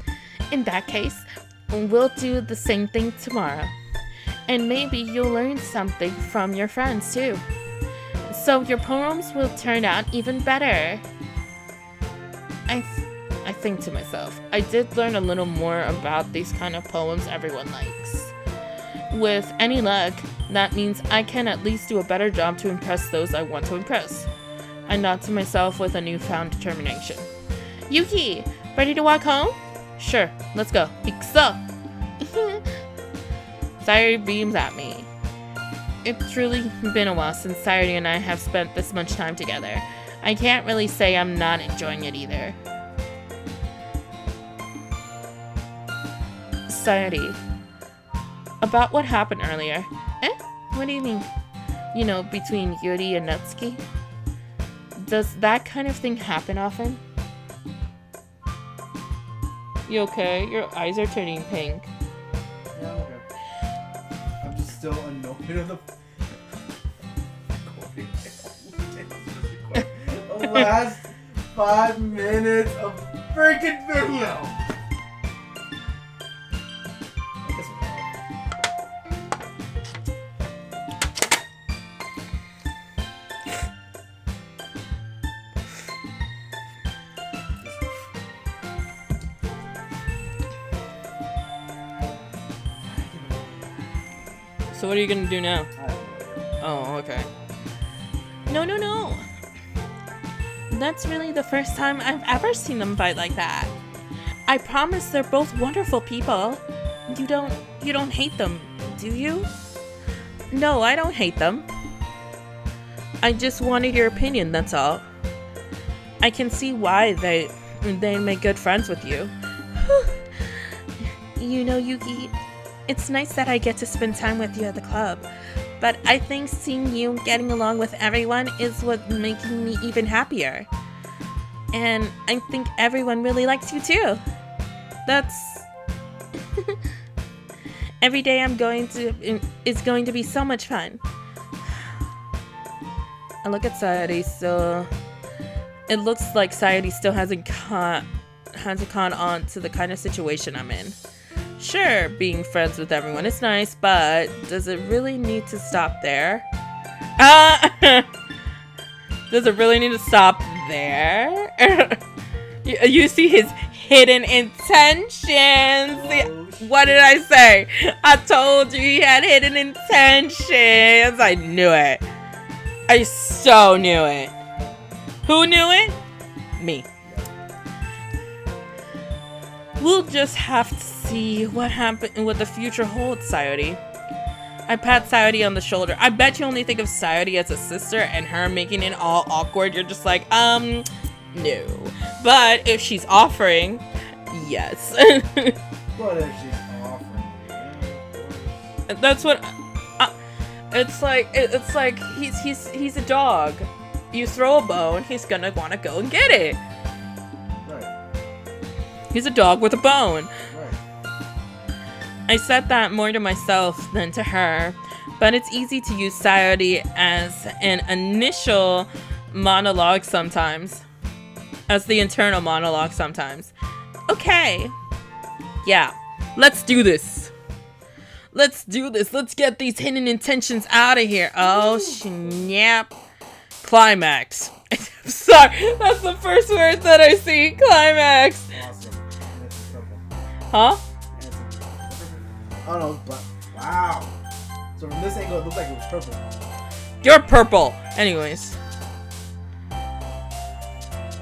In that case, we'll do the same thing tomorrow. And maybe you'll learn something from your friends too. So your poems will turn out even better. I think to myself, I did learn a little more about these kind of poems everyone likes. With any luck, that means I can at least do a better job to impress those I want to impress. I nod to myself with a newfound determination. Yuki, ready to walk home? Sure, let's go. Ikso! Sayori beams at me. It's truly been a while since Sayori and I have spent this much time together. I can't really say I'm not enjoying it either. Sayori, about what happened earlier. What do you mean? Between Yuri and Natsuki? Does that kind of thing happen often? You okay? Your eyes are turning pink. Yeah, I'm okay. I'm just still annoyed with the last 5 minutes of freaking video. So what are you gonna do now? Oh, okay. No. That's really the first time I've ever seen them fight like that. I promise they're both wonderful people. You don't hate them, do you? No, I don't hate them. I just wanted your opinion, that's all. I can see why they make good friends with you. Yuki, it's nice that I get to spend time with you at the club, but I think seeing you getting along with everyone is what's making me even happier. And I think everyone really likes you too. That's... Every day is going to be so much fun. I look at Sayori, so it looks like Sayori still hasn't caught on to the kind of situation I'm in. Sure, being friends with everyone is nice, but does it really need to stop there? Does it really need to stop there? You see his hidden intentions. Oh, What did I say? I told you he had hidden intentions. I knew it. I so knew it. Who knew it? Me. We'll just have to see what happened, what the future holds, Sayori. I pat Sayori on the shoulder. I bet you only think of Sayori as a sister and her making it all awkward. You're just like, no. But if she's offering, yes. What if she's offering? That's what. It's like he's a dog. You throw a bone, he's gonna want to go and get it. Right. He's a dog with a bone. Right. I said that more to myself than to her, but it's easy to use Sayori as an initial monologue sometimes. As the internal monologue sometimes. Okay. Yeah. Let's do this. Let's do this. Let's get these hidden intentions out of here. Oh, snap. Climax. I'm sorry. That's the first word that I see. Climax. Awesome. That's purple. Huh? Oh no, it's black. Wow. So from this angle, it looked like it was purple. You're purple. Anyways.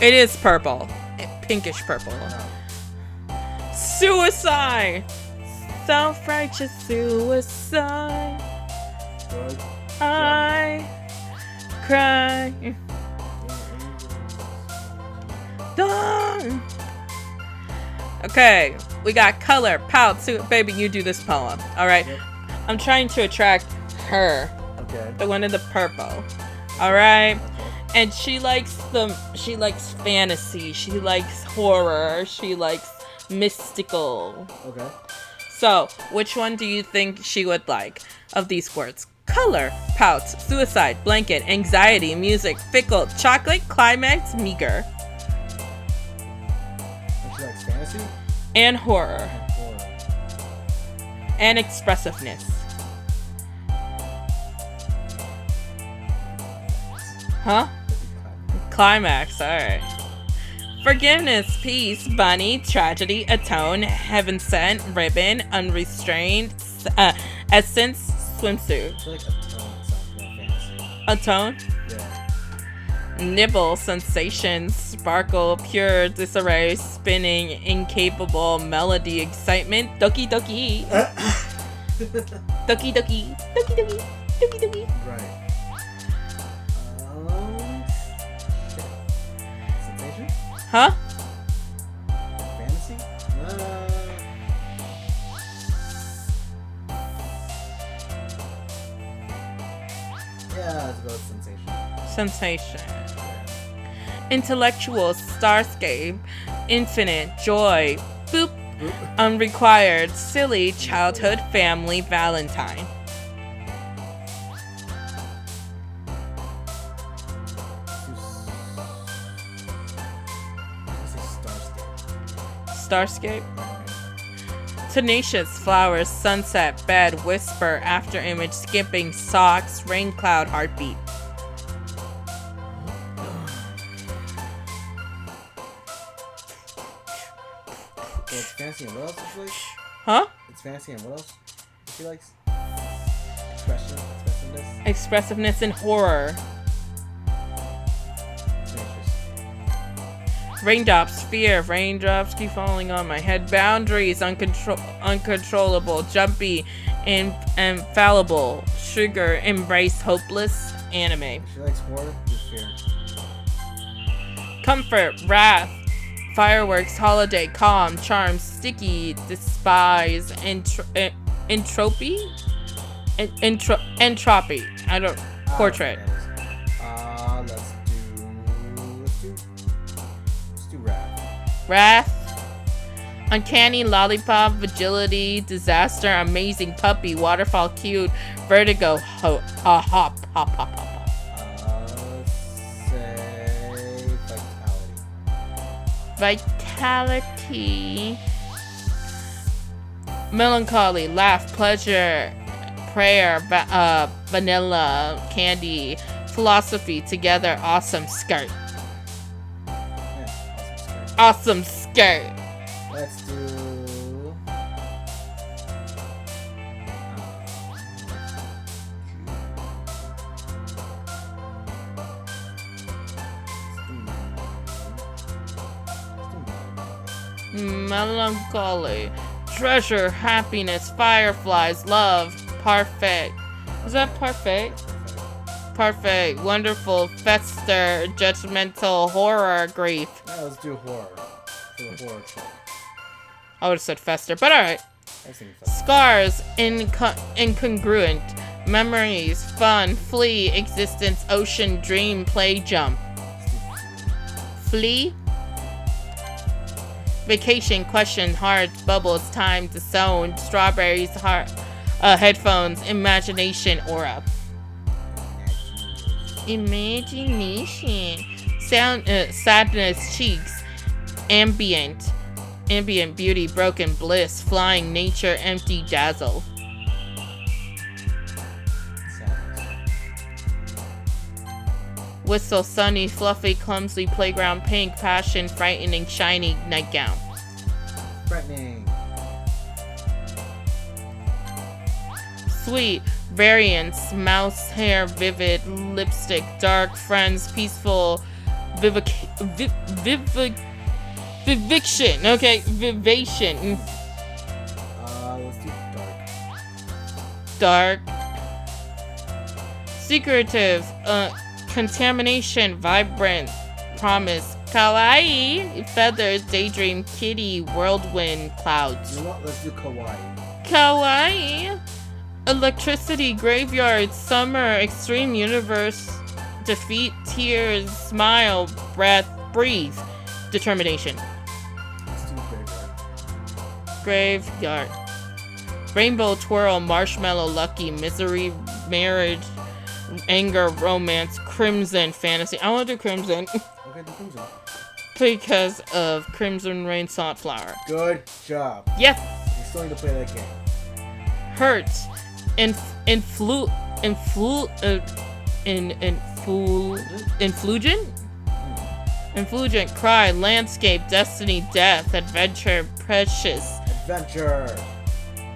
It is purple. Pinkish purple. Suicide. Self-righteous suicide. Good. I cry. Done. Okay, we got color, pout, suit. Baby, you do this poem. All right. Yep. I'm trying to attract her, Okay. the one in the purple. All right. Okay. And she likes fantasy. She likes horror. She likes mystical. Okay. So, which one do you think she would like of these words? Color, pout, suicide, blanket, anxiety, music, fickle, chocolate, climax, meager, And she likes fantasy and horror, and horror. and expressiveness. Huh? Climax, alright. Forgiveness, peace, bunny, tragedy, atone, heaven sent, ribbon, unrestrained, essence, swimsuit. I feel like a tone sounds more fantasy. Atone, Yeah. nibble, sensation, sparkle, pure disarray, spinning, incapable, melody, excitement, doki doki, doki doki, doki doki, doki doki. Right. Sensation? Huh? Fantasy? Yeah, let's go with sensation. Sensation. Intellectual, starscape, infinite, joy, boop, Oop. unrequired, silly, childhood, family, Valentine. Starscape. Tenacious, flowers, sunset, bed, whisper, after image, skipping, socks, rain cloud, heartbeat. So it's fantasy and what else does she like? Huh? It's fantasy and what else does she likes? Expressiveness? Expressiveness and horror. Tenacious. Raindrops, fear, raindrops keep falling on my head. Boundaries, uncontrollable, jumpy, infallible. Sugar, embrace, hopeless, anime. She likes horror with fear. Comfort, wrath, fireworks, holiday, calm, charm, sticky, despise, entropy? Entropy. I don't. Portrait. Let's do wrath. Wrath. Uncanny, lollipop, vigility, disaster, amazing, puppy, waterfall, cute, vertigo, hop, hop, hop, hop, hop. Say Vitality. Melancholy, laugh, pleasure, prayer, vanilla, candy, philosophy, together, awesome skirt. Yeah, awesome skirt. Awesome skirt. Let's do. Melancholy. Treasure, happiness, fireflies, love, parfait. Is that parfait? Parfait, wonderful, fester, judgmental, horror, grief. Yeah, let's do horror. For the horror check. I would have said fester, but alright. Scars, incongruent. Memories, fun, flee, existence, ocean, dream, play, jump. Flee? Vacation, question, hearts, bubbles, time, the zone, strawberries, heart, headphones, imagination, aura. Imagination. Sound, sadness, cheeks, ambient beauty, broken bliss, flying nature, empty dazzle. Whistle, sunny, fluffy, clumsy, playground, pink, passion, frightening, shiny, nightgown. Frightening. Sweet, variance, mouse hair, vivid, lipstick, dark, friends, peaceful, viviction. Okay, vivation. Let's do Dark. dark. Secretive, contamination, vibrant, promise, kawaii, feathers, daydream, kitty, whirlwind, clouds. You know what? Let's do kawaii. Kawaii. Electricity, graveyard, summer, extreme universe, defeat, tears, smile, breath, breathe, determination. Let's do Graveyard. graveyard. Rainbow, twirl, marshmallow, lucky, misery, marriage, anger, romance, crimson, fantasy. I want to do crimson Okay, do crimson. because of Crimson Rain Sunflower. Good job. Yes. You still need to play that game. Hurt, influgent, cry, landscape, destiny, death, adventure, precious, Adventure.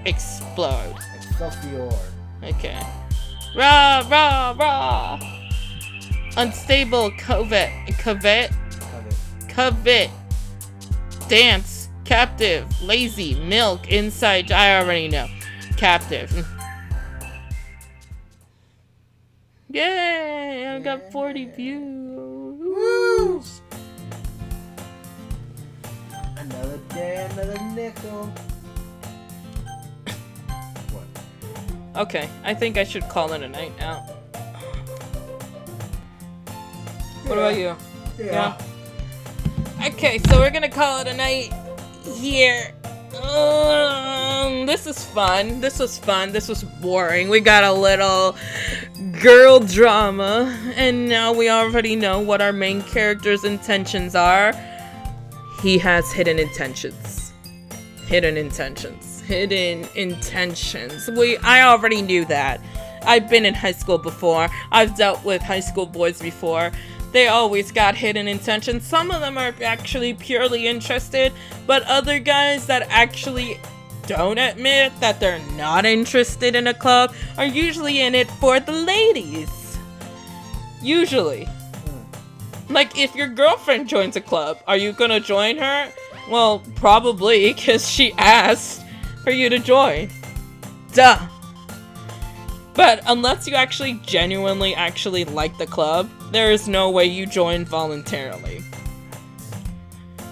explode. Excelsior. Okay. Rah, rah, rah. Unstable, covet, dance, captive, lazy, milk, inside, I already know. Captive. Yay! I got 40 views. Woo! Another day, another nickel. What? Okay, I think I should call it a night now. What about you? Yeah. Okay, so we're gonna call it a night here. This is fun. This was fun. This was boring. We got a little girl drama, and now we already know what our main character's intentions are. He has hidden intentions. Hidden intentions. I already knew that. I've been in high school before. I've dealt with high school boys before. They always got hidden intentions. Some of them are actually purely interested, but other guys that actually don't admit that they're not interested in a club are usually in it for the ladies. Usually. Like, if your girlfriend joins a club, are you gonna join her? Well, probably, because she asked for you to join. Duh. But unless you actually genuinely actually like the club, there is no way you join voluntarily.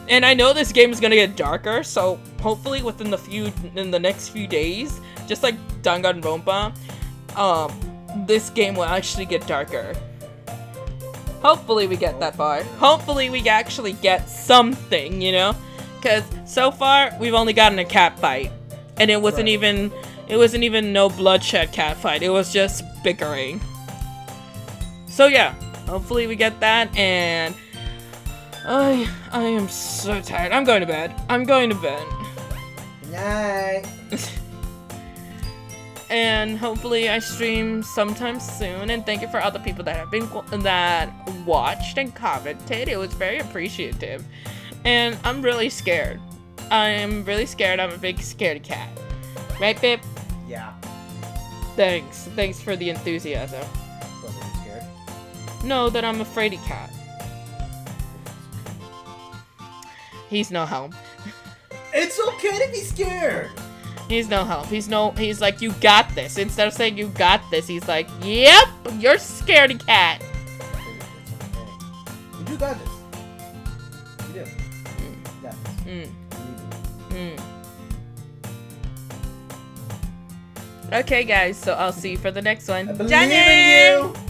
And I know this game is gonna get darker, so hopefully within the next few days, just like Danganronpa, this game will actually get darker. Hopefully we get that far. Hopefully we actually get something, you know? Because so far we've only gotten a cat fight, and it wasn't even no bloodshed cat fight. It was just bickering. So yeah, hopefully we get that, and I am so tired. I'm going to bed. Good night. And hopefully I stream sometime soon. And thank you for all the people that watched and commented. It was very appreciative. And I'm really scared. I'm really scared. I'm a big scaredy cat. Right, Pip? Yeah. Thanks. Thanks for the enthusiasm. What, are you scared? No, that I'm a fraidy cat. He's no help. It's okay to be scared! He's no help. He's like, you got this. Instead of saying you got this, he's like, yep, you're scaredy cat. It's okay. You do got this. You do. Yeah. Okay, guys, so I'll see you for the next one. I believe in you!